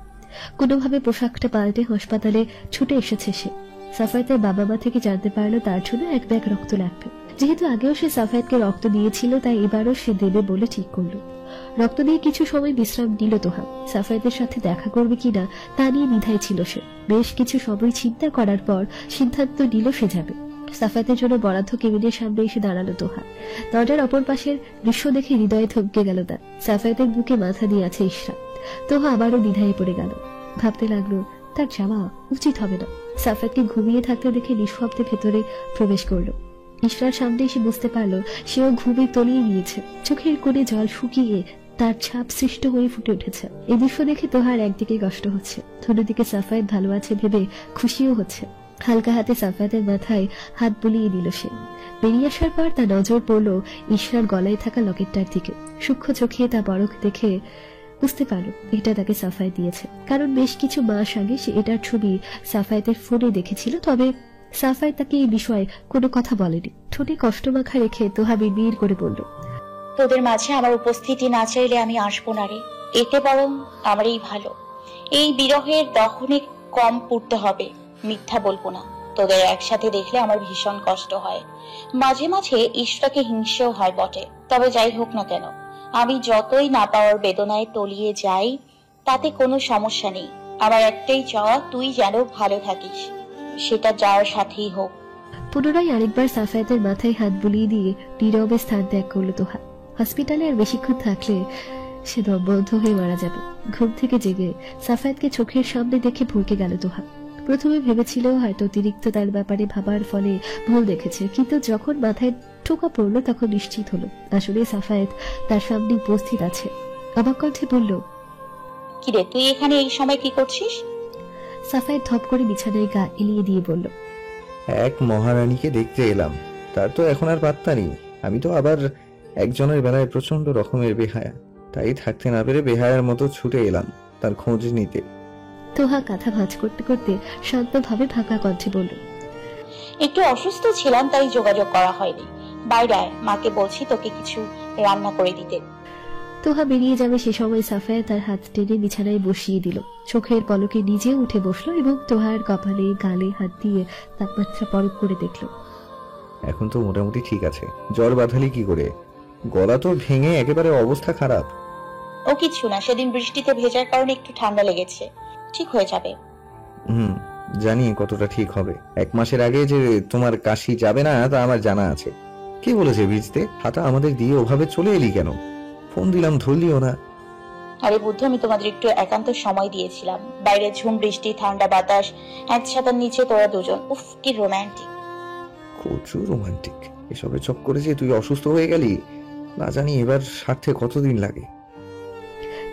কোনোভাবে পোশাকটা পাল্টে হাসপাতালে ছুটে এসেছে সে। সাফায়েতের বাবা মা থেকে জানতে পারলো তার জন্য এক ব্যাগ রক্ত লাগবে। যেহেতু আগেও সে সাফায়েতকে রক্ত দিয়েছিল, তাই এবারও সে দেবে বলে ঠিক করলো। রক্ত দিয়ে কিছু সময় বিশ্রাম নিল তোহা। সাফায়েতের সাথে দেখা করবে কিনা তা নিয়ে দ্বিধায় ছিল সে। বেশ কিছু সময় চিন্তা করার পর সিদ্ধান্ত নিল সে যাবে। সাফায়েতের জন্য বরাদ্দ কেবিনের সামনে এসে দাঁড়ালো তোহা। দরজার অপর পাশের দৃশ্য দেখে হৃদয়ে থমকে গেল তার। সাফায়েতের বুকে মাথা দিয়ে আছে ইশরা। তোহা আবারও দ্বিধায় পড়ে গেল। ভাবতে লাগলো তার যাওয়া উচিত হবে না। সাফায়েতকে ঘুমিয়ে থাকতে দেখে নিঃশব্দে ভেতরে প্রবেশ করলো। ইশরার সামনে এসে বুঝতে পারলো সেও ঘুমে তলিয়ে নিয়েছে। চোখের কোণে জল শুকিয়ে তার ছাপ সৃষ্ট হয়ে ফুটে উঠেছে। এই দৃশ্য দেখে তোহার একদিকে কষ্ট হচ্ছে, অন্যদিকে সাফায়েত ভালো আছে ভেবে খুশিও হচ্ছে। হালকা হাতে সাফায়েতের মাথায় হাত বুলিয়ে দিল সে। বেরিয়ে আসার পর তার নজর পড়ল ইশরার গলায় থাকা লকেটটার দিকে। সূক্ষ্ম চোখে তা পরখ দেখে বুঝতে পারল এটা তাকে সাফায়েত দিয়েছে, কারণ বেশ কিছু মাস আগে সে এটার ছবি সাফায়েতের ফোনে দেখেছিল। তবে সাফায়েত তাকে এই বিষয়ে কোনো কথা বলেনি। ঠোঁটে কষ্ট মাখা রেখে তোহা বিড়বিড় করে বলল, তোদের মাঝে আমার উপস্থিতি না চাইলে আমি আসবো না রে। এতে বরং আমারই ভালো। এই বিরহের দহনে কম পুড়তে হবে। মিথ্যা বলবো না, তোদের একসাথে দেখলে আমার ভীষণ কষ্ট হয়। মাঝে মাঝে ইশরাকে হিংসেও হয় বটে। তবে যাই হোক না কেন, আমি যতই না পাওয়ার বেদনায় তলিয়ে যাই তাতে কোনো সমস্যা নেই। আমার একটাই চাওয়া, তুই যেন ভালো থাকিস, সেটা যার সাথেই হোক। পুনরায় আরেকবার সাফায়েতের মাথায় হাত বুলিয়ে দিয়ে নীরবে স্থান ত্যাগ করলো তোহা। হসপিটালে আর বেশিক্ষণ থাকলে সে দম বন্ধ হয়ে মারা যাবে। ঘুম থেকে জেগে সাফায়েতকে চোখের সামনে দেখে ভরকে গেল তোহা। প্রথমে ভেবেছিল হয়তো অতিরিক্ত তার ব্যাপারে ভাবার ফলে ভুল দেখেছে, কিন্তু যখন মাথায় টোকা পড়লো তখন নিশ্চিত হলো আসলে সাফায়েত তার সামনে উপস্থিত আছে। অবাক কণ্ঠে বলল, কিরে, তুই এখানে এই সময় কি করছিস? সাফায়েত ধপ করে বিছানায় গা এলিয়ে দিয়ে বলল, এক মহারানীকে দেখতে এলাম, তার তো এখন আর পাত্তা নেই। আমি তো আবার একজনের বেলায় প্রচন্ড রকমের বেহায়া, তাই থাকতে না পেরে বেহায়ার মতো ছুটে এলাম তার খোঁজ নিতে। তোহা কাঁথা ভাঁজ করতে করতে শান্তভাবে ফাঁকা কণ্ঠে বলল, একটু অসুস্থ ছিলাম তাই যোগাযোগ করা হয়নি। বাইরে আয়, মাকে বলছি তোকে কিছু রান্না করে দিতে। তোহা বেরিয়ে যাবে সে সময় সাফায়েত তার হাত টেনে বিছানায় বসিয়ে দিল। চোখের পলকে নিজে উঠে বসলো এবং তোহার কপালে গালে হাত দিয়ে তাপমাত্রা পরখ করে দেখলো। এখন তো মোটামুটি ঠিক আছে। জ্বর বাঁধালি কি করে? গলা তো ভেঙে একেবারে অবস্থা খারাপ। ও কিছু না, সেদিন বৃষ্টিতে ভেজার কারণে একটু ঠান্ডা লেগেছে, ঠিক হয়ে যাবে। জানি কতটা ঠিক হবে। 1 মাসের আগে যে তোমার কাশি যাবে না তা আমার জানা আছে। কে বলেছে ভিজতে? হাতা আমাদের দিয়ে ওভাবে চলে এলি কেন? ফোন দিলাম ধরলিও না। আরে বুদ্ধ, আমি তোমাদের একটু একান্ত সময় দিয়েছিলাম। বাইরে ঝুম বৃষ্টি, ঠান্ডা বাতাস, এক ছাতার নিচে তোরা দুজন। উফ, কি রোমান্টিক। প্রচুর রোমান্টিক। এসবের চক্করে যে তুই অসুস্থ হয়ে গেলি না জানি এবার সারতে কতদিন লাগে।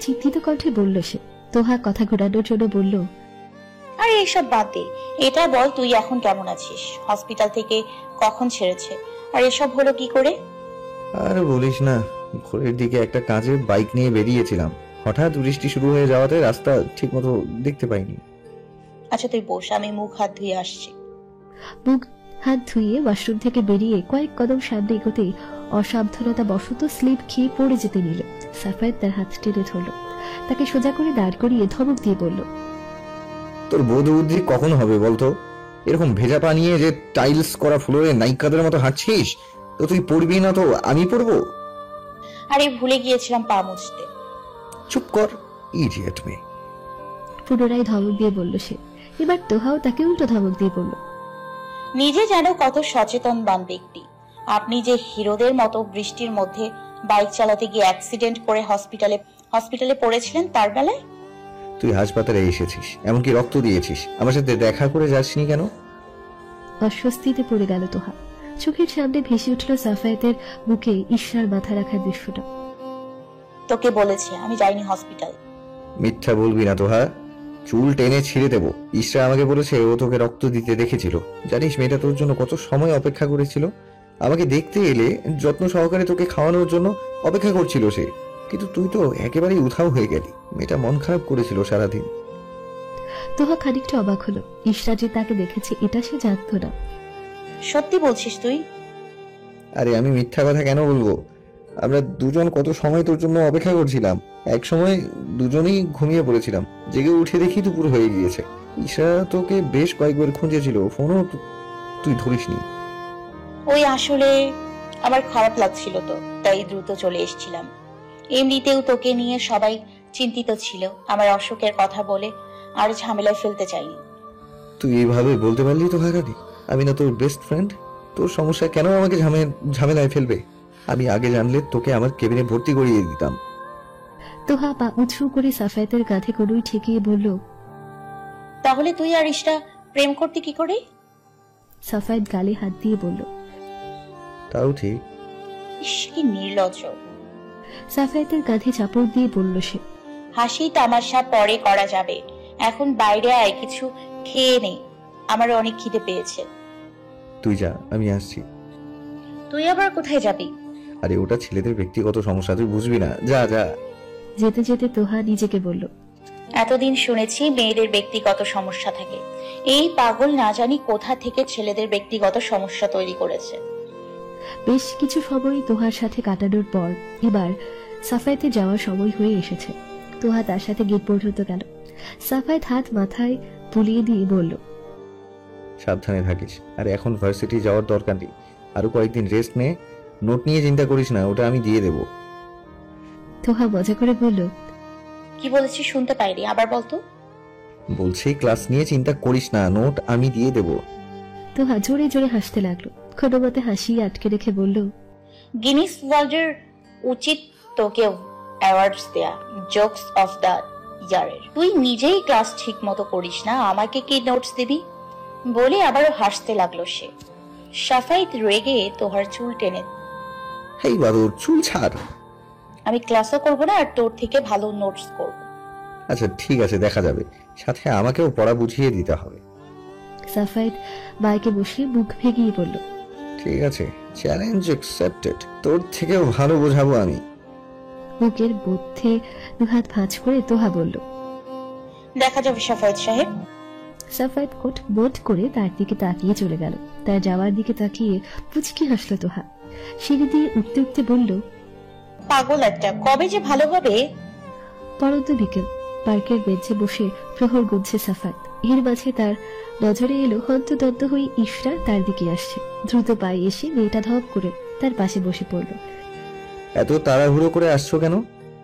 চিন্তিত কণ্ঠে বলল সে। তোহা কথা ঘোরানোর জন্য বলল, আরে এইসব বাদ দে, এটা বল তুই এখন কেমন আছিস? হসপিটাল থেকে কখন ছেড়েছে? আর এসব হলো কি করে? আর বলিস না, ভোরের দিকে একটা কাজে বাইক নিয়ে বেরিয়েছিলাম। হঠাৎ বৃষ্টি শুরু হয়ে যাওয়াতে রাস্তা ঠিক মতো দেখতে পাইনি। আচ্ছা তুই বস, আমি মুখ হাত ধুয়ে আসছি। মুখ হাত ধুয়ে ওয়াশরুম থেকে বেরিয়ে কয়েক কদম সামনে এগোতেই অসাবধানতা বশত স্লিপ খেয়ে পড়ে যেতে নিল। সাফায়েত তার হাত টেনে ধরল, তাকে সোজা করে দাঁড় করিয়ে ধমক দিয়ে বলল, তোর বোধ বুদ্ধি কখন হবে বলতো? এরকম ভেজা পা নিয়ে যে টাইলস করা ফ্লোরে নায়িকাদের মতো হাঁটছিস, তো তুই পড়বি না তো আমি পড়বো? আরে ভুলে গিয়েছিলাম পা মুছতে। চুপ কর, ইডিয়েট মেয়ে। পুনরায় ধমক দিয়ে বলল সে। এবার তোহাও তাকে উল্টো ধমক দিয়ে বলল, নিজে যেন কত সচেতনবান ব্যক্তি। আপনি যে হিরোদের মতো বৃষ্টির মধ্যে বাইক চালাতে গিয়ে অ্যাক্সিডেন্ট করে হসপিটালে পড়েছিলেন, তার বেলায় তুই হাসপাতালে এসেছিস, এমনকি রক্ত দিয়েছিস, আমার সাথে দেখা করে যাসনি কেন? অস্বস্তিতে পড়ে গেল তোহা। চোখের সামনে ভেসে উঠল সাফায়েতের বুকে ইশরার মাথা রাখার দৃশ্যটা। তোকে বলেছে আমি যাইনি হসপিটাল। মিথ্যা বলবি না তোহা, চুল টেনে ছিঁড়ে দেবো। ইশরা আমাকে বলেছে ও তোকে রক্ত দিতে দেখেছিল। জানিস মেয়েটা তোর জন্য কত সময় অপেক্ষা করেছিল। আমাকে দেখতে এলে যত্ন সহকারে তোকে খাওয়ানোর জন্য অপেক্ষা করছিল সে। কিন্তু তুই তো একেবারেই উধাও হয়ে গেলি। মেয়েটা মন খারাপ করেছিল সারাদিন। তোহা খানিকটা অবাক হলো। ইশরা যে তাকে দেখেছে এটা সে জানতো না। সত্যি বলছিস তুই? আরে আমি মিথ্যা কথা কেন বলবো? আমরা দুজন কত সময় তোর জন্য অপেক্ষা করছিলাম। এক সময় দুজনেই ঘুমিয়ে পড়েছিলাম, জেগে উঠে দেখি দুপুর হয়ে গিয়েছে। ঈশা তোকে বেশ কয়েকবার খুঁজেছিল, ফোনও তুই ধরিসনি। ওই আসলে আমার খারাপ লাগছিল তো, তাই দ্রুত চলে এসেছিলাম। এমনিতেও তোকে নিয়ে সবাই চিন্তিত ছিল। আমার অসুখের কথা বলে আর ঝামেলায় ফেলতে চাইনি। তুই এইভাবে বলতে পারলি তো হারানি? আমি না তোর বেস্ট ফ্রেন্ড? তোর সমস্যা কেন আমাকে ঝামেলায় ফেলবে? আমি আগে জানলে তোকে আমার কেবিনে ভর্তি করিয়ে দিতাম। তোহা পা উঁচু করে সাফায়েতের কাঁধে কনুই ঠেকিয়ে বলল, তাহলে তুই আর ইশরা প্রেম করতে কি করে? সাফায়েত গালে হাত দিয়ে বলল, তাও ঠিক। ইস কি নির্লজ্জ। সাফায়েতের কাঁধে চাপড় দিয়ে বলল সে, হাসি তামাশা পরে করা যাবে, এখন বাইরে আয়, কিছু খেয়ে নে, আমার অনেক খিদে পেয়েছে। তুই যা, আমি আসছি। তুই আবার কোথায় যাবি? আরে ওটা ছেলেদের ব্যক্তিগত সমস্যা, তুই বুঝবি না। যা যা। যেতে যেতে তোহা নিজেকে বলল, এতদিন শুনেছি মেয়েদের ব্যক্তিগত সমস্যা থাকে, এই পাগল না জানি কোথা থেকে ছেলেদের ব্যক্তিগত সমস্যা তৈরি করেছে। বেশ কিছু সময় তোহার সাথে কাটানোর পর এবার সাফায়েতে যাওয়ার সময় হয়ে এসেছে। তোহা তার সাথে গেট পর্যন্ত গেল। সাফায়েত হাত মাথায় বুলিয়ে দিয়ে বলল, সাবধানে থাকিস। আর এখন ভার্সিটি যাওয়ার দরকার নেই, আরো কয়েকদিন রেস্ট নে। নোট নিয়ে চিন্তা করিস না, ওটা আমি দিয়ে দেবো। তোহা মজা করে বলল, কি বলেছিস শুনতে পাইনি, আবার বলতো। বলছি ক্লাস নিয়ে চিন্তা করিস না, নোট আমি দিয়ে দেবো। তোহা জোরে জোরে হাসতে লাগলো। কোনোমতে হাসি আটকে রেখে বলল, গিনিস ওয়ার্ল্ডের উচিত তোকেও অ্যাওয়ার্ডস দেয়া, জোকস অফ দ্য ইয়ারের। তুই নিজেই ক্লাস ঠিক মতো করিস না, আমাকে কি নোটস দিবি? বলে আবারও হাসতে লাগলো সে। সাফায়েত রেগে তোহার চুল টেনে, হেই বাদর, চুল ছাড়। আমি ক্লাসও করবো না আর তোর থেকে ভালো নোটস করব। আচ্ছা ঠিক আছে, দেখা যাবে। সাথে আমাকেও পড়া বুঝিয়ে দিতে হবে। সাফায়েত বাইকে বসে মুখ ভেঙিয়ে বলল, ঠিক আছে, চ্যালেঞ্জ অ্যাকসেপ্টেড। তোর থেকেও ভালো বোঝাবো আমি। বুকের মধ্যে দুহাত ভাঁজ করে তোহা বলল, দেখা যাবে সাফায়েত সাহেব। সাফায়েত কোট বোধ করে তার দিকে তাকিয়ে চলে গেল। তার যাওয়ার দিকে তাকিয়ে পুচকি হাসলো তোহা। সিঁড়ি দিয়ে উঠতে উঠতে বলল, পাগল একটা, কবে যে ভালো হবে। পরন্ত বিকেল। পার্কের বেঞ্চে বসে প্রহর গুনছে সাফায়েত। এর মাঝে তার নজরে এলো হন্তদন্ত হয়ে ইশরা তার দিকে আসছে। দ্রুত পায়ে এসে মেয়েটা ধপ করে তার পাশে বসে পড়ল। এত তাড়াহুড়ো করে আসছো কেন?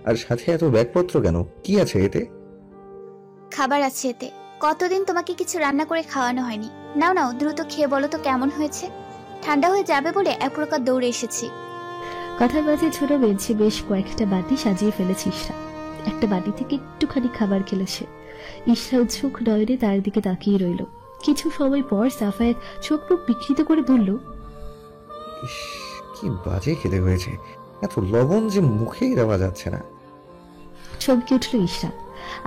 আর সাথে এত ব্যাগপত্র কেন? কি আছে এতে? খাবার আছে এতে। কতদিন তোমাকে কিছু রান্না করে খাওয়ানো হয়নি। নাও নাও, দ্রুত খেয়ে বলো তো কেমন হয়েছে। ঠান্ডা হয়ে যাবে বলে এক প্রকার দৌড়ে এসেছি। কথার মাঝে ছোট বেঞ্চে বেশ কয়েকটা বাটি সাজিয়ে ফেলেছে ইশরা। একটা বাটি থেকে একটুখানি খাবার খেলেছে। ইশরা উৎসুক নয়নে তার দিকে তাকিয়ে রইল। কিছু সময় পর সাফায়েত চোখ মুখ বিকৃত করে বলল, ইস, কি বাজে খেতে হয়েছে। এত লবণ যে মুখেই দেওয়া যাচ্ছে না। চমকে উঠল ইশরা।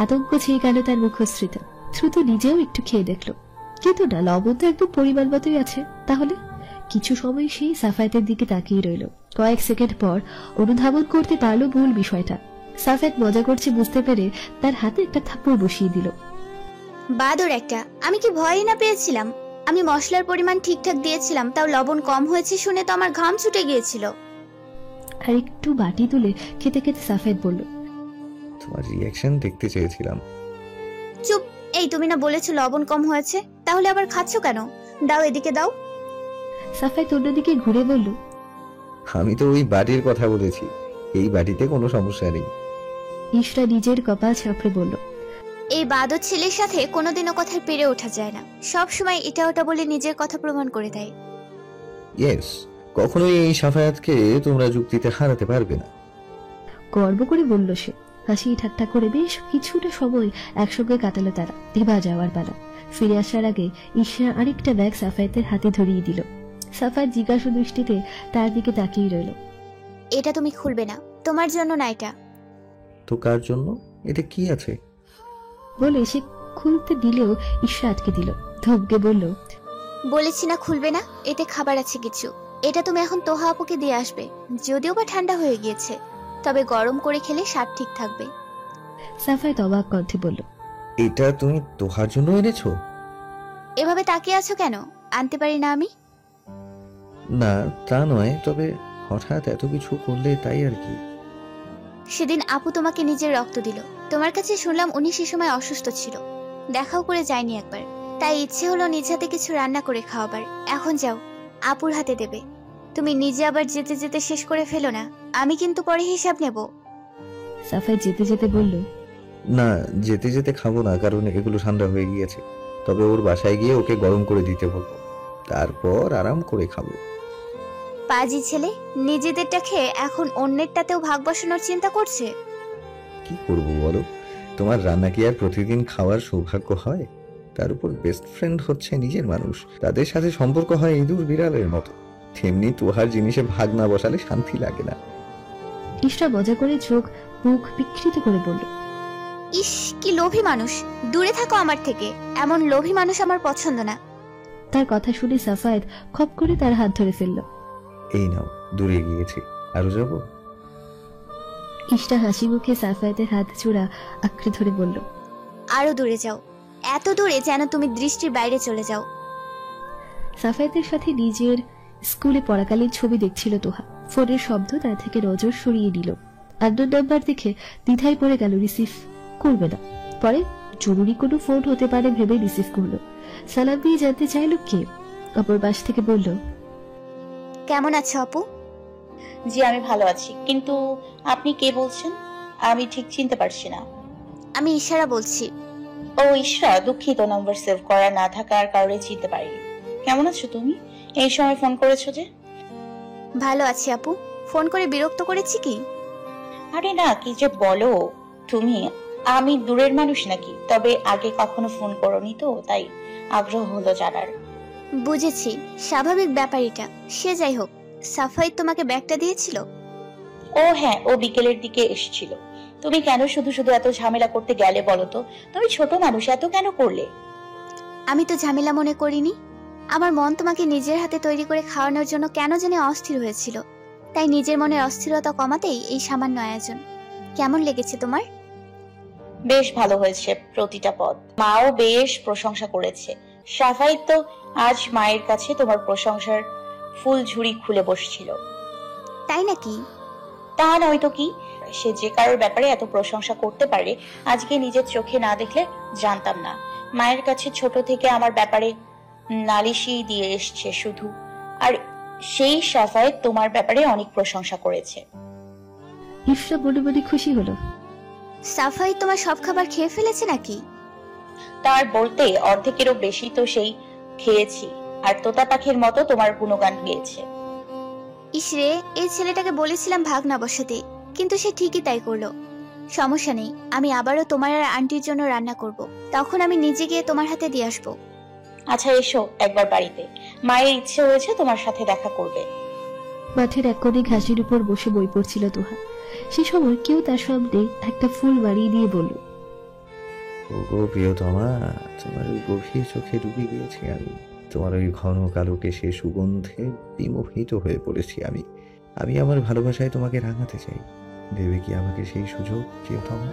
আতঙ্ক ছেয়ে গেল তার মুখশ্রীতে। দ্রুত নিজেও একটু খেয়ে দেখলো, কিন্তু না, লবণ তো একদম পরিমাণ মতোই আছে। তাহলে কিছু সময় সে সাফায়েতের দিকে তাকিয়ে রইল। কয়েক সেকেন্ড পর অনুধাবন করতে পারলো ভুল বিষয়টা। সাফায়েত মজা করছে বুঝতে পেরে তার হাতে একটা থাপ্পড় বসিয়ে দিল। বাদর একটা, আমি কি ভয়ই না পেয়েছিলাম। আমি মশলার পরিমাণ ঠিকঠাক দিয়েছিলাম, তাও লবণ কম হয়েছে শুনে তো আমার ঘাম ছুটে গিয়েছিল। আর একটু বাটি তুলে খেতে খেতে সাফায়েত বলল, তোমার রিয়াকশন দেখতে চেয়েছিলাম। চুপ, এই তুমি না বলেছো লবণ কম হয়েছে, তাহলে আবার খাচ্ছ কেন? দাও এদিকে দাও। সাফায়েত অন্যদিকে ঘুরে বলল, আমি তো ওই বাটির কথা বলেছি, এই বাটিতে কোনো সমস্যা নেই। ইশরা নিজের কপাল চাপড়ে বলল, এই বাদর ছেলের সাথে কোনোদিনও কথায় পেরে ওঠা যায় না। সব সময় এটা ওটা বলে নিজের কথা প্রমাণ করে দেয়। ইয়েস, কখনোই এই সাফায়াতকে তোমরা যুক্তিতে হারাতে পারবে না। গর্ব করে বলল সে। হাসি ঠাট্টা করে বেশ কিছুটা সময় একসঙ্গে কাটালো তারা। এবার যাওয়ার পালা। ফিরে আসার আগে ইশরা আরেকটা ব্যাগ সাফায়েতের হাতে ধরিয়ে দিল। সাফায়েত জিজ্ঞাসা দৃষ্টিতে তার দিকে তাকিয়ে রইল। এটা তুমি খুলবে না, তোমার জন্য না এটা। তো কার জন্য? এটা কি আছে? বলে সে খুলতে দিলেও ইশরা আটকে দিল। ধমকে বলল, বলেছি না খুলবে না, এতে খাবার আছে কিছু। এটা তুমি এখন তোহা আপুকে দিয়ে আসবে। যদিও বা ঠান্ডা হয়ে গিয়েছে, তবে গরম করে খেলে স্বাদ ঠিক থাকবে। সাফায়েত অবাক কণ্ঠে বলল, এটা তুমি তোহার জন্য এনেছো? এভাবে তাকিয়ে আছো কেন? আনতে পারি না আমি? না তা নয়, তবে হঠাৎ এত কিছু করলে তাই আর কি। সেদিন আপু তোমাকে নিজের রক্ত দিল। তোমার কাছে শুনলাম উনি সে সময় অসুস্থ ছিল, দেখাও করে যায়নি একবার। তাই ইচ্ছে হলো নিজ হাতে কিছু রান্না করে খাওয়াবার। এখন যাও, আপুর হাতে দেবে। তুমি নিজে আবার যেতে যেতে শেষ করে ফেলো না, আমি কিন্তু পরে হিসাব নেব। সাফায়েত যেতে যেতে বলল, না যেতে যেতে খাবো না, কারণ এগুলো ঠান্ডা হয়ে গিয়েছে। তবে ওর বাসায় গিয়ে ওকে গরম করে দিতে বলবো, তারপর আরাম করে খাবো। পাজি ছেলে, নিজেদেরটা খেয়ে এখন অন্যেরটাতেও ভাগ বসানোর চিন্তা করছে। কি করবো বলো, তোমার রান্না কি আর প্রতিদিন খাওয়ার সৌভাগ্য হয়? তার উপর বেস্ট ফ্রেন্ড হচ্ছে নিজের মানুষ, তাদের সাথে সম্পর্ক হয় ইঁদুর বিড়ালের মতো। তেমনি তোহার জিনিসে ভাগ না বসালে শান্তি লাগে না। ইশরা মজা করে চোখ মুখ বিকৃত করে বলল, ইস, কি লোভী মানুষ! দূরে থাকো আমার থেকে, এমন লোভী মানুষ আমার পছন্দ না। তার কথা শুনে সাফায়েত খপ করে তার হাত ধরে ফেলল। এই নাও, দূরে গিয়েছি, আরো যাবো? ইশরা হাসি মুখে সাফায়েতের হাত জোড়া আঁকড়ে ধরে বলল, আরো দূরে যাও, এত দূরে যেন তুমি দৃষ্টির বাইরে চলে যাও। সাফায়েতের সাথে নিজের স্কুলে পড়াকালীন ছবি দেখছিল তোহা। ফোনের শব্দ তার থেকে নজর সরিয়ে দিল। আননোন নাম্বার দেখে দ্বিধায় পড়ে গেল, রিসিভ করবে না। পরে জরুরি কোনো ফোন হতে পারে ভেবে রিসিভ করলো। সালাম দিয়ে জানতে চাইল কে। অপর পাশ থেকে বলল, কেমন আছো আপু? জি আমি ভালো আছি, কিন্তু আপনি কে বলছেন? আমি ঠিক চিনতে পারছি না। আমি ইশারা বলছি। ও ইশরা, দুঃখিত, নাম্বার সেভ করা না থাকার কারণে চিনতে পারিনি। কেমন আছো তুমি? এই সময় ফোন করেছো যে? ভালো আছি আপু, ফোন করে বিরক্ত করেছি কি? আরে না, কি যে বলো তুমি। আমি দূরের মানুষ নাকি? তবে আগে কখনো ফোন করোনি তো, তাই আগ্রহ হলো জানার। বুঝেছি, স্বাভাবিক ব্যাপার এটা। সে যাই হোক, সাফাই তোমাকে ব্যাগটা দিয়েছিল? ও হ্যাঁ, ও বিকেলের দিকে এসেছিল। তুমি কেন শুধু শুধু এত ঝামেলা করতে গেলে বলো তো? তুমি ছোট মানুষ, এত কেন করলে? আমি তো ঝামেলা মনে করিনি। আমার মন তোমাকে নিজের হাতে তৈরি করে খাওয়ানোর জন্য কেন জানি অস্থির হয়েছিল। তাই নিজের মনের অস্থিরতা কমাতেই এই সামান্য আয়োজন। কেমন লেগেছে তোমার? বেশ ভালো হয়েছে প্রতিটা পদ। মাও বেশ প্রশংসা করেছে। সাফায়েত তো আজ মায়ের কাছে তোমার প্রশংসার ফুল ঝুড়ি খুলে বসছিল। তাই নাকি? তা নয় তো কি, সে যে কারোর ব্যাপারে এত প্রশংসা করতে পারে আজকে নিজের চোখে না দেখলে জানতাম না। মায়ের কাছে ছোট থেকে আমার ব্যাপারে নালিশি দিয়ে এসছে শুধু, আর সেই সাফায়েত তোমার ব্যাপারে অনেক প্রশংসা করেছে। ইশরা বলে বলে খুশি হলো। সাফাই তোমার সব খাবার খেয়ে ফেলেছে নাকি? তার বলতে অর্ধেকেরও বেশি তো সেই খেয়েছি, আর তোতা পাখির মতো তোমার গুণগান গেয়েছে। ইসরে, এই ছেলেটাকে বলেছিলাম ভাগ না বসাতে, কিন্তু সে ঠিকই তাই করলো। সমস্যা নেই, আমি আবারও তোমার আর আন্টির জন্য রান্না করব। তখন আমি নিজে গিয়ে তোমার হাতে দিয়ে আসবো। আচ্ছা এসো একবার বাড়িতে, মায়ের ইচ্ছে হয়েছে তোমার সাথে দেখা করবে। মাঠের এক কোণে ঘাসের উপর বসে বই পড়ছিল তোহা। সে সময় কেউ তার সামনে একটা ফুল বাড়িয়ে দিয়ে বলল, ওগো প্রিয়তমা, তোমার ওই গভীর চোখে ডুবে গিয়েছি আমি। তোমার ওই ঘন কালো কেশে সুগন্ধে বিমোহিত হয়ে পড়েছি আমি। আমি আমার ভালোবাসায় তোমাকে রাঙাতে চাই। দেবে কি আমাকে সেই সুযোগ প্রিয়তমা?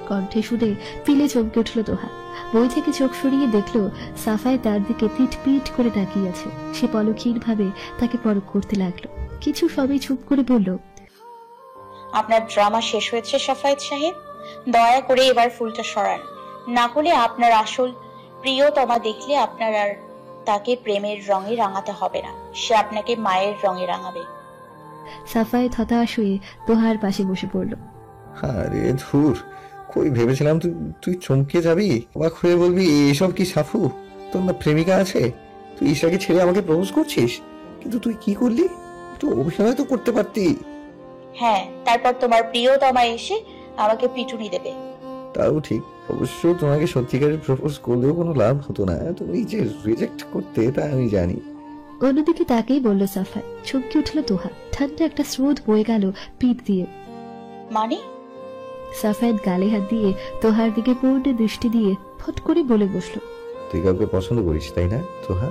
কণ্ঠে শুনে পিলে চমকে উঠল তোহা। বই থেকে চোখ সরিয়ে দেখলো সাফায় তার দিকে পিট পিট করে তাকিয়ে আছে। সে পলকহীন ভাবে তাকে পরখ করতে লাগলো। কিছু সবই চুপ করে বলল, আপনার ড্রামা শেষ হয়েছে সাফায়েত সাহেব, দয়া করে এবার ফুলটা সরান, না হলে আপনার আসল প্রিয়তমা দেখলে আপনার আর তাকে প্রেমের রঙে রাঙাতে হবে না, সে আপনাকে মায়ের রঙে রাঙাবে। সাফায় হতাশ হয়ে তোহার পাশে বসে পড়ল। আরে ধুর, কই ভেবেছিলাম তুই তুই চমকে যাবি, অবাক হয়ে বলবি এসব কি সাফু, তোর না প্রেমিকা আছে? তুই ঈশাকে ছেড়ে আমাকে প্রপোজ করছিস, কিন্তু তুই কি করলি? একটু অভিনয় তো করতে পারতি। হ্যাঁ, তারপর তোমার প্রিয়তমা এসে আমাকে পিটুনি দেবে। তাও ঠিক, অবশ্য তোমাকে সত্যিকারের প্রপোজ করলেও কোনো লাভ হতো না, তুমি যে রিজেক্ট করতে তা আমি জানি। অন্যদিকে তাকেই বলল সাফাই। চমকে উঠল তোহা। ঠান্ডা একটা স্রোত বয়ে গেল পিঠ দিয়ে। মানে? সাফায়েত গালে হাত দিয়ে তোহার দিকে পূর্ণ দৃষ্টি দিয়ে ফট করে বলে বসলো, তুই কাউকে পছন্দ করিস তাই না তোহা?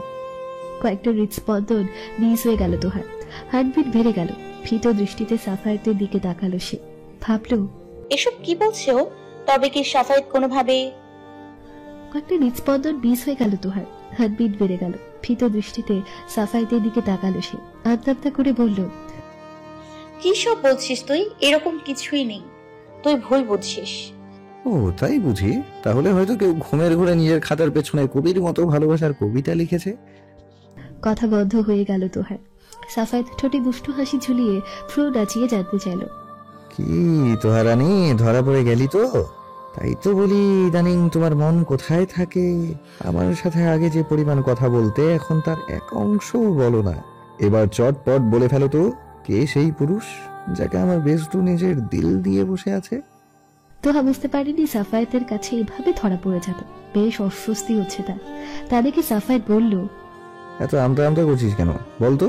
কয়েকটা হৃদস্পন্দন মিস হয়ে গেল তোহার। হার্টবিট বেড়ে গেল। ভীত দৃষ্টিতে সাফায়েতের দিকে তাকালো সে। ভাবলো, এসব কি বলছে ও? তবে কি সাফায়েত কোনোভাবে? কয়েকটা হৃদস্পন্দন মিস হয়ে গেল তোহার। হার্টবিট বেড়ে গেল। ভীত দৃষ্টিতে সাফায়েতের দিকে তাকালো সে। আবদাবদা করে বলল, কি সব বলছিস তুই? এরকম কিছুই নেই, তুই ভুল বুঝছিস। ও তাই বুঝি, তাহলে হয়তো কেউ ঘুমের ঘরে নিজের খাতার পেছনে কবির মতো ভালোবাসার কবিতা লিখেছে। কথা বন্ধ হয়ে গেল তোহার। সাফায়েত ঠোঁটে দুষ্টু হাসি ঝুলিয়ে ফ্রু নাচিয়ে জানতে চাইল, কি তোহা রানী, ধরা পড়ে গেলি তো? তাই তো বলি, ইদানিং তোমার মন কোথায় থাকে? আমার সাথে আগে যে পরিমাণ কথা বলতে, এখন তার এক অংশও বলো না। এবার চটপট বলে ফেলো তো, কে সেই পুরুষ যাকে আমার বেস্টু নিজের দিল দিয়ে বসে আছে? তোহা বুঝতে পারেনি সাফায়েতের কাছে এভাবে ধরা পড়ে যাবে। বেশ অস্বস্তি হচ্ছে তার। তা দেখে সাফায়েত বলল, এত আমতা আমতা করছিস কেন বলতো?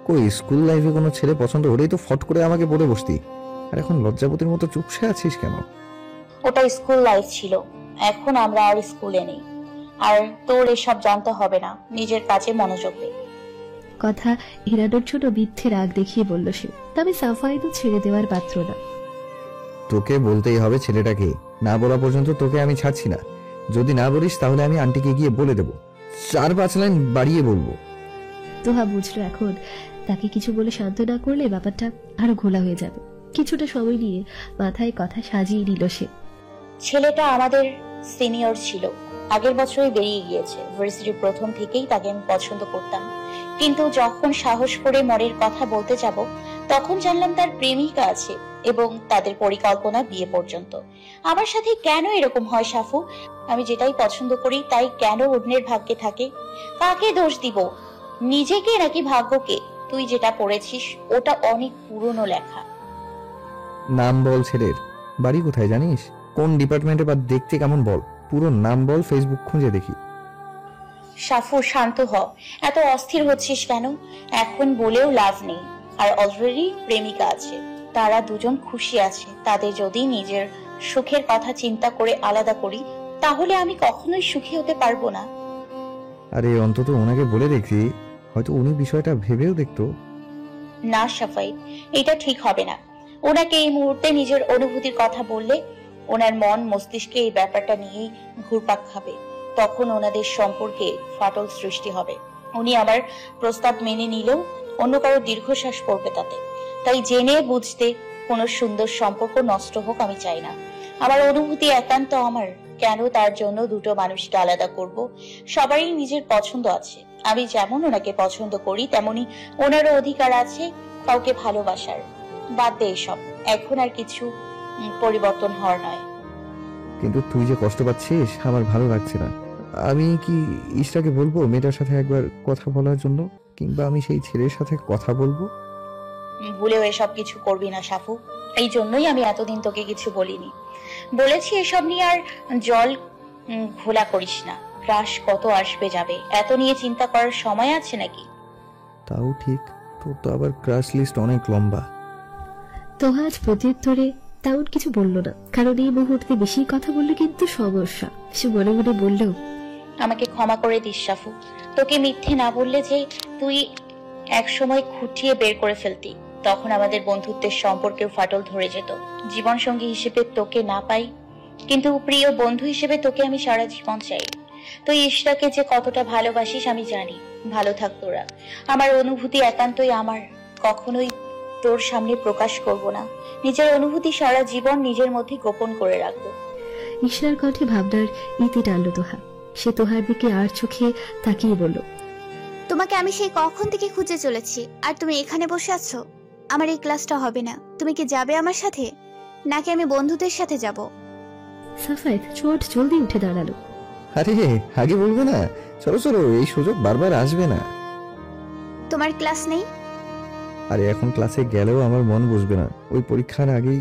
কই স্কুল লাইফে কোনো ছেলে পছন্দ হলেই তো ফট করে আমাকে বলে বসতি, আর এখন লজ্জাপতির মতো চুপসে আছিস কেন? ওটা স্কুল লাইফ ছিল, এখন আমরা আর স্কুলে নেই। আর তোর এসব জানতে হবে না, নিজের কাজে মনোযোগ দে। কথা এড়ানোর ছোট মিথ্যে রাগ দেখিয়ে বলল সে। তবে সাফায়েতও ছেড়ে দেওয়ার পাত্র না। তোকে বলতেই হবে ছেলেটাকে, না বলা পর্যন্ত তোকে আমি ছাড়ছি না। যদি না বলিস তাহলে আমি আন্টিকে গিয়ে বলে দেবো, 4-5 লাইন বাড়িয়ে বলবো। তোহা বুঝলো এখন তাকে কিছু বলে শান্ত না করলে ব্যাপারটা আরো ঘোলা হয়ে যাবে। কিছুটা সময় নিয়ে মাথায় কথা সাজিয়ে নিল সে। ছেলেটা আমাদের সিনিয়র ছিল, আগের বছরই বেরিয়ে গিয়েছে। ভার্সিটির প্রথম থেকেই তাকে আমি পছন্দ করতাম, কিন্তু যখন সাহস করে মনের কথা বলতে যাব, তখন জানলাম তার প্রেমিকা আছে এবং তাদের পরিকল্পনা বিয়ে পর্যন্ত। আমার সাথে কেন এরকম হয় সাফু? আমি যেটাই পছন্দ করি তাই কেন অন্যের ভাগ্যে থাকে? কাকে দোষ দিব, নিজেকে নাকি ভাগ্যকে? তুই যেটা পড়েছিস ওটা অনেক পুরনো লেখা। নাম বল ছেলের, বাড়ি কোথায় জানিস, কোন ডিপার্টমেন্টে, বা দেখতে কেমন বল, পুরো নাম বল, ফেসবুক খুঁজে দেখি। সাফু শান্ত হ, এত অস্থির হচ্ছিস কেন? এখন বলেও লাভ নেই। আর অলরেডি প্রেমিকা আছে, তারা দুজন খুশি আছে। তাদের যদি নিজের সুখের কথা চিন্তা করে আলাদা করি, তাহলে আমি কখনোই সুখী হতে পারবো না। আরে অন্তত ওনাকে বলে দেখি, হয়তো উনি বিষয়টা ভেবেও দেখতো। না সাফায়েত, এটা ঠিক হবে না। ওনাকে এই মুহূর্তে নিজের অনুভূতির কথা বললে ওনার মন মস্তিষ্কে এই ব্যাপারটা নিয়েই ঘুরপাক খাবে। তখন ওনাদের সম্পর্কে ফাটল সৃষ্টি হবে। উনি আমার প্রস্তাব মেনে নিলেও অন্য কারো দীর্ঘশ্বাস পড়বে তাতে। তাই জেনে বুঝতে কোনো সুন্দর সম্পর্ক নষ্ট হোক আমি চাই না। আমার অনুভূতি একান্ত আমার, কেন তার জন্য দুটো মানুষকে আলাদা করব? সবারই নিজের পছন্দ আছে। আমি যেমন ওনাকে পছন্দ করি, তেমনি ওনারও অধিকার আছে কাউকে ভালোবাসার। বাদ দে এসব, এখন আর কিছু পরিবর্তন হওয়ার নয়। কিন্তু তুই যে কষ্ট পাচ্ছিস আমার ভালো লাগছে না। আমি কি ইশরাকে বলবো মেয়েটার সাথে একবার কথা বলার জন্য, কিংবা আমি সেই ছেলের সাথে কথা বলবো? ভুলেও এসব কিছু করবি না সাফু। এই জন্যই আমি এতদিন তোকে কিছু বলিনি। বলেছি এসব নিয়ে আর জল ঘোলা করিস না। ক্রাশ কত আসবে যাবে, এত নিয়ে চিন্তা করার সময় আছে নাকি? তাও ঠিক, তোর তো আবার ক্রাশ লিস্ট অনেক লম্বা। তোহা আজ প্রত্যুত্তরে তাউন কিছু বলল না, কারণ এই মুহূর্তে বেশি কথা বললে কিন্তু সমস্যা। সে মনে মনে বলল, আমাকে ক্ষমা করে দিস সাফু। তোকে মিথ্যে না বললে যে তুই এক সময় খুঁটিয়ে বের করে ফেলতি, তখন আমাদের বন্ধুত্বের সম্পর্কেও ফাটল ধরে যেত। জীবন সঙ্গী হিসেবে তোকে না পাই, কিন্তু প্রিয় বন্ধু হিসেবে তোকে আমি সারা জীবন চাই। তুই ইশরাকে যে কতটা ভালোবাসিস আমি জানি। ভালো থাক তোরা। আমার অনুভূতি একান্তই আমার, কখনোই তোর সামনে প্রকাশ করব না। নিজের অনুভূতি সারা জীবন নিজের মধ্যে গোপন করে রাখবো। ইশরার কণ্ঠে ভাবনার ইতি টানল তোহা। সে তোহার দিকে আর চোখে তাকিয়ে বলল, তোমাকে আমি সেই কখন থেকে খুঁজে চলেছি, আর তুমি এখানে বসে আছো। আমার এই ক্লাসটা হবে না। তুমি কি যাবে আমার সাথে, নাকি আমি বন্ধুদের সাথে যাব? সাফায়েত চোট জলদি উঠে দাঁড়ালো। আরে আগে বলবে না, চলো চলো, এই সুযোগ বারবার আসবে না। তোমার ক্লাস নেই? আরে এখন ক্লাসে গেলেও আমার মন বসবে না, ওই পরীক্ষার আগেই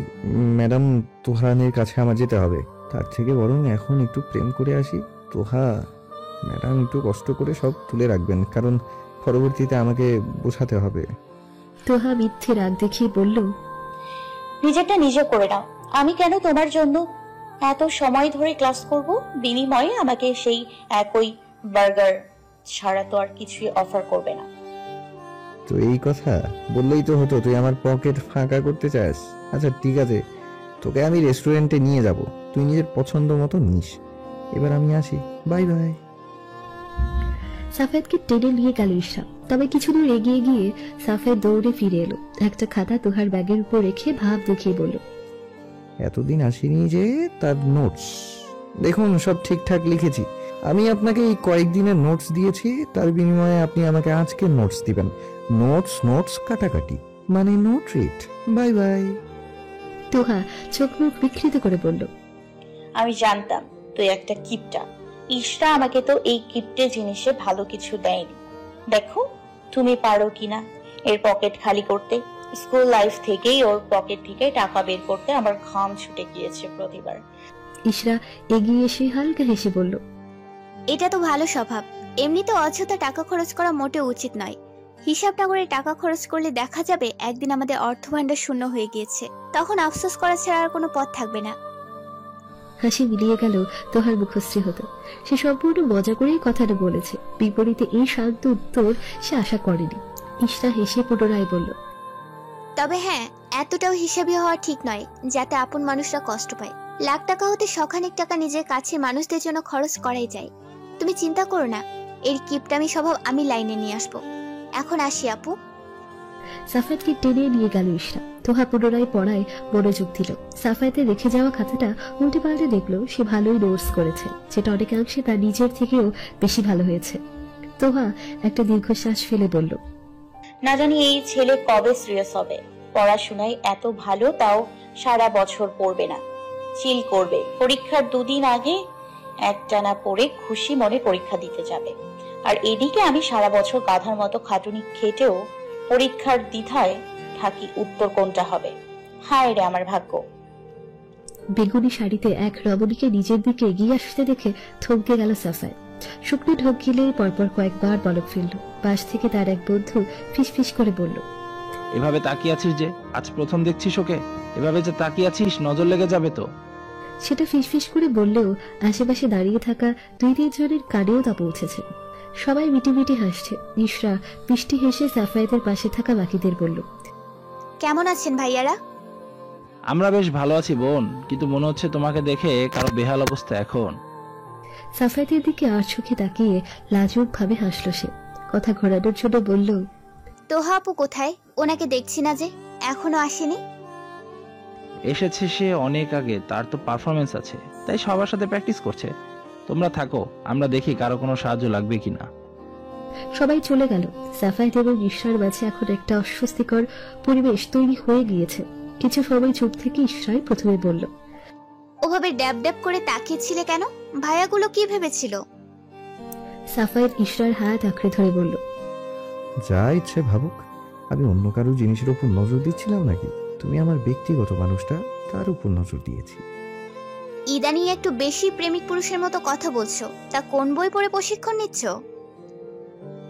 ম্যাডাম তোহানের কাছে আমার যেতে হবে। তার থেকে বরং এখন একটু প্রেম করে আসি। তোহা, ম্যাডাম একটু কষ্ট করে সব তুলে রাখবেন, কারণ পরবর্তীতে আমাকে বোঝাতে হবে। তোহা মিথ্যে রাগ দেখিয়ে বলল, নিজেরটা নিজে করে নাও। আমি কেন তোমার জন্য এত সময় ধরে ক্লাস করব? বিনিময়ে আমাকে সেই একই বার্গার ছাড়া তো আর কিছুই অফার করবে না। তো এই কথা বললেই তো হতো, তুই আমার পকেট ফাঁকা করতে চাস? আচ্ছা ঠিক আছে, তোকে আমি রেস্টুরেন্টে নিয়ে যাব, তুই নিজের পছন্দ মতো নিস। এবার আমি আসি, বাই বাই। সাফায়েতকে টেনে নিয়ে গেল ইশরা। তবে কিছু দূর এগিয়ে গিয়ে সাফায়েত দৌড়ে ফিরে এলো, একটা খাতা তোহার ব্যাগের উপর রেখে ভাব দেখিয়ে বলল, এতদিন আসিনি যে, তার নোটস দেখুন সব ঠিকঠাক লিখেছি। আমি আপনাকে এই কয়েকদিনের নোটস দিয়েছি, তার বিনিময়ে আপনি আমাকে আজকে নোটস দিবেন। নোটস নোটস কাটাকাটি মানে নো ট্রিট। Bye bye. তোহা চোখ মুখ বিকৃত করে বলল, আমি জানতাম তুই একটা কিপটা। ইশরা আমাকে তো এই কিপটে জিনিসে ভালো কিছু দেয়নি। দেখো তুমি পারো কিনা এর পকেট খালি করতে। স্কুল লাইফ থেকেই ওর পকেট থেকে টাকা বের করতে আমার ঘাম ছুটে গিয়েছে প্রতিবার। ইশরা এগিয়ে এসে হালকা হেসে বলল, এটা তো ভালো স্বভাব। এমনিতে অযথা টাকা খরচ করা মোটেও উচিত নয়। হিসাব না করে টাকা খরচ করলে দেখা যাবে একদিন আমাদের অর্থভাণ্ডার শূন্য হয়ে গিয়েছে, তখন আফসোস করা ছাড়া আর কোনো পথ থাকবে না। হাসি মিলিয়ে গেল তোহার মুখশ্রী হতে। সে সম্পূর্ণ মজা করেই কথাটা বলেছে, বিপরীতে এই শান্ত উত্তর সে আশা করেনি। ইশরা হেসে পুনরায় বলল, তবে হ্যাঁ, এতটাও হিসাবি হওয়া ঠিক নয় যাতে আপন মানুষরা কষ্ট পায়। লাখ টাকা হতে শখানেক টাকা নিজের কাছে মানুষদের জন্য খরচ করাই যায়। তুমি চিন্তা করো না, এর কিপটামি স্বভাব আমি লাইনে নিয়ে আসবো। এখন আসি আপু। সাফায়েতকে টেনে নিয়ে গেল ইশরা। তোহা পুনরায় পড়ায় মনোযোগ দিল। সাফায়েতের রেখে যাওয়া খাতাটা উল্টে পাল্টে দেখলো সে ভালোই নোটস করেছে, যেটা অনেকাংশে তার নিজের থেকেও বেশি ভালো হয়েছে। তোহা একটা দীর্ঘশ্বাস ফেলে বলল, না জানি এই ছেলে কবে সিরিয়াস হবে। পড়াশোনায় এত ভালো, তাও সারা বছর পড়বে না, চিল করবে। পরীক্ষার দুদিন আগে একটানা পড়ে খুশি মনে পরীক্ষা দিতে যাবে। আর এদিকে আমি সারা বছর গাধার মতো খাটুনি খেটেও পরীক্ষার দ্বিধায় থাকি উত্তর কোনটা হবে। হায় রে আমার ভাগ্য। বেগুনি শাড়িতে এক রমণীকে নিজের দিকে এগিয়ে আসতে দেখে থমকে গেল সাফায়েত। শুকনো ঢোক গিলে পরপর কয়েকবার পলক ফেলল। পাশ থেকে তার এক বন্ধু ফিসফিস করে বলল, এভাবে তাকিয়ে আছিস যে? আজ প্রথম দেখছিস ওকে? এভাবে যে তাকিয়ে আছিস নজর লেগে যাবে তো। সেটা ফিসফিস করে বললেও আশেপাশে দাঁড়িয়ে থাকা 2-3 জনের কানেও তা পৌঁছেছে। সবাই মিটিমিটি হাসছে। ইশরা মিষ্টি হেসে সাফায়েতের পাশে থাকা বাকিদের বলল, কেমন আছেন ভাইয়ারা? আমরা বেশ ভালো আছি বোন, কিন্তু মনে হচ্ছে তোমাকে দেখে কারো বেহাল অবস্থা এখন। সাফায়েতের দিকে আর চোখে তাকিয়ে লাজুক ভাবে হাসল সে। কথা ঘোরানোর জন্য বলল, তোহা আপু কোথায়? ওনাকে দেখছি না যে, এখনো আসেনি। এসেছে সে অনেক আগে, তার তো পারফরমেন্স আছে, তাই সবার সাথে প্র্যাকটিস করছে। তোমরা থাকো, আমরা দেখি কারো কোনো সাহায্য লাগবে কিনা। সবাই চলে গেল। সাফায়েত এবং ইশরার মাঝে এখন একটা অস্বস্তিকর পরিবেশ তৈরি হয়ে গিয়েছে। কিছু সময় চুপ থেকে ইশরাই প্রথমে বলল, ওভাবে ড্যাব ড্যাব করে তাকিয়েছিলে কেন? ভাইয়াগুলো কি ভেবেছিল? সাফায়েত ইশরার হাত আঁকড়ে ধরে বলল, যা ইচ্ছে ভাবুক, আমি অন্য কারো জিনিসের উপর নজর দিচ্ছিলাম নাকি? তুমি আমার ব্যক্তিগত মানুষটা, তার উপর নজর দিয়েছি। ইদানিং একটু বেশি প্রেমিক পুরুষের মতো কথা বলছো। তা কোন বই পড়ে প্রশিক্ষণ নিচ্ছ?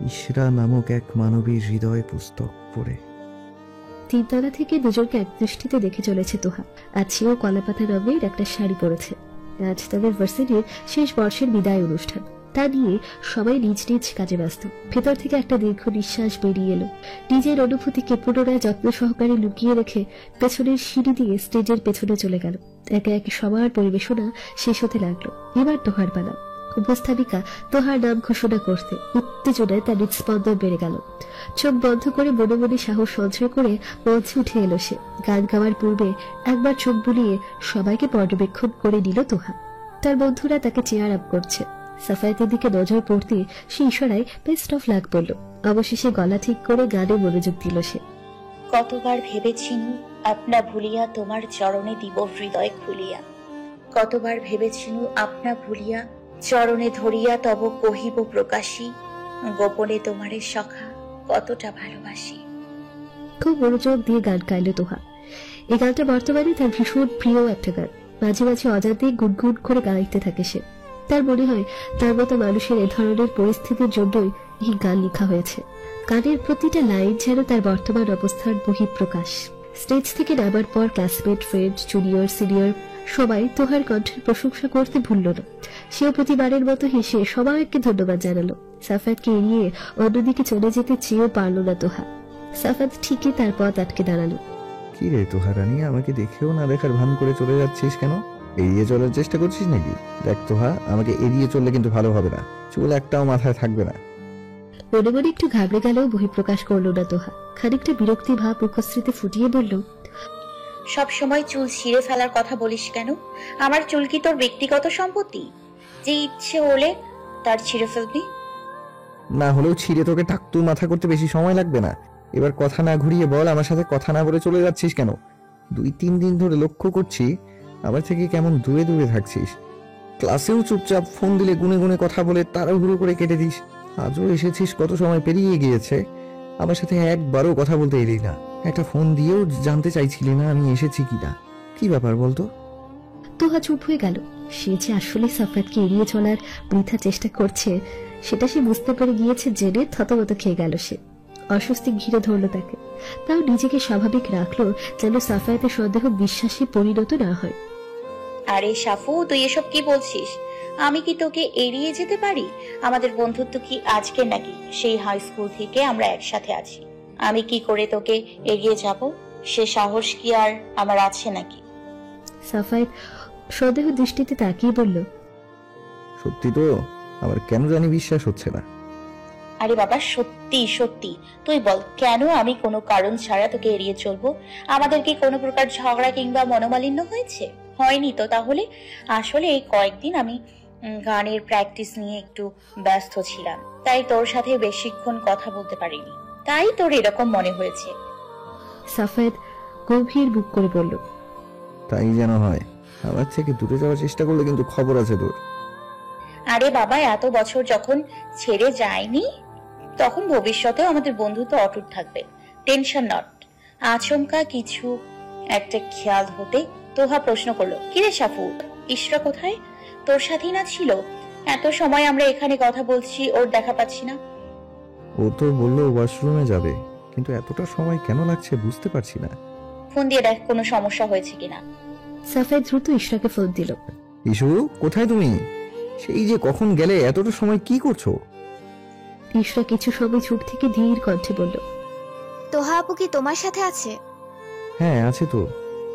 ইশরা নামক এক মানবীর হৃদয় পুস্তক পড়ে। তিনতলা থেকে দুজনকে এক দৃষ্টিতে দেখে চলেছে তোহা। আজ সেও কলাপাতা রঙের একটা শাড়ি পরেছে। আজ তাদের ভার্সিটির শেষ বর্ষের বিদায় অনুষ্ঠান। তা নিয়ে সবাই নিজ নিজ কাজে ব্যস্ত। ভেতর থেকে একটা দীর্ঘ নিঃশ্বাস বেরিয়ে এলো। নিজের অনুভূতিকে পুনরায় যত্ন সহকারে লুকিয়ে রেখে পেছনের সিঁড়ি দিয়ে স্টেজের পেছনে চলে গেল। একে একে সবার পরিবেশনা শেষ হতে লাগলো। এবার তোহার পালা। উপস্থাপিকা তোহার নাম ঘোষণা করতে উত্তেজনায় তার হৃদস্পন্দন বেড়ে গেল। চোখ বন্ধ করে মনে মনে সাহস সঞ্চয় করে মঞ্চে উঠে এলো সে। গান গাওয়ার পূর্বে একবার চোখ বুলিয়ে সবাইকে পর্যবেক্ষণ করে নিল তোহা। তার বন্ধুরা তাকে চেয়ার আপ করছে। সাফায়েতের দিকে নজর পড়তে সে ইশারায় বেস্ট অফ লাক বলল। অবশেষে গলা ঠিক করে গানে মনোযোগ দিল সে। কতবার ভেবেছিনু আপনা ভুলিয়া তোমার চরণে দিব হৃদয় খুলিয়া। কতবার ভেবেছিনু আপনা ভুলিয়া চরণে ধরিয়া তব কহিব প্রকাশী। গোপনে তোমারে সখা কতটা ভালোবাসি। খুব মনোযোগ দিয়ে গান গাইল তোহা। এই গানটা বর্তমানে তার ভীষণ প্রিয় একটা গান। মাঝে মাঝে অজান্তেই গুনগুন করে গাইতে থাকে সে। তার মনে হয় তার মতো মানুষের এ ধরনের পরিস্থিতির জন্যই এই গান লেখা হয়েছে। গানের প্রতিটা লাইন যেন তার বর্তমান অবস্থার বহিঃপ্রকাশ। স্টেজ থেকে নামার পর ক্লাসমেট, ফ্রেন্ড, জুনিয়র, সিনিয়র সবাই তোহার কণ্ঠের প্রশংসা করতে ভুলল না। সেও প্রতিবারের মতো হেসে সবাইকে ধন্যবাদ জানালো। সাফাতকে এড়িয়ে অন্যদিকে চলে যেতে চেয়েও পারল না তোহা। সাফাত ঠিকই তার পথ আটকে দাঁড়ালো। কি রে তোহা রানী, আমাকে দেখেও না দেখার ভান করে চলে যাচ্ছিস কেন? এড়িয়ে চলার চেষ্টা করছিস নাকি? দেখ তোহা, আমাকে এড়িয়ে চললে কিন্তু ভালো হবে না। চুল একটাও মাথায় থাকবে না। মনে মনে একটু ঘাবড়ে গেলেও বহিঃপ্রকাশ করল না তোহা। খানিকটা বিরক্তি ভাব মুখশ্রীতে ফুটিয়ে বলল, সব সময় চুল ছিঁড়ে ফেলার কথা বলিস কেন? আমার চুল কি তোর ব্যক্তিগত সম্পত্তি যে ইচ্ছে হলে তার ছিঁড়ে ফেলবি? না হলেও ছিঁড়ে তোকে টাকতু মাথা করতে বেশি সময় লাগবে না। এবার কথা না ঘুরিয়ে বল, আমার সাথে কথা না বলে চলে যাচ্ছিস কেন? 2-3 দিন ধরে লক্ষ্য করছি আমার থেকে কেমন দূরে দূরে থাকছিস। ক্লাসেও চুপচাপ, ফোন দিলে গুনে গুনে কথা বলে তাড়াহুড়ো করে কেটে দিস। আজও এসেছিস, কত সময় পেরিয়ে গিয়েছে, আমার সাথে একবারও কথা বলতে এলি না। একটা ফোন দিয়েও জানতে চাইছিলি না আমি এসেছি কিনা। কি ব্যাপার বলতো? তোহা চুপ হয়ে গেল। সে যে আসলে সাফাতকে এড়িয়ে চলার বৃথা চেষ্টা করছে সেটা সে বুঝতে পেরে গিয়েছে জেনে থতমত খেয়ে গেল সে। অস্বস্তি ঘিরে ধরল তাকে। তাও নিজেকে স্বাভাবিক রাখলো যেন সাফায়াতের সন্দেহ বিশ্বাসে পরিণত না হয়। আরে সাফু, তুই এসব কি বলছিস? আমি কি তোকে এড়িয়ে যেতে পারি? আমাদের বন্ধুত্ব কি আজকে নাকি? সেই হাই স্কুল থেকে আমরা একসাথে আছি। আমি কি করে তোকে এড়িয়ে যাব? সে সাহস কি আর আমার আছে নাকি? সাফায়াত সন্দেহ দৃষ্টিতে তাকিয়ে বলল, সত্যি তো? আমার কেন জানি বিশ্বাস হচ্ছে না। আরে বাবা, সত্যি সত্যি তুই বল, কেন আমি কোনো কারণ ছাড়া তোকে এড়িয়ে চলবো? আমাদের কি কোনো প্রকার ঝগড়া কিংবা মনোমালিন্য হয়েছে? হয়নি তো। তাহলে আসলে এই কয়েকদিন আমি গানের প্র্যাকটিস নিয়ে একটু ব্যস্ত ছিলাম, তাই তোর সাথে বেশিক্ষণ কথা বলতে পারিনি, তাই তোর এরকম মনে হয়েছে। সাফায়াত গভীর বুক করে বলল, তাই যেন হয়। আমার থেকে দূরে যাওয়ার চেষ্টা করলে কিন্তু খবর আছে তোর। আরে বাবা, এত বছর যখন ছেড়ে যায়নি তখন ভবিষ্যতেও আমাদের বন্ধুত্ব অটুট থাকবে। Tension not. আচমকা কিছু একটা খেয়াল হতে তোহা প্রশ্ন করলো, কিরে সাফু, ইশরা কোথায়? তোর সাথেই না ছিল? এত সময় আমরা এখানে কথা বলছি, ওর দেখা পাচ্ছি না। ও তো বললো ওয়াশরুমে যাবে, কিন্তু এতটা সময় কেন লাগছে বুঝতে পারছি না। ফোন দিয়ে দেখ কোনো সমস্যা হয়েছে কিনা। সাফায়াত দ্রুত ইশরাকে ফোন দিল। ইসু, কোথায় তুমি? সেই যে কখন গেলে, এতটা সময় কি করছো? ইশরা কিছু সময় চুপ থেকে ধীর কণ্ঠে বলল, তোহা আপু কি তোমার সাথে আছে? হ্যাঁ আছে তো,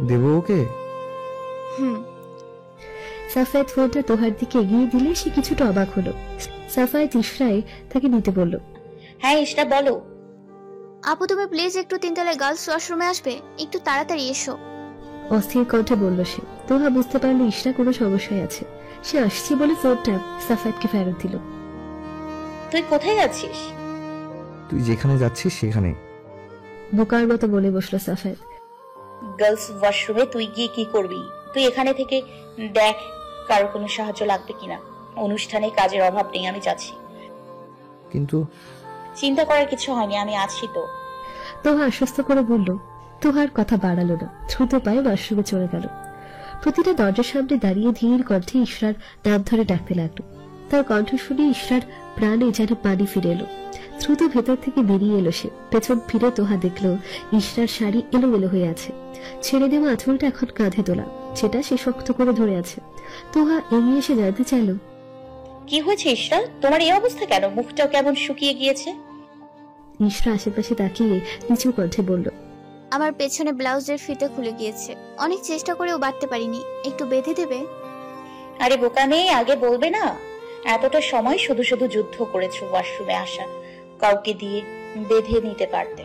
দেবো ওকে? হুম। সাফায়াত ফোনটা তোহার দিকে এগিয়ে দিলে সে কিছুটা অবাক হলো। সাফায়াত ইশরায় তাকে নিতে বলল। হ্যাঁ ইশরা, বলো। আপু তুমি প্লিজ একটু 3তলায় গার্লস ওয়াশরুমে আসবে, একটু তাড়াতাড়ি এসো। অস্থির কণ্ঠে বলল সে। তোহা বুঝতে পারলো ইশরা কোনো সমস্যায় আছে। সে আসছে বলে ফোনটা সাফায়াতকে ফেরত দিল। তুই কোথায় যাচ্ছিস? তুই যেখানে যাচ্ছিস সেখানে। বোকার মতো বলে বসলো সাফায়াত। গার্লস ওয়াশরুমে তুই গিয়ে কি করবি? তুই এখানে থেকে দেখ কারো কোনো সাহায্য লাগবে কিনা। অনুষ্ঠানে কাজের অভাব নেই, আমি যাচ্ছি। কিন্তু চিন্তা করার কিছু হয়নি, আমি আছি তো। তোহা আশ্বস্ত করে বলল। তোহার কথা বাড়ালো না, দ্রুত পায়ে ওয়াশরুমে চলে গেল। প্রতিটা দরজার সামনে দাঁড়িয়ে ধীর কণ্ঠে ইশরার নাম ধরে ডাকতে লাগলো। তার কণ্ঠ শুনে ইশরার প্রাণে যেন পানি ফিরে এলো। দ্রুত ভেতর থেকে বেরিয়ে এলো সে। পেছন ফিরে তোহা দেখলো ইশরার শাড়ি এলোমেলো হয়ে আছে। ছেড়ে দেওয়া আঁচলটা এখন কাঁধে তোলা, সেটা সে শক্ত করে ধরে আছে। তোহা এগিয়ে এসে জানতে চাইল, কি হয়েছে ইশরা? তোমার এই অবস্থা কেন? মুখটাও কেমন শুকিয়ে গিয়েছে। ইশরা আশেপাশে তাকিয়ে নিচু কণ্ঠে বলল, আমার পেছনে ব্লাউজের ফিতে খুলে গিয়েছে, অনেক চেষ্টা করেও বাঁধতে পারিনি, একটু বেঁধে দেবে? আরে বোকা মেয়ে, আগে বলবে না? এতটা সময় শুধু শুধু যুদ্ধ করেছো ওয়াশরুমে আসা, কাউকে দিয়ে বেঁধে নিতে পারতে।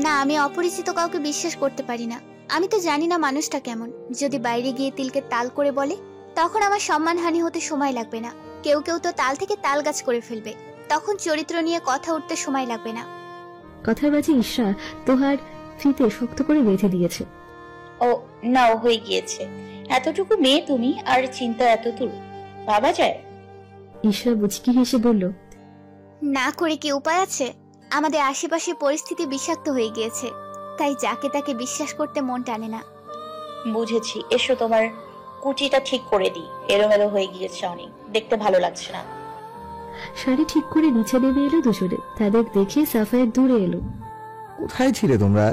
না, আমি অপরিচিত কাউকে বিশ্বাস করতে পারি না। আমি তো জানি না মানুষটা কেমন। যদি বাইরে গিয়ে তিলকে তাল করে বলে, তখন আমার সম্মানহানি হতে সময় লাগবে না। কেউ কেউ তো তাল থেকে তাল গাছ করে ফেলবে, তখন চরিত্র নিয়ে কথা উঠতে সময় লাগবে না। কথার মাঝে ইশরা তোহার ফিতে শক্ত করে বেঁধে দিয়েছে। ও নাও, হয়ে গিয়েছে। এতটুকু মেয়ে তুমি, আর চিন্তা এত দূর ভাবা যায়? ইশরা মুচকি হেসে বলল, না করে কি উপায় আছে? আমাদের আশেপাশে পরিস্থিতি বিষাক্ত হয়ে গিয়েছে। তাই যাকে তাকে বিশ্বাস করতে মন টানে না। বুঝেছি, এসো তোমার কুচিটা ঠিক করে দিই। এলোমেলো হয়ে গিয়েছে অনেক, দেখতে ভালো লাগছে না। শাড়ি ঠিক করে নিচে নেমে এলো দুজনে। তাদের দেখে সাফায়েত দূরে এলো। কোথায় ছিলে তোমরা?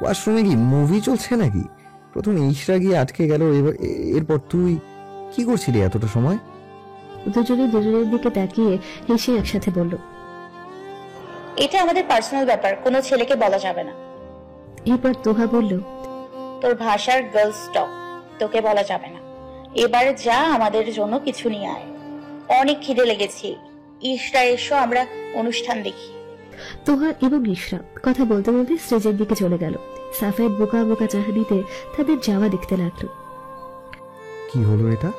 ওয়াশরুমে কি মুভি চলছে নাকি? প্রথমে ইশরা গিয়ে আটকে গেল, এরপর তুই কি করছিলি এতটা সময়? দুজনে দুজনের দিকে তাকিয়ে হেসে একসাথে বলল, এটা আমাদের পার্সোনাল ব্যাপার, কোনো ছেলেকে বলা যাবে না। এরপর তোহা বলল, তোর ভাষার গার্লস টক, তোকে বলা যাবে না। এবার যা, আমাদের জন্য কিছু নিয়ে আয়, অনেক খিদে লেগেছে। ইশরা এসো, আমরা অনুষ্ঠান দেখি। তোহা এবং ইশরা কথা বলতে বলতে স্টেজের দিকে চলে গেল। সাফায়েত বোকা বোকা চাহনিতে তাদের যাওয়া দেখতে লাগলো। কি হলো এটা?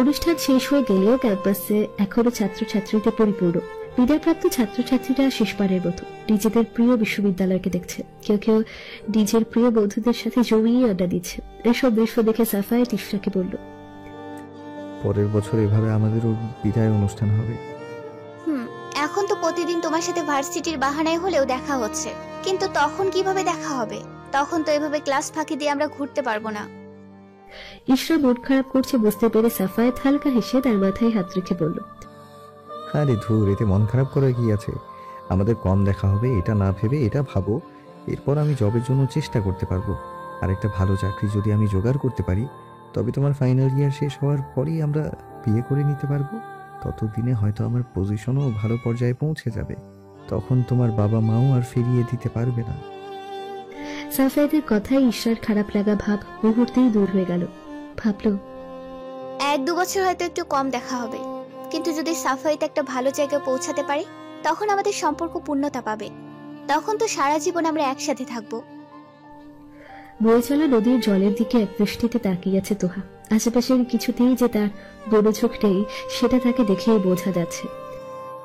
অনুষ্ঠান শেষ হয়ে গেলেও ক্যাম্পাসে এখনো ছাত্রছাত্রীতে পরিপূর্ণ। বিদায়প্রাপ্ত ছাত্রছাত্রীরা শেষবারের মতো নিজেদের প্রিয় বিশ্ববিদ্যালয়কে দেখছে। কেউ কেউ নিজের প্রিয় বন্ধুদের সাথে জমিয়ে আড্ডা দিচ্ছে। এসব দৃশ্য দেখে সাফায়েত ইশরাকে বলল, পরের বছর এভাবে আমাদেরও বিদায় অনুষ্ঠান হবে। এখন তো প্রতিদিন তোমার সাথে ভার্সিটির বাহানায় হলেও দেখা হচ্ছে, কিন্তু তখন কিভাবে দেখা হবে? তখন তো এভাবে ক্লাস ফাঁকি দিয়ে আমরা ঘুরতে পারবো না। ইশরা মন খারাপ করছে বুঝতে পেরে সাফায়েত হালকা হেসে তার মাথায় হাত রেখে বলল, আরে ধুর, এতে মন খারাপ করার কি আছে? আমাদের কম দেখা হবে এটা না ভেবে এটা ভাবো, এরপর আমি জবের জন্য চেষ্টা করতে পারবো। আর একটা ভালো চাকরি যদি আমি জোগাড় করতে পারি, তবে তোমার ফাইনাল ইয়ার শেষ হওয়ার পরেই আমরা বিয়ে করে নিতে পারবো। ততদিনে হয়তো আমার পজিশনও ভালো পর্যায়ে পৌঁছে যাবে, তখন তোমার বাবা মাও আর ফিরিয়ে দিতে পারবে না। সাফায়েতের কথায় ইশরার খারাপ লাগা ভাব মুহূর্তেই দূর হয়ে গেল। ভাবল, 1-2 বছর হয়তো একটু কম দেখা হবে, কিন্তু যদি সাফায়েত একটা ভালো জায়গায় পৌঁছাতে পারে, তখন আমাদের সম্পর্ক পূর্ণতা পাবে। তখন তো সারা জীবন আমরা একসাথে থাকবো। বয়ে চলা নদীর জলের দিকে এক দৃষ্টিতে তাকিয়ে আছে তোহা। আশেপাশের কিছুতেই যে তার মনোযোগ নেই সেটা তাকে দেখেই বোঝা যাচ্ছে।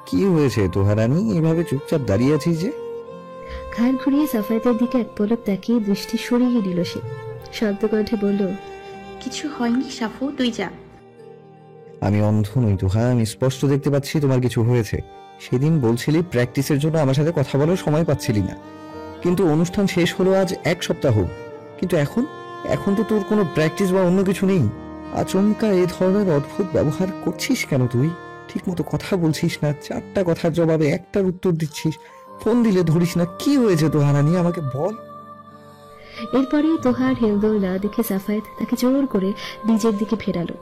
কি হয়েছে তোহারানি, এভাবে চুপচাপ দাঁড়িয়ে আছিস যে? ঘাড় ঘুরিয়ে সাফায়েতের দিকে এক পলক তাকিয়ে দৃষ্টি সরিয়ে নিল সে। শান্ত কণ্ঠে বলল, কিছু হয়নি সাফু, তুই যা। আমি অন্ধ নই তোহা, আমি স্পষ্ট দেখতে পাচ্ছি তোমার কিছু হয়েছে। সেদিন বলছিলি প্র্যাকটিসের জন্য আমার সাথে কথা বলার সময় পাচ্ছিলি না, কিন্তু অনুষ্ঠান শেষ হলো আজ 1 সপ্তাহ। কিন্তু এখন তো তোর কোনো প্র্যাকটিস বা অন্য কিছু নেই। আচমকা এ ধরনের অদ্ভুত ব্যবহার করছিস কেন তুই? ঠিক মতো কথা বলছিস না, 4টা কথার জবাবে 1টার উত্তর দিচ্ছিস, ফোন দিলে ধরিস না। কি হয়েছে তোহারানি, আমাকে বল। এরপরে তোহার হেলদোল না দেখে সাফায়েত তাকে জোর করে নিজের দিকে ফেরালো।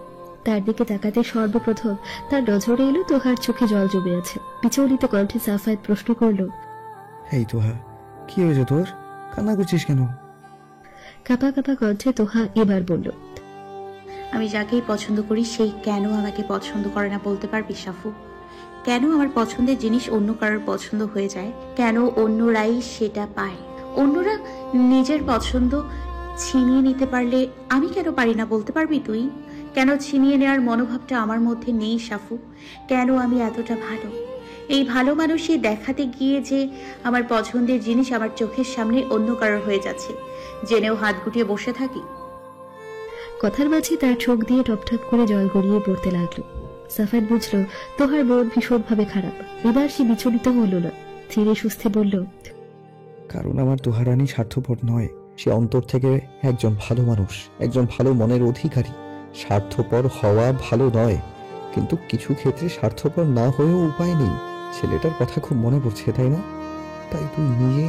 তার দিকে তাকাতে সর্বপ্রথম তার নজরে এলো তোহার চোখে জল জমে আছে। বিচলিত কণ্ঠে সাফায়েত প্রশ্ন করল, এই তোহা, কি হয়েছে তোর? কান্না করছিস কেন? কাঁপা কাঁপা কণ্ঠে তোহা এবার বলল, আমি যাকেই পছন্দ করি সেই কেন আমাকে পছন্দ করে না বলতে পারবি সাফু? কেন আমার পছন্দের জিনিস অন্য কারোর পছন্দ হয়ে যায়? কেন অন্যরাই সেটা পায়? অন্যরা নিজের পছন্দ ছিনিয়ে নিতে পারলে আমি কেন পারি না বলতে পারবি তুই? কেন ছিনিয়ে নেওয়ার মনোভাবটা আমার মধ্যে নেই সাফু? কেন আমি এতটা ভালো? এই ভালো মানুষই দেখাতে গিয়ে যে আমার পছন্দের জিনিস আমার চোখের সামনে অন্য কারোর হয়ে যাচ্ছে, জেনেও হাত গুটিয়ে বসে থাকি? কথার মাঝে তার চোখ দিয়ে টপটপ করে জল গড়িয়ে পড়তে লাগলো। সাফায়েত বুঝলো তোহার মন ভীষণভাবে খারাপ। এবার সে বিচলিত হলো না, ধীরে সুস্থে বলল, কারণ আমার তোহারানি স্বার্থপর নয়। সে অন্তর থেকে একজন ভালো মানুষ, একজন ভালো মনের অধিকারী। স্বার্থপর হওয়া ভালো নয়, কিন্তু কিছু ক্ষেত্রে স্বার্থপর না হয়েও উপায় নেই। ছেলেটার কথা খুব মনে পড়ছে, তাই না? তাই তুই নিজে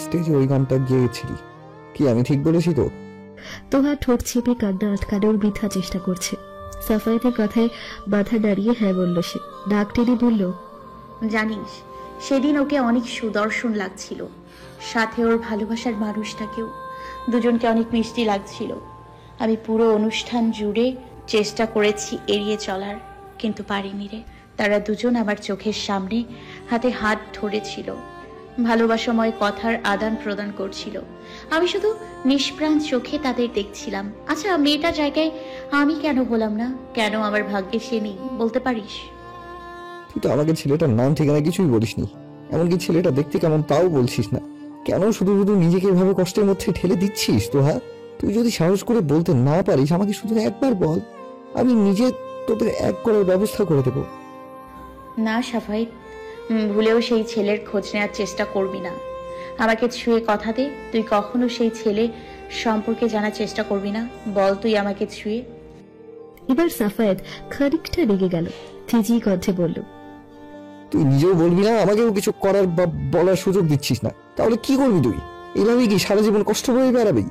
স্টেজে ওই গানটা গেয়েছিলি। কি আমি ঠিক বলেছি তো? তোহা ঠোঁট চেপে কান্না আটকানোর বৃথা চেষ্টা করছে। সাফায়েতের কথায় মাথা নাড়িয়ে হ্যাঁ বলল সে। ডাক টেনে বলল, জানিস, সেদিন ওকে অনেক সুদর্শন লাগছিল, সাথে ওর ভালোবাসার মানুষটাকেও। দুজনকে অনেক মিষ্টি লাগছিল। আমি পুরো অনুষ্ঠান জুড়ে চেষ্টা করেছি এড়িয়ে চলার, কিন্তু পারিনি রে। তারা দুজন আমার চোখের সামনে হাতে হাত ধরেছিল, ভালোবাসাময় কথার আদান প্রদান করছিল। আমি শুধু নিষ্প্রাণ চোখে তাদের দেখছিলাম। আচ্ছা, মেয়েটা জায়গায় আমি কেন হলাম না? কেন আমার ভাগ্যে সে নেই বলতে পারিস? তুই তো আমাকে ছেলেটার নাম ঠিকানা কিছুই বলিসনি, এমনকি ছেলেটা দেখতে কেমন তাও বলছিস না। কেন শুধু শুধু নিজেকে এভাবে কষ্টের মধ্যে ঠেলে দিচ্ছিস তোহা? তুই যদি সাহস করে বলতে না পারিস, আমাকে শুধু একবার বল, আমি নিজে তোদের এক করার ব্যবস্থা করে দেব। না সাফায়েত, ভুলেও সেই ছেলের খোঁজ নেওয়ার চেষ্টা করবি না। আমাকে ছুঁয়ে কথা দে, তুই কখনো সেই ছেলে সম্পর্কে জানার চেষ্টা করবি না। বল তুই আমাকে ছুঁয়ে। এবার সাফায়েত খানিকটা রেগে গেল, তেজি কণ্ঠে বলল, তুই নিজেও বলবি না, আমাকেও কিছু করার বা বলার সুযোগ দিচ্ছিস না, তাহলে কি করবি তুই? এইভাবেই কি সারা জীবন কষ্ট হয়ে বেড়াবি?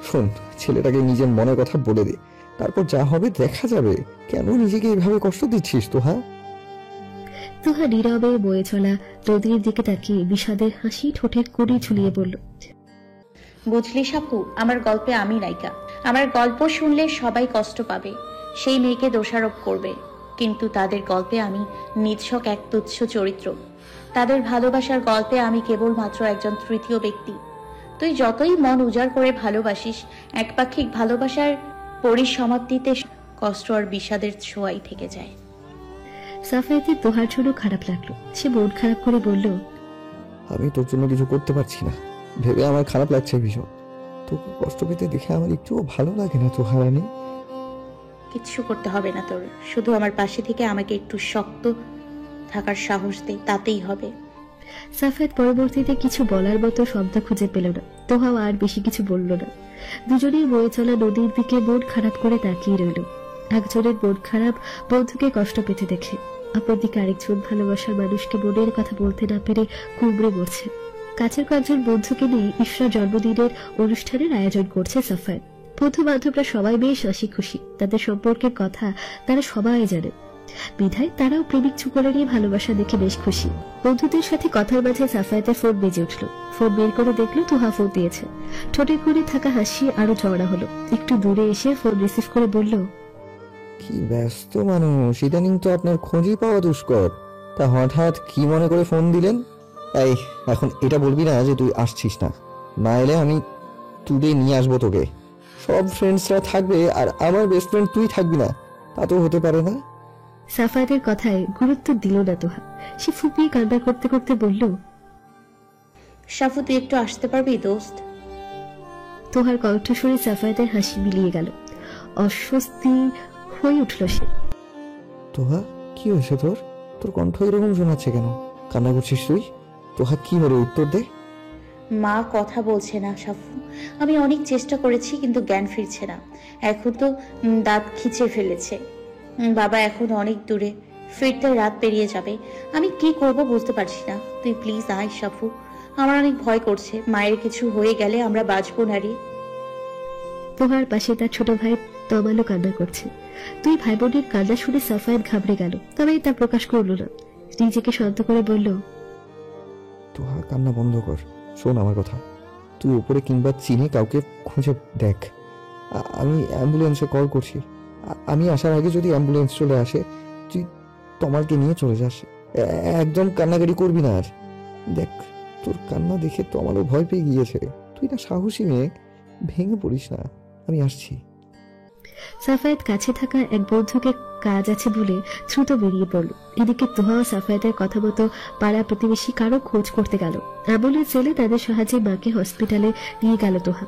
শোন, ছেলেটাকে নিজের মনের কথা বলে দে, তারপর যা হবে দেখা যাবে। কেন নিজেকে এইভাবে কষ্ট দিচ্ছিস তোহা? তোহা নীরবে বয়ে চলা নদীর দিকে তাকিয়ে বিষাদের হাসি ঠোঁটের কোণে ঝুলিয়ে বলল, বুঝলি সাপু, আমার গল্পে আমি নায়িকা। আমার গল্প শুনলে সবাই কষ্ট পাবে, সেই মেয়েকে দোষারোপ করবে, কিন্তু তাদের গল্পে আমি নিছক এক তুচ্ছ চরিত্র। তাদের ভালোবাসার গল্পে আমি কেবলমাত্র একজন তৃতীয় ব্যক্তি। তুই যতই মন উজাড় করে ভালোবাসিস, একপাক্ষিক ভালোবাসার পরিসমাপ্তিতে কষ্ট আর বিষাদের ছোঁয়াই থেকে যায়। সাফায়েতের তোহার জন্য খারাপ লাগলো। সে মন খারাপ করে বলল, আমি তোর জন্য কিছু করতে পারছি না ভেবে আমার খারাপ লাগছে ভীষণ। তোকে কষ্ট পেতে দেখে আমার একটুও ভালো লাগে না তোহা রানী। কিচ্ছু করতে হবে না তোর, শুধু আমার পাশে থেকে আমাকে একটু শক্ত থাকার সাহস দে, তাতেই হবে। সাফায়েত পরবর্তীতে কিছু বলার মতো শব্দ খুঁজে পেল না। তোহাও আর বেশি কিছু বলল না। দুজনেই বয়ে চলা নদীর দিকে মন খারাপ করে তাকিয়ে রইল। একজনের মন খারাপ বন্ধুকে কষ্ট পেতে দেখে, অপরদিকে আরেকজন ভালোবাসার মানুষকে মনের কথা বলতে না পেরে কুমড়ে মরছে। কাছের কয়েকজন বন্ধুকে নিয়ে ইশরার জন্মদিনের অনুষ্ঠানের আয়োজন করছে সাফায়েত। বন্ধু বান্ধবরা সবাই বেশ হাসি খুশি, তাদের সম্পর্কের কথা তারা সবাই জানে, বিধায় তারাও প্রেমিক চুকলে নিয়ে ভালোবাসা দেখে বেশ খুশি। বন্ধুদের সাথে কথার মাঝে সাফায়েতের ফোন বেজে উঠল। ফোন বের করে দেখলো তুহা ফোন দিয়েছে। ঠোঁটের কোণে থাকা হাসি আরো চওড়া হলো। একটু দূরে এসে ফোন রিসিভ করে বলল, কি ব্যস্ত মানুষ, ইদানিং তো আপনার খোঁজই পাওয়া দুষ্কর। তা হঠাৎ কি মনে করে ফোন দিলেন? এই এখন এটা বলবি না যে তুই আসছিস না, না এলে আমি তুলে নিয়ে আসবো তোকে। সব ফ্রেন্ডসরা থাকবে আর আমার বেস্ট ফ্রেন্ড তুই থাকবি না, তা তো হতে পারে না। সাফায়েতের কথায় গুরুত্ব দিল না তোহা। সে ফুপিয়ে কান্না করতে করতে বলল, সাফু তুই একটু আসতে পারবি দোস্ত? তোহার কণ্ঠস্বরে সাফায়েতের হাসি মিলিয়ে গেল। অস্বস্তি হয়ে উঠল সে। তোহা কি হয়েছে তোর? তোর কণ্ঠ এরকম শোনাচ্ছে কেন? কান্না করছিস তুই? তোহা কি হলো, উত্তর দে। মা কথা বলছে না সাফু, আমি অনেক চেষ্টা করেছি কিন্তু জ্ঞান ফিরছে না। এখন তো দাঁত খিচে ফেলেছে। বাবা এখন অনেক দূরে, ফিরতে রাত পেরিয়ে যাবে। আমি কি করব বুঝতে পারছি না। তুই প্লিজ আয় সাফু, আমার অনেক ভয় করছে। মায়ের কিছু হয়ে গেলে আমরা বাঁচবো না রে। তোহার পাশে তার ছোট ভাই তমালও কান্না করছে। দুই ভাই বোনের কান্না শুনে সাফায়েত ঘাবড়ে গেল, তবে তা প্রকাশ করল না। নিজেকে শান্ত করে বলল, তোহা কান্না বন্ধ কর, শোন আমার কথা। তুই উপরে কিংবা চিনে কাউকে খুঁজে দেখ। আমি অ্যাম্বুলেন্সে কল করছি। আমি আসার আগে যদি অ্যাম্বুলেন্স চলে আসে, তুই তমালকে নিয়ে চলে যাস। একদম কান্নাকাটি করবি না আর। দেখ, তোর কান্না দেখে তমালও ভয় পেয়ে গিয়েছে। তুই না সাহসী মেয়ে, ভেঙে পড়িস না, আমি আসছি। সাফায়েত কাছে থাকা এক বন্ধুকে কাজ আছে বলে দ্রুত বেরিয়ে পড়ল। এদিকে তোহা ও সাফায়েতের কথা মতো পাড়া প্রতিবেশী কারো খোঁজ করতে গেল। অ্যাম্বুলেন্স এলে তাদের সাহায্যে মাকে হসপিটালে নিয়ে গেল তোহা।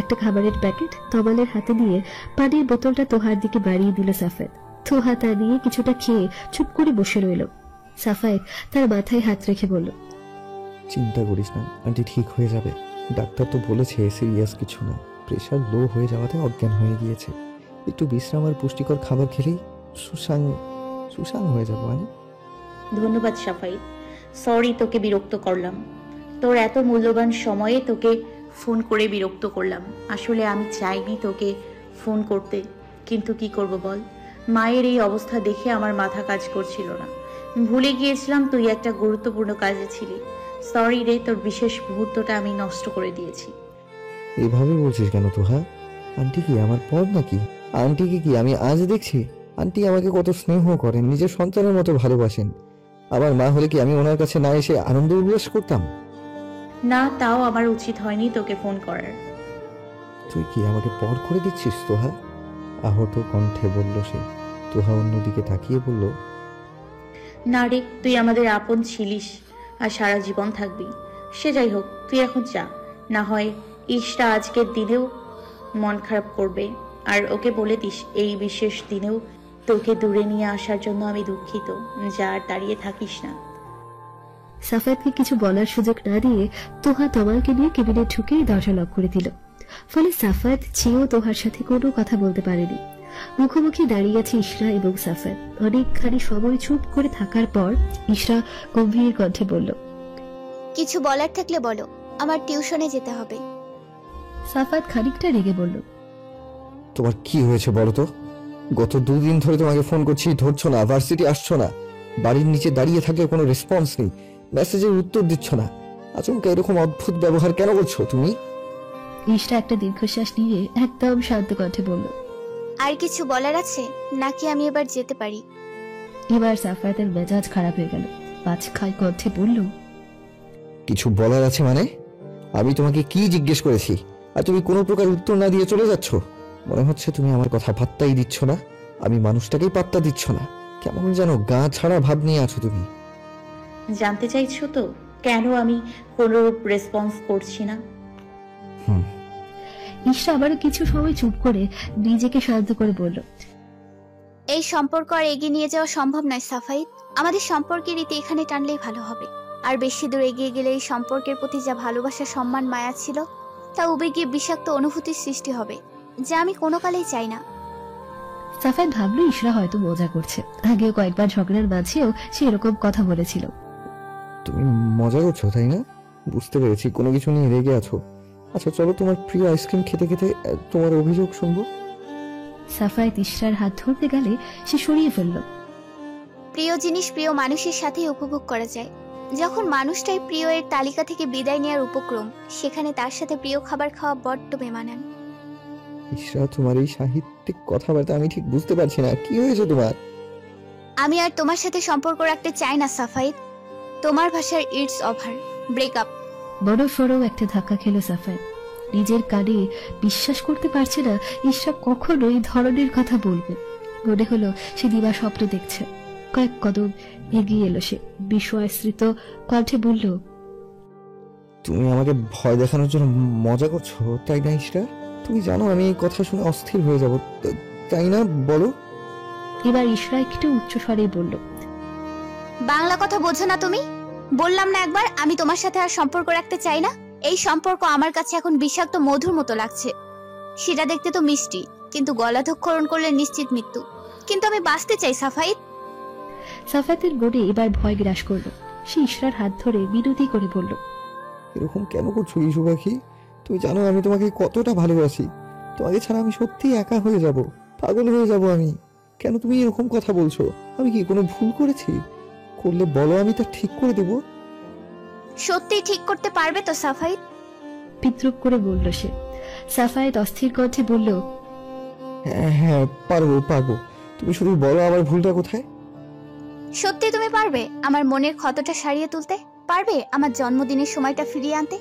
একটা খাবারের প্যাকেট তমালের হাতে দিয়ে পানির বোতলটা তোহার দিকে বাড়িয়ে দিল সাফায়েত। তোহা তা নিয়ে কিছুটা খেয়ে চুপ করে বসে রইল। সাফায়েত তার মাথায় হাত রেখে বলল, চিন্তা করিস না, আন্টি ঠিক হয়ে যাবে। ডাক্তার তো বলেছে সিরিয়াস কিছু না, প্রেশার লো হয়ে যাওয়াতে অজ্ঞান হয়ে গিয়েছে। একটু বিশ্রাম আর পুষ্টিকর খাবার খেলেই সুসাং হয়ে যাবো। ধন্যবাদ সাফাই, সরি তোকে বিরক্ত করলাম। তোর এত মূল্যবান সময়ে তোকে ফোন করে বিরক্ত করলাম। আসলে আমি চাইনি তোকে ফোন করতে, কিন্তু কি করব বল। মায়ের এই অবস্থা দেখে আমার মাথা কাজ করছিল না। ভুলে গিয়েছিলাম তুই একটা গুরুত্বপূর্ণ কাজে ছিলি। সরি রে, তোর বিশেষ মুহূর্তটা আমি নষ্ট করে দিয়েছি। এভাবে বলছিস কেন তোহা? আন্টি কি আমার পর নাকি? আন্টিকে কি আমি আজ দেখছি? আন্টি আমাকে কত স্নেহ করেন, নিজের সন্তানের মতো ভালোবাসেন। আমার মা হলে কি আমি ওনার কাছে না এসে আনন্দ উল্লাস করতাম? না, তাও আমার উচিত হয়নি তোকে ফোন করার। তুই কি আমাকে পর করে দিচ্ছিস তোহা? আহত কণ্ঠে বলল সে। তোহা অন্যদিকে তাকিয়ে বলল, না রে, তুই আমাদের আপন ছিলিস আর সারা জীবন থাকবি। সে যাই হোক, তুই এখন যা, না হয় ইশরা আজকের দিনেও মন খারাপ করবে। আর ওকে বলে দিস এই বিশেষ দিনেও তোকে দূরে নিয়ে আসার জন্য আমি দুঃখিত। যা আর দাঁড়িয়ে থাকিস না। সাফায়াতকে কিছু বলার সুযোগ না দিয়ে তোহা তমালকে নিয়ে কেবিনে ঢুকে দরজা লক করে দিল। ফলে সাফায়াত চেয়েও তোহার সাথে কোনো কথা বলতে পারেনি। মুখোমুখি দাঁড়িয়ে আছে ইশরা এবং সাফায়াত। অনেকখানি সময় চুপ করে থাকার পর ইশরা গম্ভীর কণ্ঠে বলল, কিছু বলার থাকলে বলো, আমার টিউশনে যেতে হবে। সাফায়াত খানিকটা রেগে বলল, তোমার কি হয়েছে বলো তো? গত 2 দিন ধরে তোমাকে ফোন করছি, ধরছো না, ভার্সিটি আসছো না, বাড়ির নিচে দাঁড়িয়ে থাকলে কোনো রেসপন্স নেই, মেসেজের উত্তর দিচ্ছ না, আচমকা এরকম অদ্ভুত ব্যবহার কেন করছো তুমি? ইশরা একটা দীর্ঘশ্বাস নিয়ে একদম শান্ত কণ্ঠে বলল, আর কিছু বলার আছে নাকি আমি এবার যেতে পারি? এবার সাফায়াতের মেজাজ খারাপ হয়ে গেল। পাঁচখায় কণ্ঠে বলল, কিছু বলার আছে মানে? আমি তোমাকে কি জিজ্ঞেস করেছি আর তুমি কোনো প্রকার উত্তর না দিয়ে চলে যাচ্ছ? মনে হচ্ছে তুমি আমার কথা পাত্তাই দিচ্ছ না, আমি মানুষটাকেই পাত্তা দিচ্ছ না। কেমন যেন গা ছাড়া ভাব নিয়ে আছো তুমি। জানতে চাইছো তো কেন আমি কোনো রেসপন্স করছি না? ইশরা আবারও কিছু সময় চুপ করে নিজেকে শান্ত করে বলল, এই সম্পর্ক আর এগিয়ে নিয়ে যাওয়া সম্ভব নয় সাফাইত। আমাদের সম্পর্কের রীতি এখানে টানলেই ভালো হবে। আর বেশি দূর এগিয়ে গেলে এই সম্পর্কের প্রতি যা ভালোবাসা, সম্মান, মায়া ছিল তা উবে গিয়ে বিষাক্ত অনুভূতির সৃষ্টি হবে, যা আমি কোনো কালেই চাই না। সাফায়াত ভাবলো ইশরা হয়তো মজা করছে। আগেও কয়েকবার ঝগড়ার মাঝেও সে এরকম কথা বলেছিল। তুমি মজা করছো তাই না? বুঝতে পেরেছি, কোনো কিছু নিয়ে রেগে আছো। আচ্ছা চলো, তোমার প্রিয় আইসক্রিম খেতে খেতে তোমার অভিযোগ শুনবো। সাফায়াত ইশরার হাত ধরতে গেলে সে সরিয়ে ফেলল। প্রিয় জিনিস প্রিয় মানুষের সাথেই উপভোগ করা যায়। যখন মানুষটাই প্রিয় এর তালিকা থেকে বিদায় নেওয়ার উপক্রম, সেখানে তার সাথে প্রিয় খাবার খাওয়া বড্ড বেমানান। ইশরা, তোমার এই সাহিত্যিক কথাবার্তা আমি ঠিক বুঝতে পারছি না, কি হয়েছে তোমার? আমি আর তোমার সাথে সম্পর্ক রাখতে চাই না সাফাইত। তোমার ভাষার ইটস ওভার, ব্রেকআপ। বড় সড়ো একটা ধাক্কা খেল সাফায়াত। নিজের কানে বিশ্বাস করতে পারছে না ইশরা কখনো এই ধরনের কথা বলবে। মনে হলো সে দিবা স্বপ্ন দেখছে। কয়েক কদম এগিয়ে এলো সে, বিস্ময়াশ্রিত কণ্ঠে বলল, তুমি আমাকে ভয় দেখানোর জন্য মজা করছো তাই না ইশরা? তুমি জানো আমি এই কথা শুনে অস্থির হয়ে যাব, তাই না? বলো। এবার ইশরা একটু উচ্চ স্বরে বলল, বাংলা কথা বোঝো না তুমি? বললাম না একবার আমি তোমার সাথে আর সম্পর্ক রাখতে চাই না। এই সম্পর্ক আমার কাছে এখন বিষাক্ত মধুর মতো লাগছে। সেটা দেখতে তো মিষ্টি, কিন্তু গলাধঃকরণ করলে নিশ্চিত মৃত্যু। কিন্তু আমি বাঁচতে চাই সাফাইত। সাফায়াতের মনে এবার ভয় গ্রাস করলো। সে ইশরার হাত ধরে বিনতি করে বলল, এরকম কেন করছো ইসু পাখি? তুমি জানো আমি তোমাকে কতটা ভালোবাসি। তোমাকে ছাড়া আমি সত্যি একা হয়ে যাব, পাগল হয়ে যাব আমি। কেন তুমি এরকম কথা বলছো? আমি কি কোনো ভুল করেছি? করলে বলো, আমি তা ঠিক করে দেব। সত্যি ঠিক করতে পারবে তো সাফাইত? বিদ্রুপ করে বলল সে। সাফায়াত অস্থির কণ্ঠে বলল, হ্যাঁ হ্যাঁ, পারবো পারবো। তুমি শুধু বলো আমার ভুলটা কোথায়। সত্যি তুমি পারবে আমার মনের ক্ষতটা সারিয়ে তুলতে? পারবে আমার জন্মদিনের সময়টা ফিরিয়ে আনতে?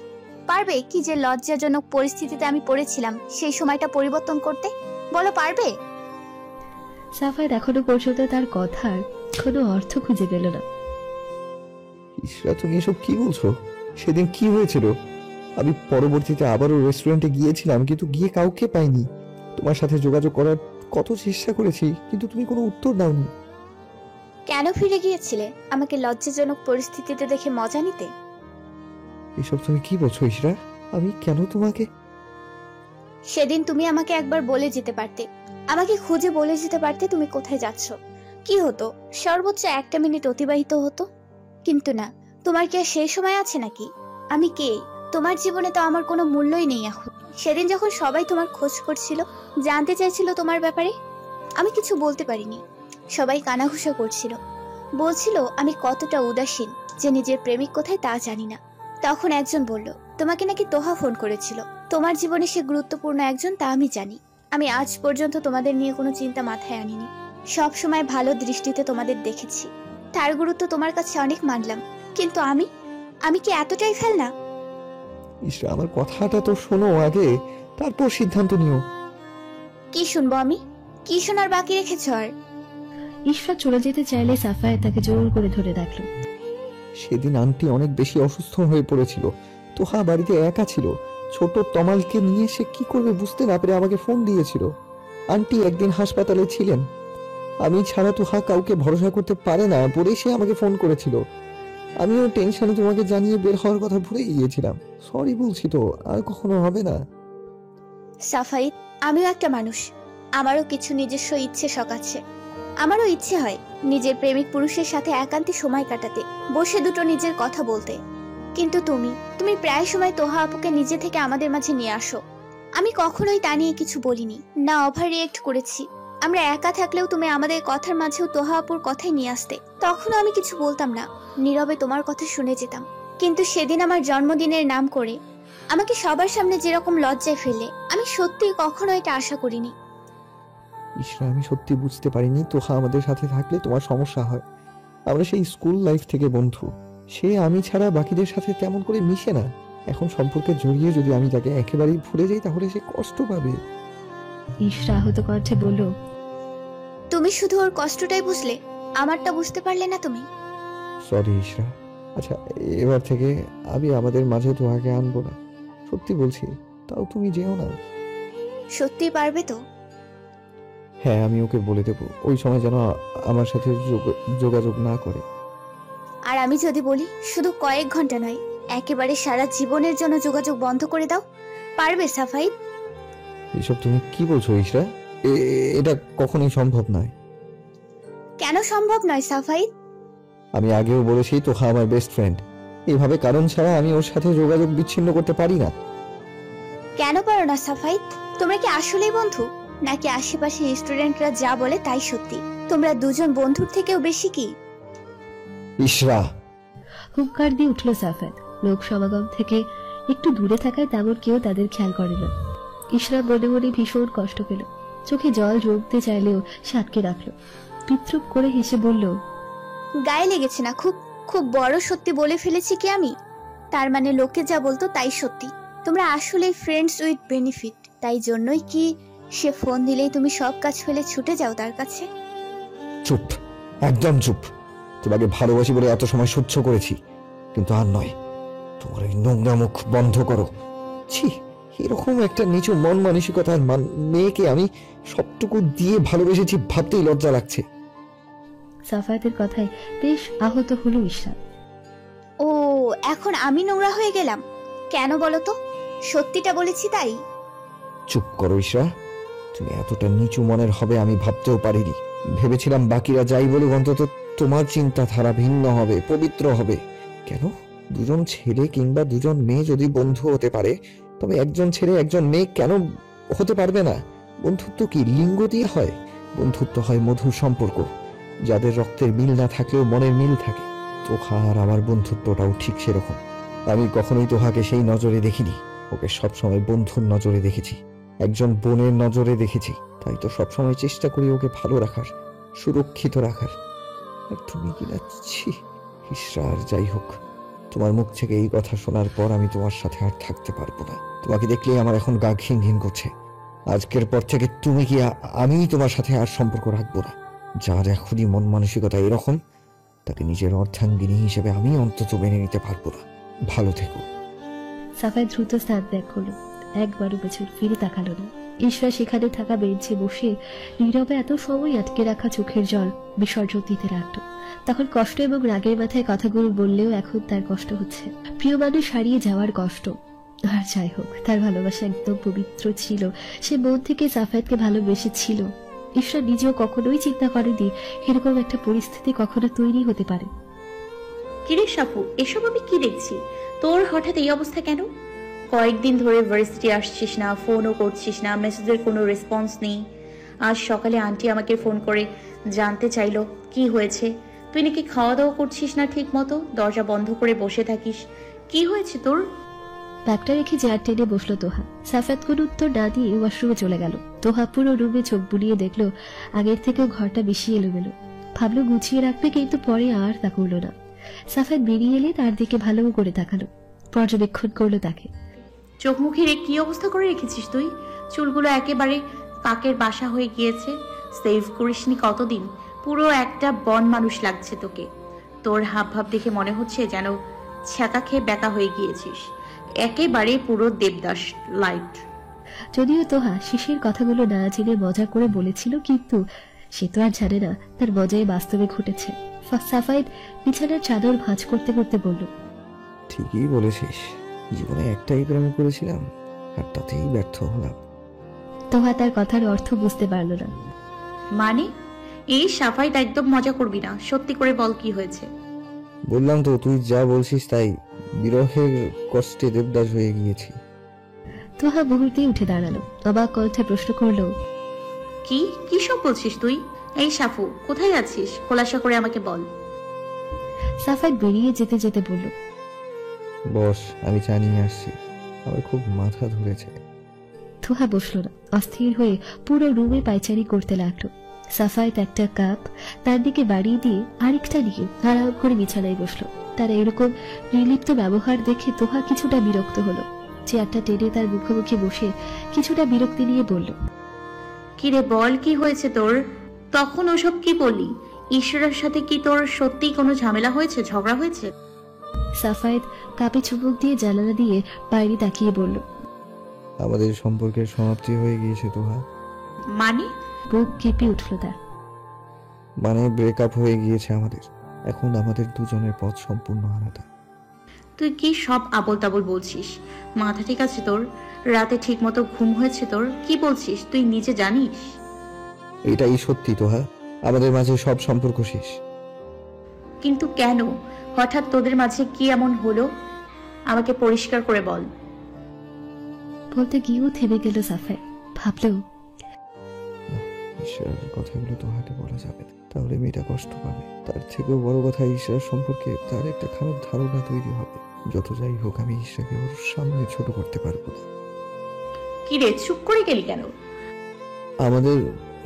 পারবে কি যে লজ্জাজনক পরিস্থিতিতে আমি পড়েছিলাম সেই সময়টা পরিবর্তন করতে? বলো, পারবে? সাফায়াত এখনো পর্যন্ত তার কথার কোনো অর্থ খুঁজে পেল না। ইশরা, তুমি এসব কি বলছো? সেদিন কি হয়েছিল? আমি পরবর্তীতে আবারও রেস্টুরেন্টে গিয়েছিলাম, কিন্তু গিয়ে কাউকে পাইনি। তোমার সাথে যোগাযোগ করার কত চেষ্টা করেছি, কিন্তু তুমি কোনো উত্তর দাওনি। কেন ফিরে গিয়েছিলে? আমাকে লজ্জাজনক পরিস্থিতিতে দেখে মজা নিতে? এসব তুমি কি বলছো ইশরা? আমি কেন তোমাকে? সেদিন তুমি আমাকে একবার বলে যেতে পারতে, আমাকে খুঁজে বলে যেতে পারতে তুমি কোথায় যাচ্ছ। কি হতো? সর্বোচ্চ 1 মিনিট অতিবাহিত হতো। কিন্তু না, তোমার কি আর সেই সময় আছে নাকি? আমি কে? তোমার জীবনে তো আমার কোনো মূল্যই নেই এখন। সেদিন যখন সবাই তোমার খোঁজ করছিল, জানতে চাইছিল তোমার ব্যাপারে, আমি কিছু বলতে পারিনি। সবাই কানাঘুষা করছিল, বলছিল আমি কতটা উদাসীন, যে নিজের প্রেমিক কোথায় তা জানি না। তখন একজন বলল তোমাকে নাকি তোহা ফোন করেছিল। তোমার জীবনে সে গুরুত্বপূর্ণ একজন, তা আমি জানি। আমি আজ পর্যন্ত তোমাদের নিয়ে কোনো চিন্তা মাথায় আনিনি। সব সময় ভালো দৃষ্টিতে তোমাদের দেখেছি, তার গুরুত্ব তোমার কাছে অনেক মানলাম। কিন্তু আমি কি এতটাই ফেলনা? ইশরা, আমার কথাটা তো শোনো আগে, তারপর সিদ্ধান্ত নিও। কি শুনবো আমি? কি শোনার বাকি রেখেছ আর? ইশরা চলে যেতে চাইলে সাফায়াত তাকে জোর করে ধরে রাখল। সেদিন আন্টি অনেক বেশি অসুস্থ হয়ে পড়েছিল। তোহা বাড়িতে একা ছিল। ছোট তমালকে নিয়ে সে কি করবে বুঝতে না পেরে আমাকে ফোন দিয়েছিল। আন্টি একদিন হাসপাতালে ছিলেন। আমি ছাড়া তোহা কাউকে ভরসা করতে পারে না বলেই সে আমাকে ফোন করেছিল। আমিও টেনশনে তোমাকে জানিয়ে বের হওয়ার কথা ভুলে গিয়েছিলাম। সরি বলছি তো, আর কখনো হবে না। সাফাইত, আমিও একটা মানুষ, আমারও কিছু নিজস্ব ইচ্ছে শখ আছে। আমারও ইচ্ছে হয় নিজের প্রেমিক পুরুষের সাথে একান্তে সময় কাটাতে, বসে দুটো নিজের কথা বলতে। কিন্তু তুমি প্রায় সময় তোহা আপুকে নিজে থেকে আমাদের মাঝে নিয়ে আসো। আমি কখনোই তা নিয়ে কিছু বলিনি, না ওভার রিয়েক্ট করেছি। আমরা একা থাকলেও তুমি আমাদের কথার মাঝেও তোহা আপুর কথাই নিয়ে আসতে, তখনও আমি কিছু বলতাম না, নীরবে তোমার কথা শুনে যেতাম। কিন্তু সেদিন আমার জন্মদিনের নাম করে আমাকে সবার সামনে যেরকম লজ্জায় ফেললে, আমি সত্যি কখনো এটা আশা করিনি। ইশরা, আমি সত্যি বুঝতে পারিনি তোহা আমাদের সাথে থাকলে তোমার সমস্যা হয়। আমরা সেই স্কুল লাইফ থেকে বন্ধু, সে আমি ছাড়া বাকিদের সাথে তেমন করে মিশে না। এখন সম্পর্কে জড়িয়ে যদি আমি তাকে একেবারেই ভুলে যাই তাহলে সে কষ্ট পাবে। ইশরা আহত কণ্ঠে বলল, তুমি শুধু ওর কষ্টটাই বুঝলে, আমারটা বুঝতে পারলে না তুমি। সরি ইশরা। আচ্ছা, এবার থেকে আমি আমাদের মাঝে তোহাকে আনবো না, সত্যি বলছি। তাও তুমি যেও না। সত্যি পারবে তো? হ্যাঁ, আমি ওকে বলে দেবো ওই সময় যেন আমার সাথে যোগাযোগ না করে। আর আমি যদি বলি শুধু কয়েক ঘন্টা নয়, একেবারে সারা জীবনের জন্য যোগাযোগ বন্ধ করে দাও, পারবে সাফাইত? এসব তুমি কি বলছো ইশরা? এটা কখনোই সম্ভব নয়। কেন সম্ভব নয় সাফাইত? আমি আগেও বলেছি তোহা আমার বেস্ট ফ্রেন্ড, এইভাবে কারণ ছাড়া আমি ওর সাথে যোগাযোগ বিচ্ছিন্ন করতে পারি না। কেন পারো না সাফাইত? তোমরা কি আসলেই বন্ধু, নাকি আশেপাশে স্টুডেন্টরা যা বলে তাই সত্যি? তোমরা দুজন বন্ধুর থেকেও বেশি কি? ইশরা! হুঙ্কার দিয়ে উঠল সাফাত। লোক সমাগম থেকে একটু দূরে থাকায় তেমন কেউ তাদের খেয়াল করে না। ইশরা মনে মনে ভীষণ কষ্ট পেল, চোখে জল জমতে চাইলেও সে আটকে রাখলো। পিতৃপ করে হেসে বলল, গায়ে লেগেছে না? খুব খুব বড় সত্যি বলে ফেলেছি কি আমি? তার মানে লোকে যা বলতো তাই সত্যি? তোমরা আসলে ফ্রেন্ডস উইথ বেনিফিট, তাই জন্যই কি সে ফোন দিলেই তুমি সব কাজ ফেলে ছুটে যাও তার কাছে? চুপ, একদম চুপ। তোমাকে ভালোবাসি বলে এত সময় সহ্য করেছি, কিন্তু আর নয়। তোমার এই নোংরা মুখ বন্ধ করো। ছি, এরকম একটা নিচু মন মানসিকতার মেয়েকে আমি সবটুকু দিয়ে ভালোবেসেছি ভাবতেই লজ্জা লাগছে। সাফায়াতের কথায় বেশ আহত হলো ইশরা। ও, এখন আমি নোংরা হয়ে গেলাম কেন বলো তো? সত্যিটা বলেছি তাই। চুপ করো ইশরা, তুমি এতটা নিচু মনের হবে আমি ভাবতেও পারিনি। ভেবেছিলাম বাকিরা যাই বলুক অন্তত তোমার চিন্তাধারা ভিন্ন হবে, পবিত্র হবে। কেন? দুজন ছেলে কিংবা দুজন মেয়ে যদি বন্ধু হতে পারে, তবে একজন ছেলে একজন মেয়ে কেন হতে পারবে না? বন্ধুত্ব কি লিঙ্গ দিয়ে হয়? বন্ধুত্ব হয় মধুর সম্পর্ক, যাদের রক্তের মিল না থাকলেও মনের মিল থাকে। তোহা আর আমার বন্ধুত্বটাও ঠিক সেরকম। আমি কখনোই তোহাকে সেই নজরে দেখিনি, ওকে সবসময় বন্ধুর নজরে দেখেছি, একজন বোনের নজরে দেখেছি। তাই তো সবসময় চেষ্টা করি ওকে ভালো রাখার, সুরক্ষিত রাখার। আর তুমি কি ছি ইশরা। আর যাই হোক, তোমার মুখ থেকে এই কথা শোনার পর আমি তোমার সাথে আর থাকতে পারবো না। তোমাকে দেখলেই আমার এখন গা ঘিন ঘিন করছে। আজকের পর থেকে তুমি কি আমি তোমার সাথে আর সম্পর্ক রাখবো না। যার এখনই মন মানসিকতা এরকম, তাকে নিজের অর্ধাঙ্গিনী হিসেবে আমি অন্তত মেনে নিতে পারবো না। ভালো থেকো। সাফায় দ্রুত স্থান ত্যাগ করলো, একবারও পেছন ফিরে তাকালো না। ইশরা সেখানে থাকা বেঞ্চে বসে নীরবে এত সময় আটকে রাখা চোখের জল বিসর্জন দিতে লাগলো। তখন কষ্ট এবং রাগের মাথায় কথাগুলো বললেও এখন তার কষ্ট হচ্ছে, প্রিয় মানুষ হারিয়ে যাওয়ার কষ্ট। আর যাই হোক, তার ভালোবাসা একদম পবিত্র ছিল, সে মন থেকে সাফায়াতকে ভালোবেসেছিল। ঈশ্বর নিজেও কখনোই চিন্তা করেনি এরকম একটা পরিস্থিতি কখনো তৈরি হতে পারে। কিরে সাপু, এসব আমি কি দেখছি? তোর হঠাৎ এই অবস্থা কেন? কয়েকদিন ধরে ভার্সিটি আসছিস না, ফোনও করছিস না, মেসেজের কোনো রেসপন্স নেই। আজ সকালে আন্টি আমাকে ফোন করে জানতে চাইলো কি হয়েছে। তুই নাকি খাওয়া দাওয়া করছিস না ঠিক মতো, দরজা বন্ধ করে বসে থাকিস। কি হয়েছে তোর? ব্যাগটা রেখে চেয়ার টেনে বসলো তোহা। সাফায়াত কোনো উত্তর না দিয়ে ওয়াশরুমে চলে গেল। তোহা পুরো রুমে চোখ বুলিয়ে দেখলো আগের থেকেও ঘরটা বেশি এলোমেলো। ভাবলো গুছিয়ে রাখবে, কিন্তু পরে আর তা করলো না। সাফায়াত বেরিয়ে এলে তার দিকে ভালো করে তাকালো, পর্যবেক্ষণ করলো তাকে। চোখ মুখের কি অবস্থা করে রেখেছিস তুই? চুলগুলো একেবারে কাকের বাসা হয়ে গিয়েছে। সেভ করিসনি কতদিন? পুরো একটা বন মানুষ লাগছে তোকে। তোর হাব ভাব দেখে মনে হচ্ছে যেন ছ্যাঁকা খেয়ে ব্যাকা হয়ে গিয়েছিস, একেবারে পুরো দেবদাস লাইট। যদিও তোহা শিশির কথাগুলো না জেনে মজা করে বলেছিল, কিন্তু সে তো আর জানে না তার মজায় বাস্তবে ঘটেছে। সাফায়েত বিছানার চাদর ভাঁজ করতে করতে বলল, ঠিকই বলেছিস, জীবনে একটাই প্রেম করেছিলাম আর তাতেই ব্যর্থ হলাম। তোহা তার কথার অর্থ বুঝতে পারল না। মানে এই সাফাইত, একদম মজা করবি না, সত্যি করে বল কি হয়েছে। বললাম তো, তুই যা বলছিস তাই, বিরহের কষ্টে দেবদাস হয়ে গিয়েছি। তোহা মুহূর্তেই উঠে দাঁড়ালো, অবাক কণ্ঠে প্রশ্ন করলো, কি কি সব বলছিস তুই? এই সাফু, কোথায় আছিস? খোলাসা করে আমাকে বল। সাফায়েত বেরিয়ে যেতে যেতে বলল, বস, আমি চা নিয়ে আসছি, আমার খুব মাথা ধরেছে। তোহা বসলো না, অস্থির হয়ে পুরো রুমে পায়চারি করতে লাগলো। সাফায়েত একটা কাপ তার দিকে বাড়িয়ে দিয়ে আরেকটা নিয়ে আরাম করে বিছানায় বসলো। তার এরকম নির্লিপ্ত ব্যবহার দেখে তোহা কিছুটা বিরক্ত হলো। চেয়ারটা টেনে তার মুখোমুখি বসে কিছুটা বিরক্তি নিয়ে বলল, কিরে বল, কি হয়েছে তোর? তখন ওসব কি বললি? ঈশ্বরের সাথে কি তোর সত্যি কোনো ঝামেলা হয়েছে, ঝগড়া হয়েছে? সাফায়েত কাপে চুমুক দিয়ে জানালা দিয়ে বাইরে তাকিয়ে বলল, আমাদের সম্পর্কের সমাপ্তি হয়ে গিয়েছে তোহা। মানে? বুক কেঁপে উঠল তার। মানে ব্রেকআপ হয়ে গিয়েছে আমাদের, এখন আমাদের দুজনের পথ সম্পূর্ণ আলাদা। তুই কি সব আবল তাবল বলছিস? মাথা ঠিক আছে তোর? রাতে ঠিক মতো ঘুম হয়েছে তোর? কি বলছিস তুই নিজে জানিস? এটাই সত্যি তোহা, আমাদের মাঝে সব সম্পর্ক শেষ। কিন্তু কেন? হঠাৎ তোদের মাঝে কি এমন হলো? আমাকে পরিষ্কার করে বল। বলতে গিয়েও থেমে গেল সাফায়েত। ভাবলেও ঈশ্বরের কথাগুলো তোহাকে বলা যাবে না, তাহলে মেয়েটা কষ্ট পাবে। তার থেকেও বড় কথা, ঈশ্বর সম্পর্কে তার একটা খারাপ ধারণা তৈরি হবে। যত যাই হোক, আমি ঈশ্বরকে ওর সামনে ছোট করতে পারবো না। কি রে, চুপ করে গেলি কেন? আমাদের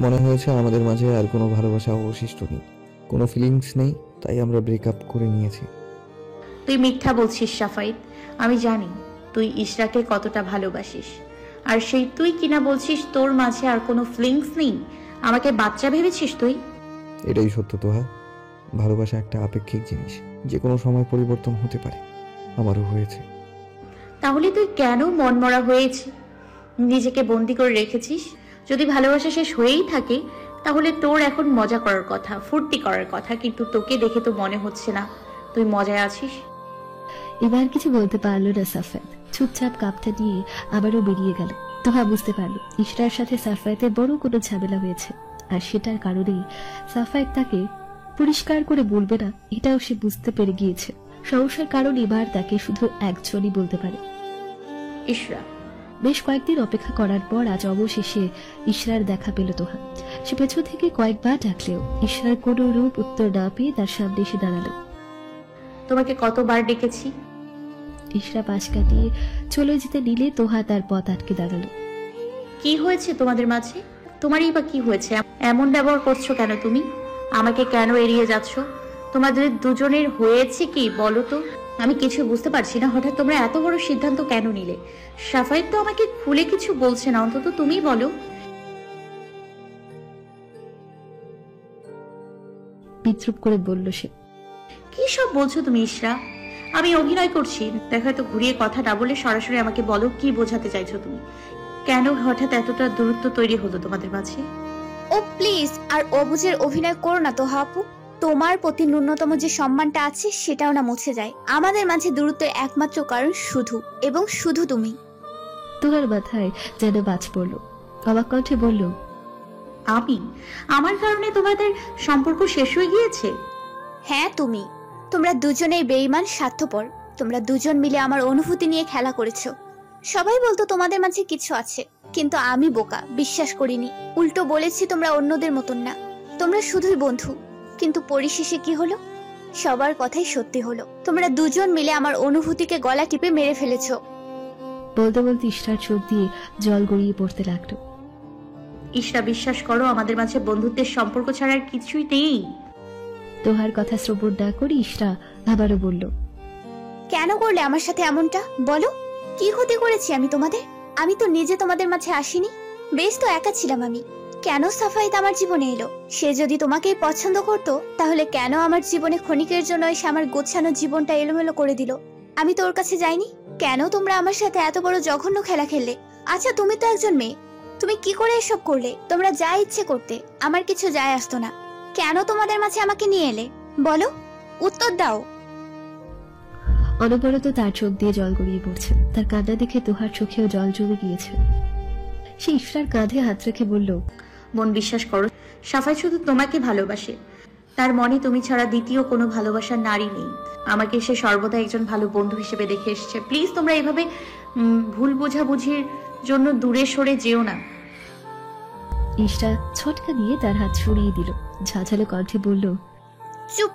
মনে হয়েছে আমাদের মাঝে আর কোনো ভালোবাসা অবশিষ্ট নেই, কোনো ফিলিংস নেই, তাই আমরা ব্রেকআপ করে নিয়েছি। তুই মিথ্যা বলছিস সাফাইত। আমি জানি তুই ইশরাকে কতটা ভালোবাসিস, আর সেই তুই কিনা বলছিস তোর মাঝে আর কোনো ফিলিংস নেই। আমাকে বাচ্চা ভেবেছিস তুই? এটাই সত্য তোহা, ভালোবাসা একটা আপেক্ষিক জিনিস, যে কোনো সময় পরিবর্তন হতে পারে। আমারও হয়েছে। তাহলে তুই কেন মনমরা হয়েছে নিজেকে বন্দি করে রেখেছিস? যদি ভালোবাসা শেষ হয়েই থাকে তাহলে তোর এখন মজা করার কথা, ফুর্তি করার কথা, কিন্তু তোকে দেখে তো মনে হচ্ছে না তুই মজায় আছিস। এবার কিছু বলতে পারলো না সাফায়েত। চুপচাপ কাপটা নিয়ে আবারও বেরিয়ে গেল। তোহা বুঝতে পারল ইশরার সাথে সাফায়েতের বড় কোনো ঝামেলা হয়েছে, আর সেটার কারণেই সাফায়েত তাকে পরিষ্কার করে বলবে না, এটাও সে বুঝতে পেরে গিয়েছে। সমস্যার কারণ এবার তাকে শুধু একজনই বলতে পারে, ইশরা। বেশ কয়েকদিন অপেক্ষা করার পর আজ অবশেষে ইশরার দেখা পেল তোহা। সে পেছন থেকে কয়েকবার ডাকলেও ইশরার কোনো রূপ উত্তর না পেয়ে তার সামনে এসে দাঁড়ালো। তোমাকে কতবার ডেকেছি? ইশরা পাশ কাটিয়ে চলে যেতে নিলে তোহা তার পথ আটকে দাঁড়ালো। কি হয়েছে তোমাদের মাঝে? তোমারই বা কি হয়েছে? এমন ব্যবহার করছো কেন তুমি? আমাকে কেন এড়িয়ে যাচ্ছ? তোমাদের দুজনের হয়েছে কি বলো তো? আমি কিছু বুঝতে পারছি না, হঠাৎ তোমরা এত বড় সিদ্ধান্ত কেন নিলে? সাফায়েত তো আমাকে খুলে কিছু বলছে না, অন্তত তুমি বলো। বিদ্রুপ করে বলল সে। কি সব বলছো তুমি ইশরা? আমি অভিনয় করছি? দেখো, এত ঘুরিয়ে কথা না বলে সরাসরি আমাকে বলো, কি বোঝাতে চাইছো তুমি? কেন হঠাৎ এতটা দূরত্ব তৈরি হলো তোমাদের মাঝে? ও প্লিজ, আর অবুঝের অভিনয় করো না তো আপু। তোমার প্রতি ন্যূনতম যে সম্মানটা আছে সেটাও না মুছে যায়। আমাদের মাঝে দূরত্বের একমাত্র কারণ শুধু এবং শুধু তুমি। তোহার মাথায় যেন বাজ পড়ল, অবাক কণ্ঠে বলল, আমার কারণে তোমাদের সম্পর্ক শেষ হয়ে গিয়েছে? হ্যাঁ তুমি। তোমরা দুজনেই বেঈমান, স্বার্থপর। তোমরা দুজন মিলে আমার অনুভূতি নিয়ে খেলা করেছো। সবাই বলতো তোমাদের মাঝে কিছু আছে, কিন্তু আমি বোকা, বিশ্বাস করিনি। উল্টো বলেছি তোমরা অন্যদের মতন না, তোমরা শুধুই বন্ধু। কিন্তু পরিশেষে কি হলো? সবার কথাই সত্যি হলো। তোমরা দুজন মিলে আমার অনুভূতিকে গলা টিপে মেরে ফেলেছো। বলতে বলতে ইশরার চোখ দিয়ে জল গড়িয়ে পড়তে লাগলো। ইশরা, বিশ্বাস করো, আমাদের মাঝে বন্ধুত্বের সম্পর্ক ছাড়া আর কিছুই নেই। তোহার কথা শ্রবণ না করে ইশরা আবারও বলল, কেন করলে আমার সাথে এমনটা? বলো, কি ক্ষতি করেছি আমি তোমাদের? আমি তো নিজে তোমাদের মাঝে আসিনি, বেশ তো একা ছিলাম আমি। কেন সাফায়েত আমার জীবনে এলো? সে যদি তোমাকেই পছন্দ করতো তাহলে কেন আমার জীবনে ক্ষণিকের জন্য এসে আমার গোছানো জীবনটা এলোমেলো করে দিল? আমি তো ওর কাছে যাইনি। কেন তোমরা আমার সাথে এত বড় জঘন্য খেলা খেললে? আচ্ছা, তুমি তো একজন মেয়ে, তুমি কি করে এসব করলে? তোমরা যা ইচ্ছে করতে, আমার কিছু যায় আসতো না। কেন তোমাদের মাঝে আমাকে নিয়ে এলে? বলো, উত্তর দাও। অনবরত তার চোখ দিয়ে জল গড়িয়ে পড়ছে। তার কান্না দেখে তোহার চোখেও জল জমে গিয়েছে। সে ইশরার কাঁধে হাত রেখে বলল, বোন, বিশ্বাস করো, সাফাই শুধু তোমাকে ভালোবাসে। তার মনে তুমি ছাড়া দ্বিতীয় কোনো ভালোবাসার নারী নেই। আমাকে সে সর্বদা একজন ভালো বন্ধু হিসেবে দেখে এসেছে। প্লিজ তোমরা এভাবে ভুল বোঝাবুঝির জন্য দূরে সরে যেও না। ইশরা ছটকা দিয়ে তার হাত সরিয়ে দিল। ঝাঁঝালো কণ্ঠে বলল, চুপ,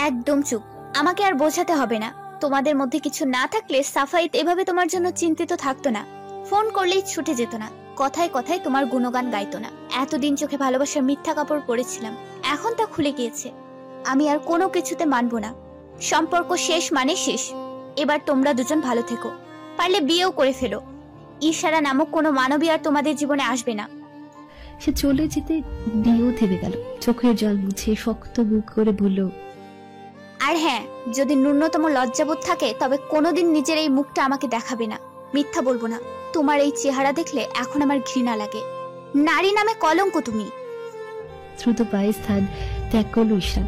একদম চুপ। আমাকে আর বোঝাতে হবে না। তোমাদের মধ্যে কিছু না থাকলে সাফাইত এভাবে তোমার জন্য চিন্তিত থাকতো না, ফোন করলেই ছুটে যেত না, কথায় কথায় তোমার গুণগান গাইতো না। এতদিন চোখে ভালোবাসার মিথ্যা কাপড় পরেছিলাম, এখন তা খুলে গিয়েছে। আমি আর কোনো কিছুতে মানবো না। সম্পর্ক শেষ মানে শেষ। এবার তোমরা দুজন ভালো থেকো, পারলে বিয়েও করে ফেলো। ইশারা নামক কোনো মানবী আর তোমাদের জীবনে আসবে না। সে চলে যেতে দিয়েও থেমে গেল। চোখের জল মুছে শক্ত বুক করে বলল, আর হ্যাঁ, যদি ন্যূনতম লজ্জাবোধ থাকে তবে কোনোদিন নিজের এই মুখটা আমাকে দেখাবে না। মিথ্যা বলবো না। তোমার এই চেহারা দেখলে এখন আমার ঘৃণা লাগে। নারী নামে কলঙ্ক তুমি। দ্রুত পায়ে স্থান ত্যাগ করল ইশরা।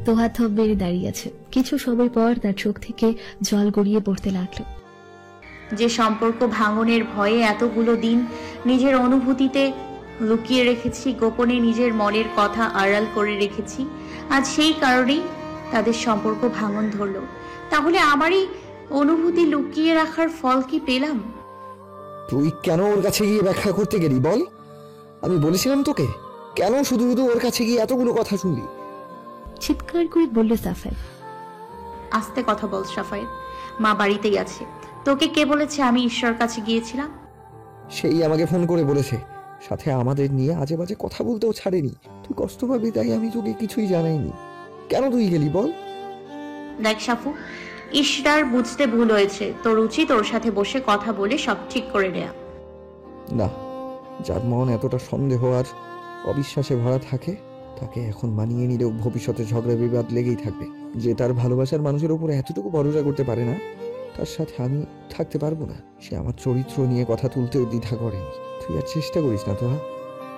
তোহা থম মেরে দাঁড়িয়ে আছে। কিছু সময় পর তার চোখ থেকে জল গড়িয়ে পড়তে লাগলো। যে সম্পর্ক ভাঙনের ভয়ে এতগুলো দিন নিজের অনুভূতিতে লুকিয়ে রেখেছি, গোপনে নিজের মনের কথা আড়াল করে রেখেছি, আজ সেই কারণেই তাদের সম্পর্ক ভাঙন ধরলো। তাহলে আমারই অনুভূতি লুকিয়ে রাখার ফল কি পেলাম? তুই কেন ওর কাছে গিয়ে ব্যাখ্যা করতে গেলি বল? আমি বলেছিলাম তোকে, কেন শুধু শুধু ওর কাছে গিয়ে এতগুলো কথা শুনলি? চিৎকার করে বলল সাফাই। আস্তে কথা বল সাফায়েত, মা বাড়িতেই আছে। তোকে কে বলেছে আমি ঈশ্বর কাছে গিয়েছিলাম? সেই আমাকে ফোন করে বলেছে, সাথে আমাদের নিয়ে আজে বাজে কথা বলতেও ছাড়েনি। তুই কষ্ট পাবি তাই আমি তোকে কিছুই জানাইনি। কেন তুই গেলি বল? দেখ সাফু, ঈশ্বর বুঝতে ভুল হয়েছে। তোর উচিত ওর সাথে বসে কথা বলে সব ঠিক করে নেয়া। না, যার মন এতটা সন্দেহ আর অবিশ্বাসে ভরা থাকে তাকে এখন মানিয়ে নিলেও ভবিষ্যতে ঝগড়া বিবাদ লেগেই থাকবে। যে তার ভালোবাসার মানুষের উপর এতটুকু ভরসা করতে পারে না, তার সাথে আমি থাকতে পারবো না। সে আমার চরিত্র নিয়ে কথা তুলতেও দ্বিধা করেনি। তুই আর চেষ্টা করিস না তোরা,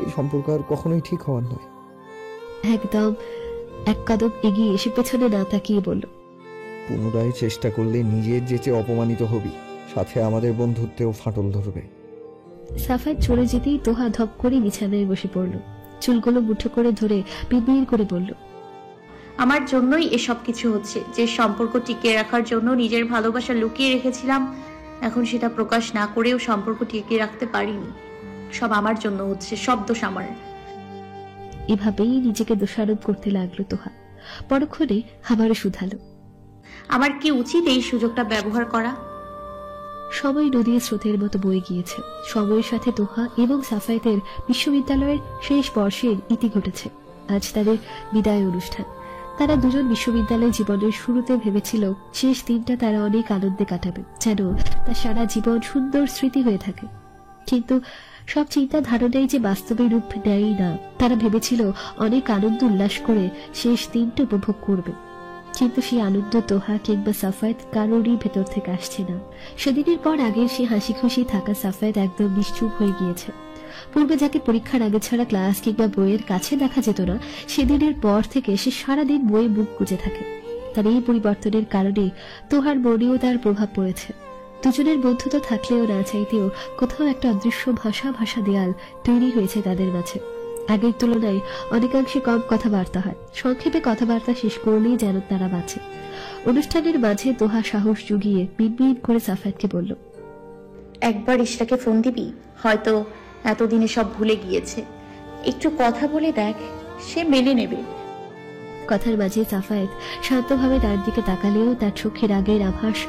এই সম্পর্ক আর কখনোই ঠিক হওয়ার নয়। একদম এক কদম এগিয়ে এসে পেছনে না তাকিয়ে বলল, পুনরায় চেষ্টা করলে নিজের যেচে অপমানিত হবি, সাথে আমাদের বন্ধুত্বেও ফাটল ধরবে। সাফাই চলে যেতেই তোহা ধপ করে বিছানায় বসে পড়ল। চুলগুলো মুঠো করে ধরে বিড়বিড় করে বলল, আমার জন্যই এসব কিছু হচ্ছে। যে সম্পর্ক টিকিয়ে রাখার জন্য নিজের ভালোবাসা লুকিয়ে রেখেছিলাম, এখন সেটা প্রকাশ না করেও সম্পর্ক টিকিয়ে রাখতে পারিনি। সব আমার জন্য হচ্ছে, সব দোষ আমার। এভাবেই নিজেকে দোষারোপ করতে লাগলো তোহা। পরক্ষণে আবারও শুধালো, আমার কি উচিত এই সুযোগটা ব্যবহার করা? সময় নদীর স্রোতের মতো বয়ে গিয়েছে। সময়ের সাথে তোহা এবং সাফায়েতের বিশ্ববিদ্যালয়ের শেষ বর্ষের ইতি ঘটেছে। আজ তাদের বিদায় অনুষ্ঠান। তারা দুজন বিশ্ববিদ্যালয় জীবনের শুরুতে ভেবেছিল শেষ দিনটা তারা অনেক আনন্দে কাটাবে, যেন তার সারা জীবন সুন্দর স্মৃতি হয়ে থাকে। কিন্তু সব চিন্তা ধারণাই যে বাস্তবে রূপ নেয়ই না। তারা ভেবেছিল অনেক আনন্দ উল্লাস করে শেষ দিনটা উপভোগ করবে, কিন্তু সেই আনন্দ তোহা কিংবা সাফায়েত কারোরই ভেতর থেকে আসছে না। সেদিনের পর আগের সে হাসি খুশি থাকা সাফায়েত একদম নিশ্চুপ হয়ে গিয়েছে। পূর্বে যাকে পরীক্ষার আগে ছাড়া ক্লাস কিংবা বইয়ের কাছে দেখা যেত না, সেদিনের পর থেকে সে সারাদিন বইয়ে মুখ গুজে থাকে। তার এই পরিবর্তনের কারণে তোহার মনেও তার প্রভাব পড়েছে। দুজনের বন্ধুত্ব থাকলেও না চাইতেও কোথাও একটা অদৃশ্য ভাষা দেয়াল তৈরি হয়েছে তাদের মাঝে। আগের তুলনায় অনেকাংশে কম কথাবার্তা হয়। সংক্ষেপে কথাবার্তা শেষ করলেই যেন তারা বাঁচে। অনুষ্ঠানের মাঝে তোহা সাহস জুগিয়ে বিড়বিড় করে সাফায়েতকে বলল, একবার ইশরাকে ফোন দিবি? হয়তো এতদিনে সব ভুলে গিয়েছে। একটু কথা বলে দেখ, সে মেনে নেবে। কথার মাঝে সাফায়েত শান্তভাবে তার দিকে তাকালেও তার চোখের আগের আভাস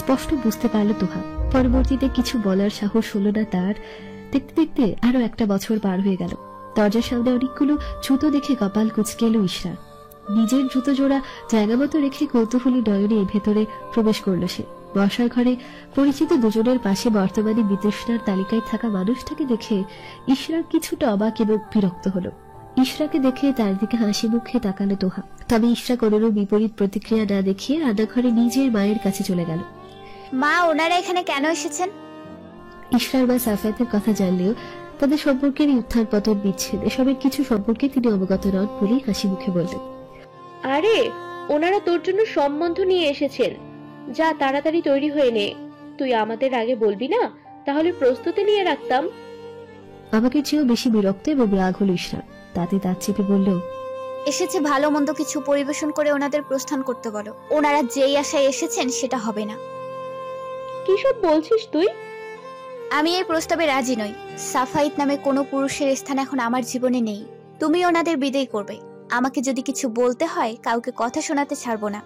স্পষ্ট বুঝতে পারল তোহা। পরবর্তীতে কিছু বলার সাহস হলো না তার। দেখতে দেখতে আরো একটা বছর পার হয়ে গেল। দরজার সামনে অনেকগুলো জুতো দেখে কপাল কুঁচকে এলো ইশরা। নিজের জুতো জোড়া জায়গা মতো রেখে কৌতূহলী নয়নে ভেতরে প্রবেশ করলো সে। বসার ঘরে পরিচিত দুজনের পাশে বর্তমানে বিতৃষ্ণার তালিকায় থাকা মানুষটাকে দেখে ইশরা কিছুটা অবাক এবং বিরক্ত হলো। ইশরাকে দেখে তার দিকে হাসি মুখে তাকালো তোহা। তবে ইশরা কোনোরূপ বিপরীত প্রতিক্রিয়া না দেখিয়ে রান্নাঘরে নিজের মায়ের কাছে চলে গেল। মা, ওনারা এখানে কেন এসেছেন? ইশরার বা সাফায়েতের কথা জানলেও তাদের সম্পর্কের উত্থান পতন বিচ্ছেদ এসবের কিছু সম্পর্কে তিনি অবগত নন বলেই হাসি মুখে বললেন, আরে ওনারা তোর জন্য সম্বন্ধ নিয়ে এসেছেন, যা তাড়াতাড়ি তৈরি হয়ে নে। তুই আমাদের আগে বলবি না, তাহলে প্রস্তুতি নিয়ে রাখতাম। আমাকে চেয়েও বেশি বিরক্ত এবং রাগ হলো ইশরা। তাতে দাঁত চেপে বলল, এসেছে ভালো মন্দ কিছু পরিবেশন করে ওনাদের প্রস্থান করতে বলো। ওনারা যেই আশায় এসেছেন সেটা হবে না। কি সব বলছিস তুই? আমি এই প্রস্তাবে রাজি নই। সাফাইত নামে কোনো পুরুষের স্থান এখন আমার জীবনে নেই। তুমি ওনাদের বিদায় করবে। আমাকে যদি কিছু বলতে হয় কাউকে কথা শোনাতে ছাড়বো না।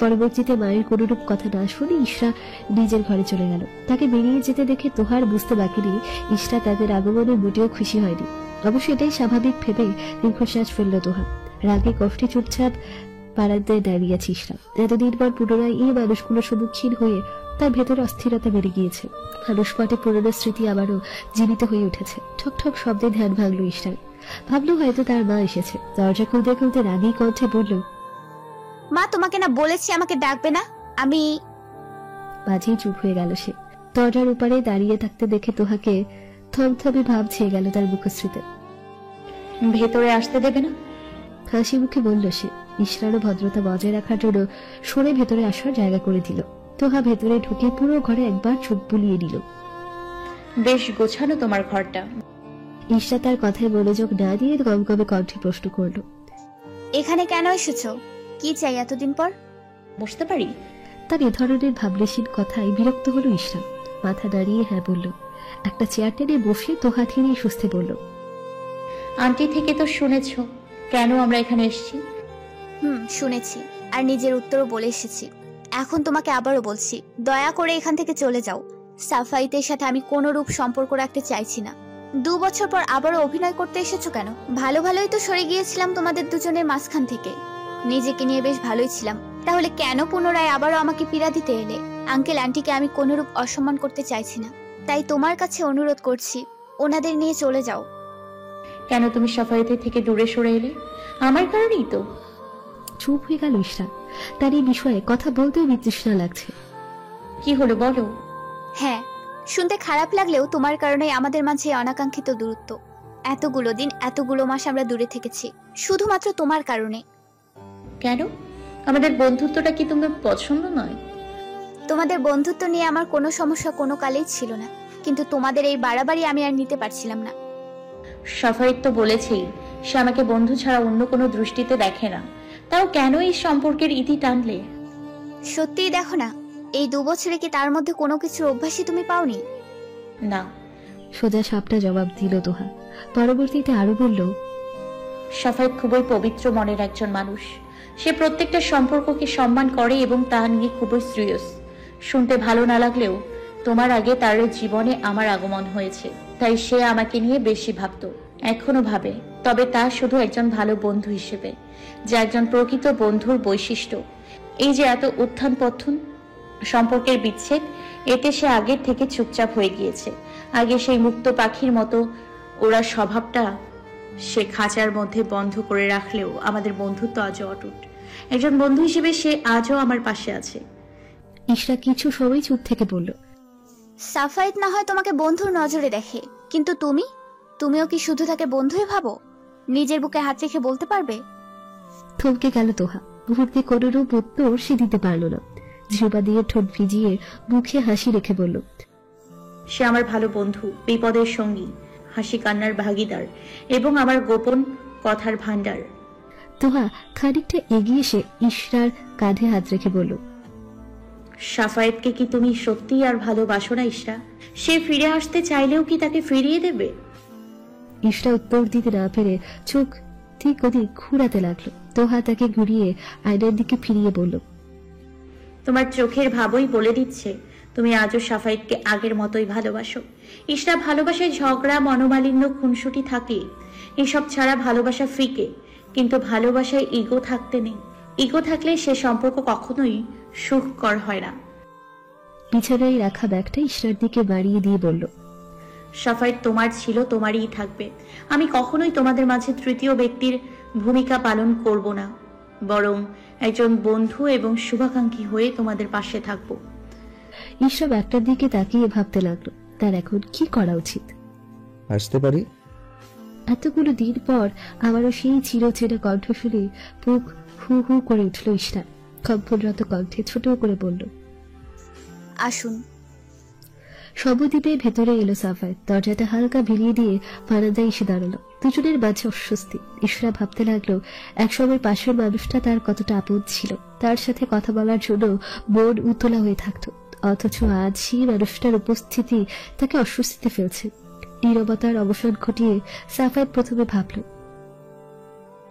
পরবর্তীতে মায়ের কোনরূপ কথা না শুনে ইশরা নিজের ঘরে চলে গেল। তাকে বেরিয়ে যেতে দেখে তোহার বুঝতে বাকি নেই ইশরা তাদের আগমনে মোটেও খুশি হয়নি। অবশ্য এটাই স্বাভাবিক ভেবে দীর্ঘশ্বাস ফেলল তোহা। রাগে কষ্টে চুপচাপ পাড়াতে দাঁড়িয়ে আছে ইশরা। এতদিন পর পুনরায় এই মানুষগুলোর সম্মুখীন হয়ে তার ভেতরে অস্থিরতা বেড়ে গিয়েছে। মানুষপটে পুরনো স্মৃতি আবারও জীবিত হয়ে উঠেছে। ঠক ঠক শব্দে ধ্যান ভাঙল ইশরার। ভাবলো হয়তো তার মা এসেছে। দরজা খুলতে খুলতে রাগী কণ্ঠে বলল, মা, তোমাকে না বলেছি আমাকে ডাকবে না? আমি মাঝেই চুপ হয়ে গেল সে। দরজার উপারে দাঁড়িয়ে থাকতে দেখে তোহাকে থমথমে ভাব ছেয়ে গেল তার মুখশ্রীতে। ভেতরে আসতে দেবে না? হাসি মুখে বলল সে। ইশরারও ভদ্রতা বজায় রাখার জন্য সরে ভেতরে আসার জায়গা করে দিল। তোহা ভেতরে ঢুকে পুরো ঘরে একবার চোখ বুলিয়ে নিল। বেশ গোছানো তোমার ঘরটা। ইশরা তার কথায় মনোযোগ না দিয়ে গমগমে কণ্ঠে প্রশ্ন করল, এখানে কেন এসেছো? কি চাই এতদিন পর? বসতে পারি? তার এ ধরনের ভাবলেশীন কথায় বিরক্ত হলো ইশরা। মাথা দাঁড়িয়ে হ্যাঁ বলল। একটা চেয়ার টেনে বসে তোহা ধীরে সুস্থে বলল, আন্টি থেকে তো শুনেছ কেন আমরা এখানে এসেছি। শুনেছি, আর নিজের উত্তরও বলে এসেছি। এখন তোমাকে আবারও বলছি, দয়া করে এখান থেকে চলে যাও। সাফাইতের সাথে আমি কোনো রূপ সম্পর্ক রাখতে চাইছি না। 2 বছর পর আবারও অভিনয় করতে এসেছো কেন? ভালো ভালোই তো সরে গিয়েছিলাম তোমাদের দুজনের মাঝখান থেকে। নিজেকে নিয়ে বেশ ভালোই ছিলাম। তাহলে কেন পুনরায় আবারও আমাকে পীড়া দিতে এলে? আঙ্কেল আন্টিকে আমি কোনোরূপ অসম্মান করতে চাইছি না। তাই তোমার কাছে অনুরোধ করছি, ওনাদের নিয়ে চলে যাও। কেন তুমি সাফাইতে থেকে দূরে সরে এলে? আমার কারণেই তো। চুপ হয়ে গেল ইশরা। তার এই বিষয়ে কথা বলতেও বিতৃষ্ণা লাগছে। কি হলো বলো? হ্যাঁ, শুনতে খারাপ লাগলেও তোমার কারণে আমাদের মাঝে অনাকাঙ্ক্ষিত দূরত্ব। এতগুলো দিন এতগুলো মাস আমরা দূরে থেকেছি শুধুমাত্র তোমার কারণে। কেন? আমাদের বন্ধুত্বটা কি তোমার পছন্দ নয়? তোমাদের বন্ধুত্ব নিয়ে আমার কোনো সমস্যা কোনো কালেই ছিল না, কিন্তু তোমাদের এই বাড়াবাড়ি আমি আর নিতে পারছিলাম না। সাফাইত তো বলেছেই সে আমাকে বন্ধু ছাড়া অন্য কোনো দৃষ্টিতে দেখে না। তাও কেন এই সম্পর্কের ইতি টানলে? সত্যিই দেখো না, এই 2 বছরে কি তার মধ্যে কোনো কিছুর অভ্যাসই তুমি পাওনি? না। সোজা সাপটা জবাব দিল তোহা। পরবর্তীতে আরো বলল, সাফাইত খুবই পবিত্র মনের একজন মানুষ। সে প্রত্যেকটা সম্পর্ককে সম্মান করে এবং তা নিয়ে খুবই সিরিয়াস। শুনতে ভালো না লাগলেও তোমার আগে তার জীবনে আমার আগমন হয়েছে, তাই সে আমাকে নিয়ে বেশি ভাবতো, এখনো ভাবে। তবে তা শুধু একজন ভালো বন্ধু হিসেবে, যা একজন প্রকৃত বন্ধুর বৈশিষ্ট্য। এই যে এত উত্থান পতন, সম্পর্কের বিচ্ছেদ, এতে সে আগের থেকে চুপচাপ হয়ে গিয়েছে। আগে সেই মুক্ত পাখির মতো ওরা স্বভাবটা সে খাঁচার মধ্যে বন্ধ করে রাখলেও আমাদের বন্ধুত্ব আজও অটুট। একজন বন্ধু হিসেবে সে আজও আমার পাশে আছে। ইশরা কিছু সময় চুপ থেকে বলল, সাফাইত না হয় তোমাকে বন্ধুর নজরে দেখে, কিন্তু তুমিও কি শুধু তাকে বন্ধুই ভাবো? নিজের বুকে হাত রেখে বলতে পারবে? থমকে গেল তোহা। মুহূর্তে কোনরূপ উত্তর সে দিতে পারল না। জিহ্বা দিয়ে ঠোঁট ভিজিয়ে মুখে হাসি রেখে বলল, সে আমার ভালো বন্ধু, বিপদের সঙ্গী, হাসি কান্নার ভাগিদার এবং আমার গোপন কথার ভান্ডার। তোহা খানিকটা এগিয়ে এসে ইশরার কাঁধে হাত রেখে বলল, সাফায়েতকে কি তুমি সত্যি আর ভালোবাসো না ইশরা? সে ফিরে আসতে চাইলেও কি তাকে ফিরিয়ে দেবে? ইশরা উত্তর দিতে না পেরে চোখ ঠিক ওদিক ঘুরাতে লাগলো। তোহা তাকে ঘুরিয়ে আয়নার দিকে ফিরিয়ে বলল, তোমার চোখের ভাবই বলে দিচ্ছে তুমি আজও সাফায়েতকে আগের মতোই ভালোবাসো। ইশরা, ভালোবাসায় ঝগড়া, মনোমালিন্য, খুনসুটি থাকে, এসব ছাড়া ভালোবাসা ফিকে। কিন্তু ভালোবাসায় ইগো থাকতে নেই। ইগো থাকলে সে সম্পর্ক কখনোই সুখকর হয় না। বিছানায় রাখা ব্যাগটা ইশরার দিকে বাড়িয়ে দিয়ে বলল, সাফায়েত তোমার ছিল, তোমারই থাকবে। আমি কখনোই তোমাদের মাঝে তৃতীয় ব্যক্তির ভূমিকা পালন করব না, বরং একজন বন্ধু এবং শুভাকাঙ্ক্ষী হয়ে তোমাদের পাশে থাকব। ইশরা ব্যাগটার দিকে তাকিয়ে ভাবতে লাগলো তার এখন কি করা উচিত। আসতে পারি? এতগুলো দিন পর আবারও সেই চিরচেনা কণ্ঠ শুনে বুক হু হু করে উঠল ইশরা। কম্পনরত কণ্ঠে ছোট করে বলল, আসুন। সবদ্বীপে ভেতরে এলো সাফায়েত। দরজাটা হালকা ভিলিয়ে দিয়ে বারান্দায় এসে দাঁড়ালো। দুজনের মাঝে অস্বস্তি। ইশরা ভাবতে লাগলো একসময় পাশের মানুষটা তার কতটা আপদ ছিল, তার সাথে কথা বলার জন্য মন উতলা হয়ে থাকতো, অথচ আজ সেই মানুষটার উপস্থিতি তাকে অস্বস্তিতে ফেলছে। নীরবতার অবসান ঘটিয়ে সাফায়েত প্রথমে ভাবল,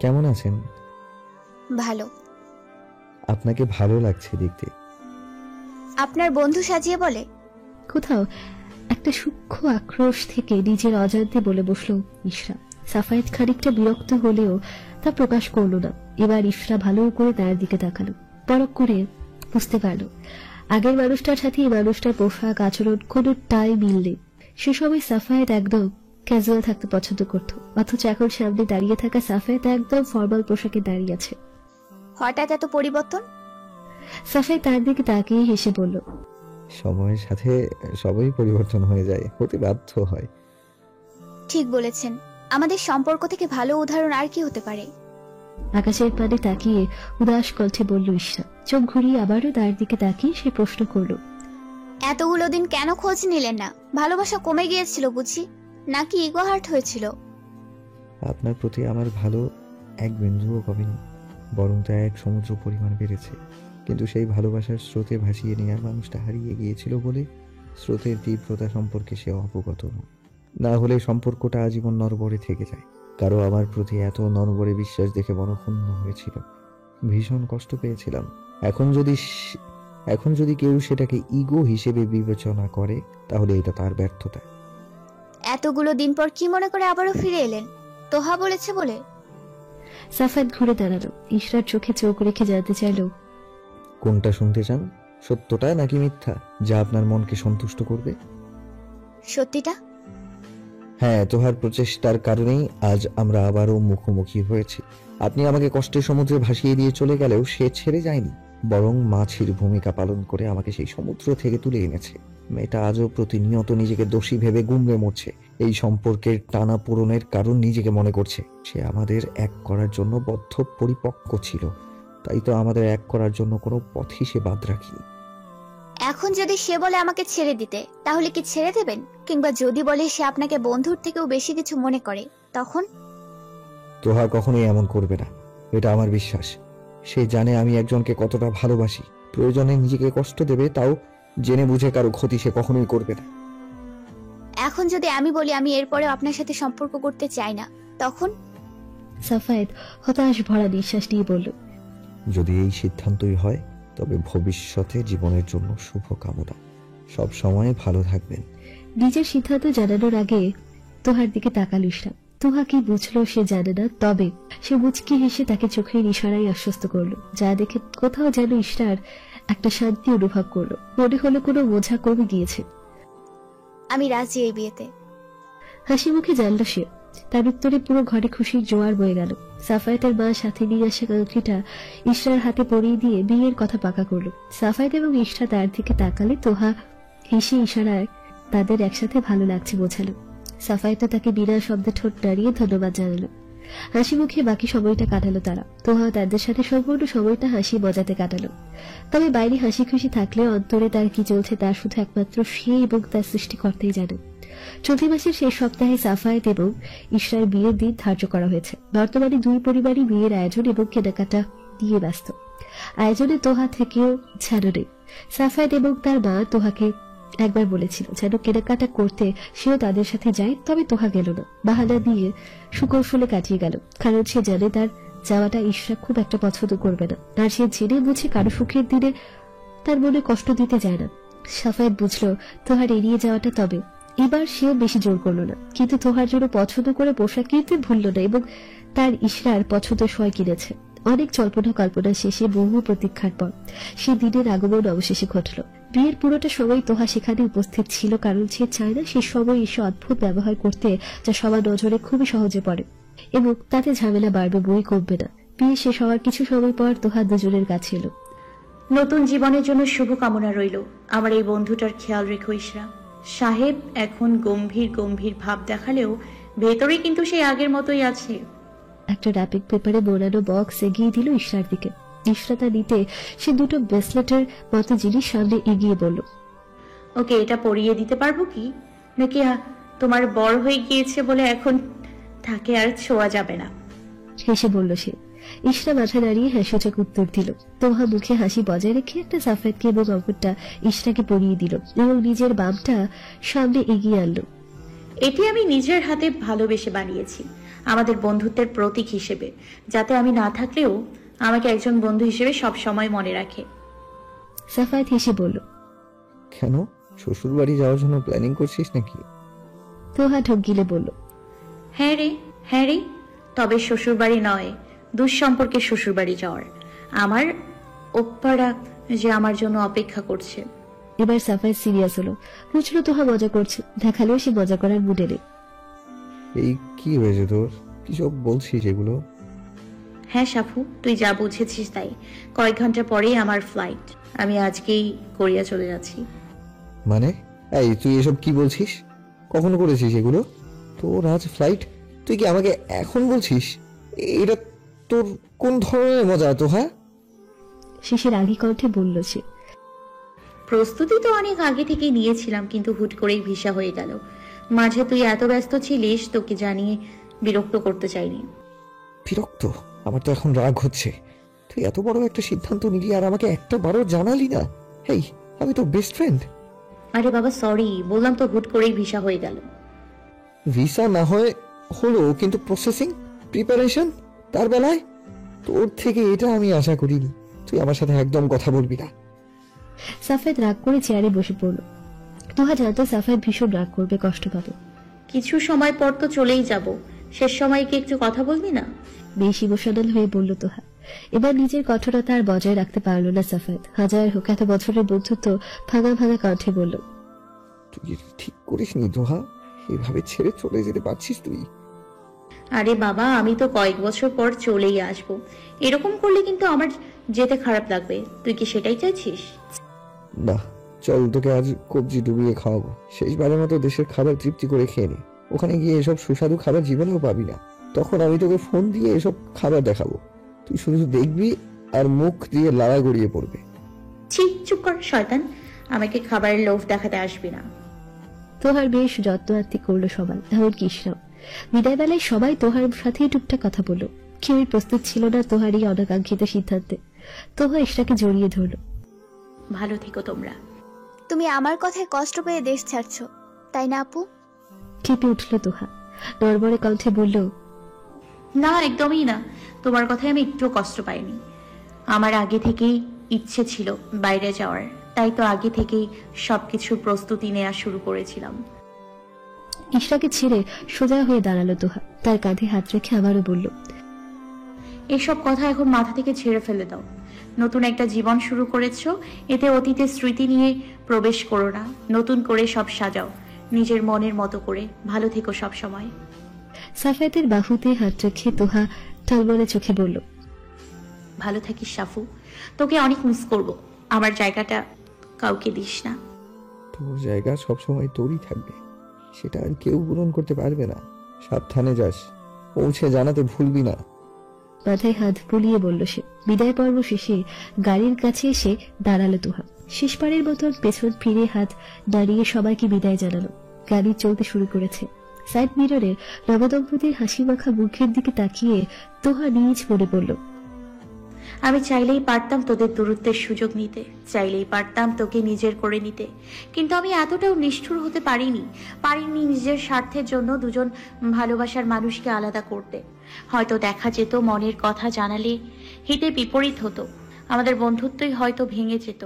কেমন আছেন? ভালো। আপনাকে ভালো লাগছে দেখতে। আপনার বন্ধু সাজিয়ে বলে। কোথাও একটা সূক্ষ্ম আক্রোশ থেকে নিজের অজান্তে বলে বসল ইশরা। সাফায়েত খানিকটা বিরক্ত হলেও তা প্রকাশ করলো না। এবার ইশরা ভালো করে তার দিকে তাকালো, পরখ করে বুঝতে পারল আগের মানুষটার সাথে এই মানুষটার পোশাক আচরণ কোনোটাই মিল নেই। সে সময় সাফায়েত একদম ক্যাজুয়াল থাকতে পছন্দ করত, অথচ এখন সামনে দাঁড়িয়ে থাকা সাফায়েত একদম ফর্মাল পোশাকে দাঁড়িয়ে আছে। হঠাৎ এত পরিবর্তন? সাফায়েত তার দিকে তাকিয়ে হেসে বলল, সময়ের সাথে সবই পরিবর্তন হয়ে যায়, হতে বাধ্য হয়। ঠিক বলেছেন। আমাদের সম্পর্ক থেকে ভালো উদাহরণ আর কি হতে পারে? আকাশের পানে তাকিয়ে উদাস কণ্ঠে বলল ইশরা। চোখ ঘুরিয়ে আবারও তার দিকে তাকিয়ে সে প্রশ্ন করল, এতগুলো দিন কেন খোঁজ নিলেন না? ভালোবাসা কমে গিয়েছিল বুঝি, নাকি ইগো হার্ট হয়েছিল? আপনার প্রতি আমার ভালো এক বিন্দুও কমেনি, বরং তা এক সমুদ্র পরিমাণ বেড়েছে। কিন্তু সেই ভালোবাসার স্রোতে ভাসিয়ে নেওয়া মানুষটা হারিয়ে গিয়েছিল বলে স্রোতের তীব্রতা সম্পর্কে সে অবগত নয়। না হলে সম্পর্কটা আজীবন নরবরে থেকে যায়। কারো আমার প্রতি এত নরবরে বিশ্বাস দেখে বড় ক্ষুণ্ণ হয়েছিল, ভীষণ কষ্ট পেয়েছিলাম। এখন যদি কেউ সেটাকে ইগো হিসেবে বিবেচনা করে, তাহলে এটা তার ব্যর্থতা। এতগুলো দিন পর কি মনে করে আবারও ফিরে এলেন? তোহা বলেছে বলে? সাফায়েত ঘুরে দাঁড়ালো। ইশরার চোখে চোখ রেখে জানতে চাইল, কোনটা শুনতে চান, সত্যটা নাকি মিথ্যা, যা আপনার মনকে সন্তুষ্ট করবে? সত্যিটা। হ্যাঁ, তোহার প্রচেষ্টার কারণেই আজ আমরা আবারও মুখোমুখি হয়েছি। আপনি আমাকে কষ্টের সমুদ্রে ভাসিয়ে দিয়ে চলে গেলেও সে ছেড়ে যায়নি, বরং মাছির ভূমিকা পালন করে আমাকে সেই সমুদ্র থেকে তুলে এনেছে। মেয়েটা আজও প্রতিনিয়ত নিজেকে দোষী ভেবে গুমড়ে মরছে। এই সম্পর্কের টানা পূরণের কারণ নিজেকে মনে করছে। সে আমাদের এক করার জন্য বদ্ধ পরিপক্ক ছিল, তাই তো আমাদের এক করার জন্য কোনো পথই সে বাদ রাখিনি। এখন যদি সে বলে আমাকে ছেড়ে দিতে, তাহলে কি ছেড়ে দেবেন? কিংবা যদি বলে সে আপনাকে বন্ধুর থেকেও বেশি কিছু মনে করে, তখন? তোহা কখনোই এমন করবে না, এটা আমার বিশ্বাস। সে জানে আমি একজনকে কতটা ভালোবাসি। প্রয়োজনে নিজেকে কষ্ট দেবে, তাও জেনে বুঝে কারো ক্ষতি সে কখনোই করবে না। এখন যদি আমি বলি আমি এরপরেও আপনার সাথে সম্পর্ক করতে চাই না, তখন? সাফায়েত হতাশ ভরা নিঃশ্বাস নিয়ে বলল, যদি এই সিদ্ধান্তই হয়, তবে ভবিষ্যতে জীবনের জন্য শুভ কামনা। সব সময় ভালো থাকবেন। নিজের সিদ্ধান্ত জানানোর আগে তোহার দিকে তাকালো ইশরা। তোহা কি বুঝলো সে জানে না, তবে সে মুচকি হেসে তাকে চোখের ইশারায় আশ্বস্ত করলো, যা দেখে কোথাও যেন ইশরার একটা শান্তি অনুভব করলো। মনে হলো কোনো বোঝা কমে গিয়েছে। আমি রাজি এই বিয়েতে। হাসি মুখে জানল সে। তার উত্তরে পুরো ঘরে খুশির জোয়ার বয়ে গেল। সাফায়েতের মা সাথে নিয়ে আসা আংটিটা ইশরার হাতে পরিয়ে দিয়ে বিয়ের কথা পাকা করলো। সাফায়েত এবং ইশরা তার দিকে তাকালে তোহা হেসে ইশারায় তাদের একসাথে ভালো লাগছে বোঝালো। সাফায়েতও তাকে বিনা শব্দে ঠোঁট নাড়িয়ে ধন্যবাদ জানালো। হাসি মুখে বাকি সময়টা কাটালো তারা। তোহা তাদের সাথে সম্পূর্ণ সময়টা হাসি মজাতে কাটালো। তবে বাইরে হাসি খুশি থাকলেও অন্তরে তার কি চলছে তা শুধু একমাত্র সে এবং তার সৃষ্টিকর্তাই জানে। চলতি মাসের শেষ সপ্তাহে সাফায়েত এবং ইশরার বিয়ের দিন ধার্য করা হয়েছে। বর্তমানে দুই পরিবারই বিয়ের আয়োজন এবং কেনাকাটা দিয়ে ব্যস্ত। আয়োজনে তোহা থেকেও ছাড়ো নেই। সাফায়েত এবং তার মা তোহাকে একবার বলেছিল যেন কেনাকাটা করতে সেও তাদের সাথে যায়, তবে তোহা গেল না। বাহানা দিয়ে সুকৌশলে কাটিয়ে গেল, কারণ সে জানে তার যাওয়াটা ইশরা খুব একটা পছন্দ করবে না, আর সে জেনে বুঝে কারো সুখের দিনে তার মনে কষ্ট দিতে যায় না। সাফায়েত বুঝলো তোহার এড়িয়ে যাওয়াটা, তবে এবার সেও বেশি জোর করলো না। কিন্তু তোহার জন্য পছন্দ করে পোশাক কিনতে ভুলল না এবং তার ইশরার পছন্দ সয় কিনেছে। অনেক জল্পনা কল্পনা শেষে বহু প্রতীক্ষার পর সে দিনের আগমন অবশেষে ঘটল। বিয়ের পুরোটা সময় তোহা সেখানে উপস্থিত ছিল, কারণ সে চায় না সে সময় এসে অদ্ভুত ব্যবহার করতে, যা সবার নজরে খুবই সহজে পড়ে এবং তাতে ঝামেলা বাড়বে, বই কমবে না। বিয়ে শেষ হওয়ার কিছু সময় পর তোহা দুজনের কাছে এলো। নতুন জীবনের জন্য শুভকামনা রইল। আমার এই বন্ধুটার খেয়াল রেখো ইশরা। সাহেব এখন গম্ভীর গম্ভীর ভাব দেখালেও ভেতরে কিন্তু সেই আগের মতোই আছে। একটা র্যাপিং পেপারে বোনানো বক্স এগিয়ে দিল ইশরার দিকে। ইশরা তা নিতে সে দুটো ব্রেসলেটের মতো জিনিস সামনে এগিয়ে বলল, ওকে, এটা পরিয়ে দিতে পারবো কি? নাকি তোমার বড় হয়ে গিয়েছে বলে এখন তাকে আর ছোঁয়া যাবে না? হেসে বলল সে। ইশরা মাথা নাড়িয়ে হাসিচক উত্তর দিল। তোহা মুখে হাসি বজায় রেখে একটা সাফেদকে এবং অপরটা ইশরাকে পরিয়ে দিল এবং নিজের বামটা সামনে এগিয়ে আনলো। এটি আমি নিজের হাতে ভালোবেসে বানিয়েছি, আমাদের বন্ধুত্বের প্রতীক হিসেবে, যাতে আমি না থাকলেও আমাকে একজন বন্ধু হিসেবে সব সময় মনে রাখে। সাফায়েত হেসে বলল, কেন, শ্বশুর বাড়ি যাওয়ার জন্য প্ল্যানিং করছিস নাকি? তোহা ঢোক গিলে বলল, হ্যাঁ রে, তবে শ্বশুর বাড়ি নয়, দুঃসম্পর্কে শ্বশুর বাড়ি যাওয়ার। আমার ওপ্পারা যে আমার জন্য অপেক্ষা করছে। এবার সাফায়েত সিরিয়াস হলো। বুঝলো তোহা মজা করছে, দেখালেও সে মজা করার মুডে নেই। এই কি হয়েছে তোর? কি সব বলছিস এগুলো? হ্যাঁ সাফু, তুই যা বুঝেছিস তাই। কয়েক ঘন্টা পরেই আমার ফ্লাইট, আমি আজকেই কোরিয়া চলে যাচ্ছি। মানে এই তুই এসব কি বলছিস? কখনো করেছিস এগুলো? তোর আজ ফ্লাইট, তুই কি আমাকে এখন বলছিস? এটা তোর কোন ধরনের মজা তো? হ্যাঁ, শেষের রাগী কণ্ঠে বলল সে। প্রস্তুতি তো অনেক আগে থেকেই নিয়েছিলাম, কিন্তু হুট করেই ভিসা হয়ে গেল। মাঝে তুই এত ব্যস্ত ছিলিস, তোকে জানিয়ে বিরক্ত করতে চাইনি। বিরক্ত? আমার তো এখন রাগ হচ্ছে। তুই এত বড় একটা সিদ্ধান্ত নিলি আর আমাকে একটা বারও জানালি না। হেই, আমি তো বেস্ট ফ্রেন্ড। আরে বাবা সরি, বললাম তো হুট করেই ভিসা হয়ে গেল। ভিসা না হয় হলো, কিন্তু প্রসেসিং, প্রিপারেশন, তার বেলায় তোর থেকে এটা আমি আশা করিনি। তুই আমার সাথে একদম কথা বলবি না। সাফেদ রাগ করে চেয়ারে বসে পড়ল। তোহা জানতো সাফেদ ভীষণ রাগ করবে, কষ্ট পাবে। কিছু সময় পর তো চলেই যাব, শেষ সময় কি একটু কথা বলবি না? বেশ ইমোশনাল হয়ে বলল তোহা। এবার নিজের কঠোরতা আর বজায় রাখতে পারল না সাফেদ। হাজার হোক, এত বছরের বন্ধুত্ব ভাঙা ভাঙা কণ্ঠে বলল, তুই ঠিক করিসনি তোহা, এভাবে ছেড়ে চলে যেতে পারছিস তুই? আরে বাবা, আমি তো কয়েক বছর পর চলেই আসব, এরকম করলে কিন্তু আমার যেতে খারাপ লাগবে। তুই কি সেটাই চাইছিস? না, চল তোকে আজ কবজি ডুবিয়ে খাওয়াবো। শেষবারের মতো দেশের খাবার তৃপ্তি করে খেয়ে নে। ওখানে গিয়ে এসব সুস্বাদু খাবার জীবনেও পাবি না। তখন আমি তোকে ফোন দিয়ে এসব খাবার দেখাবো, তুই শুধু দেখবি আর মুখ দিয়ে লাড়া গড়িয়ে পড়বে। ছি, চুপ কর শয়তান, আমাকে খাবারের লোভ দেখাতে আসবি না। তোহার বেশ যত্ন আত্মি করলো সবাই, এমনকি ইশরাও। বিদায় বেলায় সবাই তোহার সাথে টুকটাক কথা বলল। কেউই প্রস্তুত ছিল না তোহার এই অনাকাঙ্ক্ষিত সিদ্ধান্তে। তোহা ইশরাকে জড়িয়ে ধরল। ভালো থেকো তোমরা। তুমি আমার কথায় কষ্ট পেয়ে দেশ ছাড়ছো, তাই না আপু? কেঁপে উঠল তোহা, নড়বড়ে কণ্ঠে বলল, না, একদমই না। তোমার কথায় আমি একটু কষ্ট পাইনি। আমার আগে থেকেই ইচ্ছে ছিল বাইরে যাওয়ার, তাই তো আগে থেকেই সবকিছুর প্রস্তুতি নেওয়া শুরু করেছিলাম। ইশরাকে ছেড়ে সোজা হয়ে দাঁড়ালো তোহা, তার কাঁধে হাত রেখে আবারও বলল, এসব কথা এখন মাথা থেকে ছেড়ে ফেলে দাও। নতুন একটা জীবন শুরু করেছো, এতে অতীতের স্মৃতি নিয়ে প্রবেশ করো না। নতুন করে সব সাজাও নিজের মনের মতো করে। ভালো থেকো সব সময়। সাফায়েতের বাহুতে হাত রেখে তোহা টলমলে চোখে বলল, ভালো থাকিস সাফু, তোকে অনেক মিস করব। আমার জায়গাটা কাউকে দিস না। তোর জায়গা সবসময় তোরই থাকবে, সেটা আর কেউ পূরণ করতে পারবে না। সাবধানে যাস, পৌঁছে জানাতে ভুলবি না। মাথায় হাত বুলিয়ে বলল সে। বিদায় পর্ব শেষে গাড়ির কাছে এসে দাঁড়ালো তোহা। শেষবারের মতন পেছন ফিরে হাত দাঁড়িয়ে সবাইকে বিদায় জানালো। গাড়ি চলতে শুরু করেছে। সাইড মিররে নবদম্পতির হাসি মাখা মুখের দিকে তাকিয়ে তোহা নিজ মনে পড়ল, আমি চাইলেই পারতাম তোদের দূরত্বের সুযোগ নিতে, চাইলেই পারতাম তোকে নিজের করে নিতে, কিন্তু আমি এতটাও নিষ্ঠুর হতে পারিনি নিজের স্বার্থের জন্য দুজন ভালোবাসার মানুষকে আলাদা করতে। হয়তো দেখা যেত, মনের কথা জানালে হিতে বিপরীত হতো, আমাদের বন্ধুত্বই হয়তো ভেঙে যেত,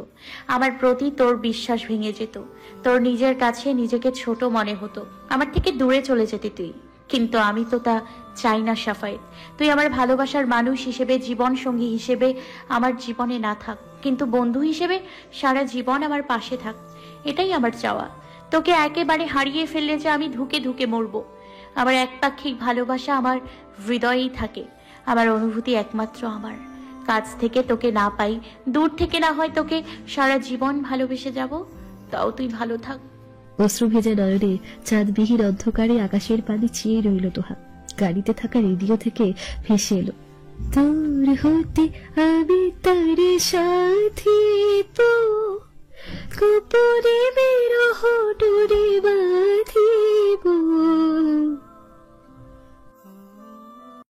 আমার প্রতি তোর বিশ্বাস ভেঙে যেত, তোর নিজের কাছে নিজেকে ছোট মনে হতো, আমার থেকে দূরে চলে যেতে তুই। কিন্তু আমি তো তা চাই না সাফায়েত। তুই আমার ভালোবাসার মানুষ হিসেবে, জীবন সঙ্গী হিসেবে আমার জীবনে না থাক, কিন্তু বন্ধু হিসেবে সারা জীবন আমার পাশে থাক। এটাই আমার চাওয়া। তোকে একেবারে হারিয়ে ফেললে যে আমি ধুকে ধুকে মরবো। আমার একপাক্ষিক ভালোবাসা আমার হৃদয়েই থাকে। আমার অনুভূতি একমাত্র আমার কাছ থেকে তোকে না পাই, দূর থেকে না হয় তোকে সারা জীবন ভালোবেসে যাব, তাও তুই ভালো থাক। অশ্রু ভেজা নয়নে চাঁদবিহীন অন্ধকারে আকাশের পানি চেয়ে রইল তোহা। গাড়িতে থাকা রেডিও থেকে ভেসে এলো, তোর হতে আমি তার সাথী তো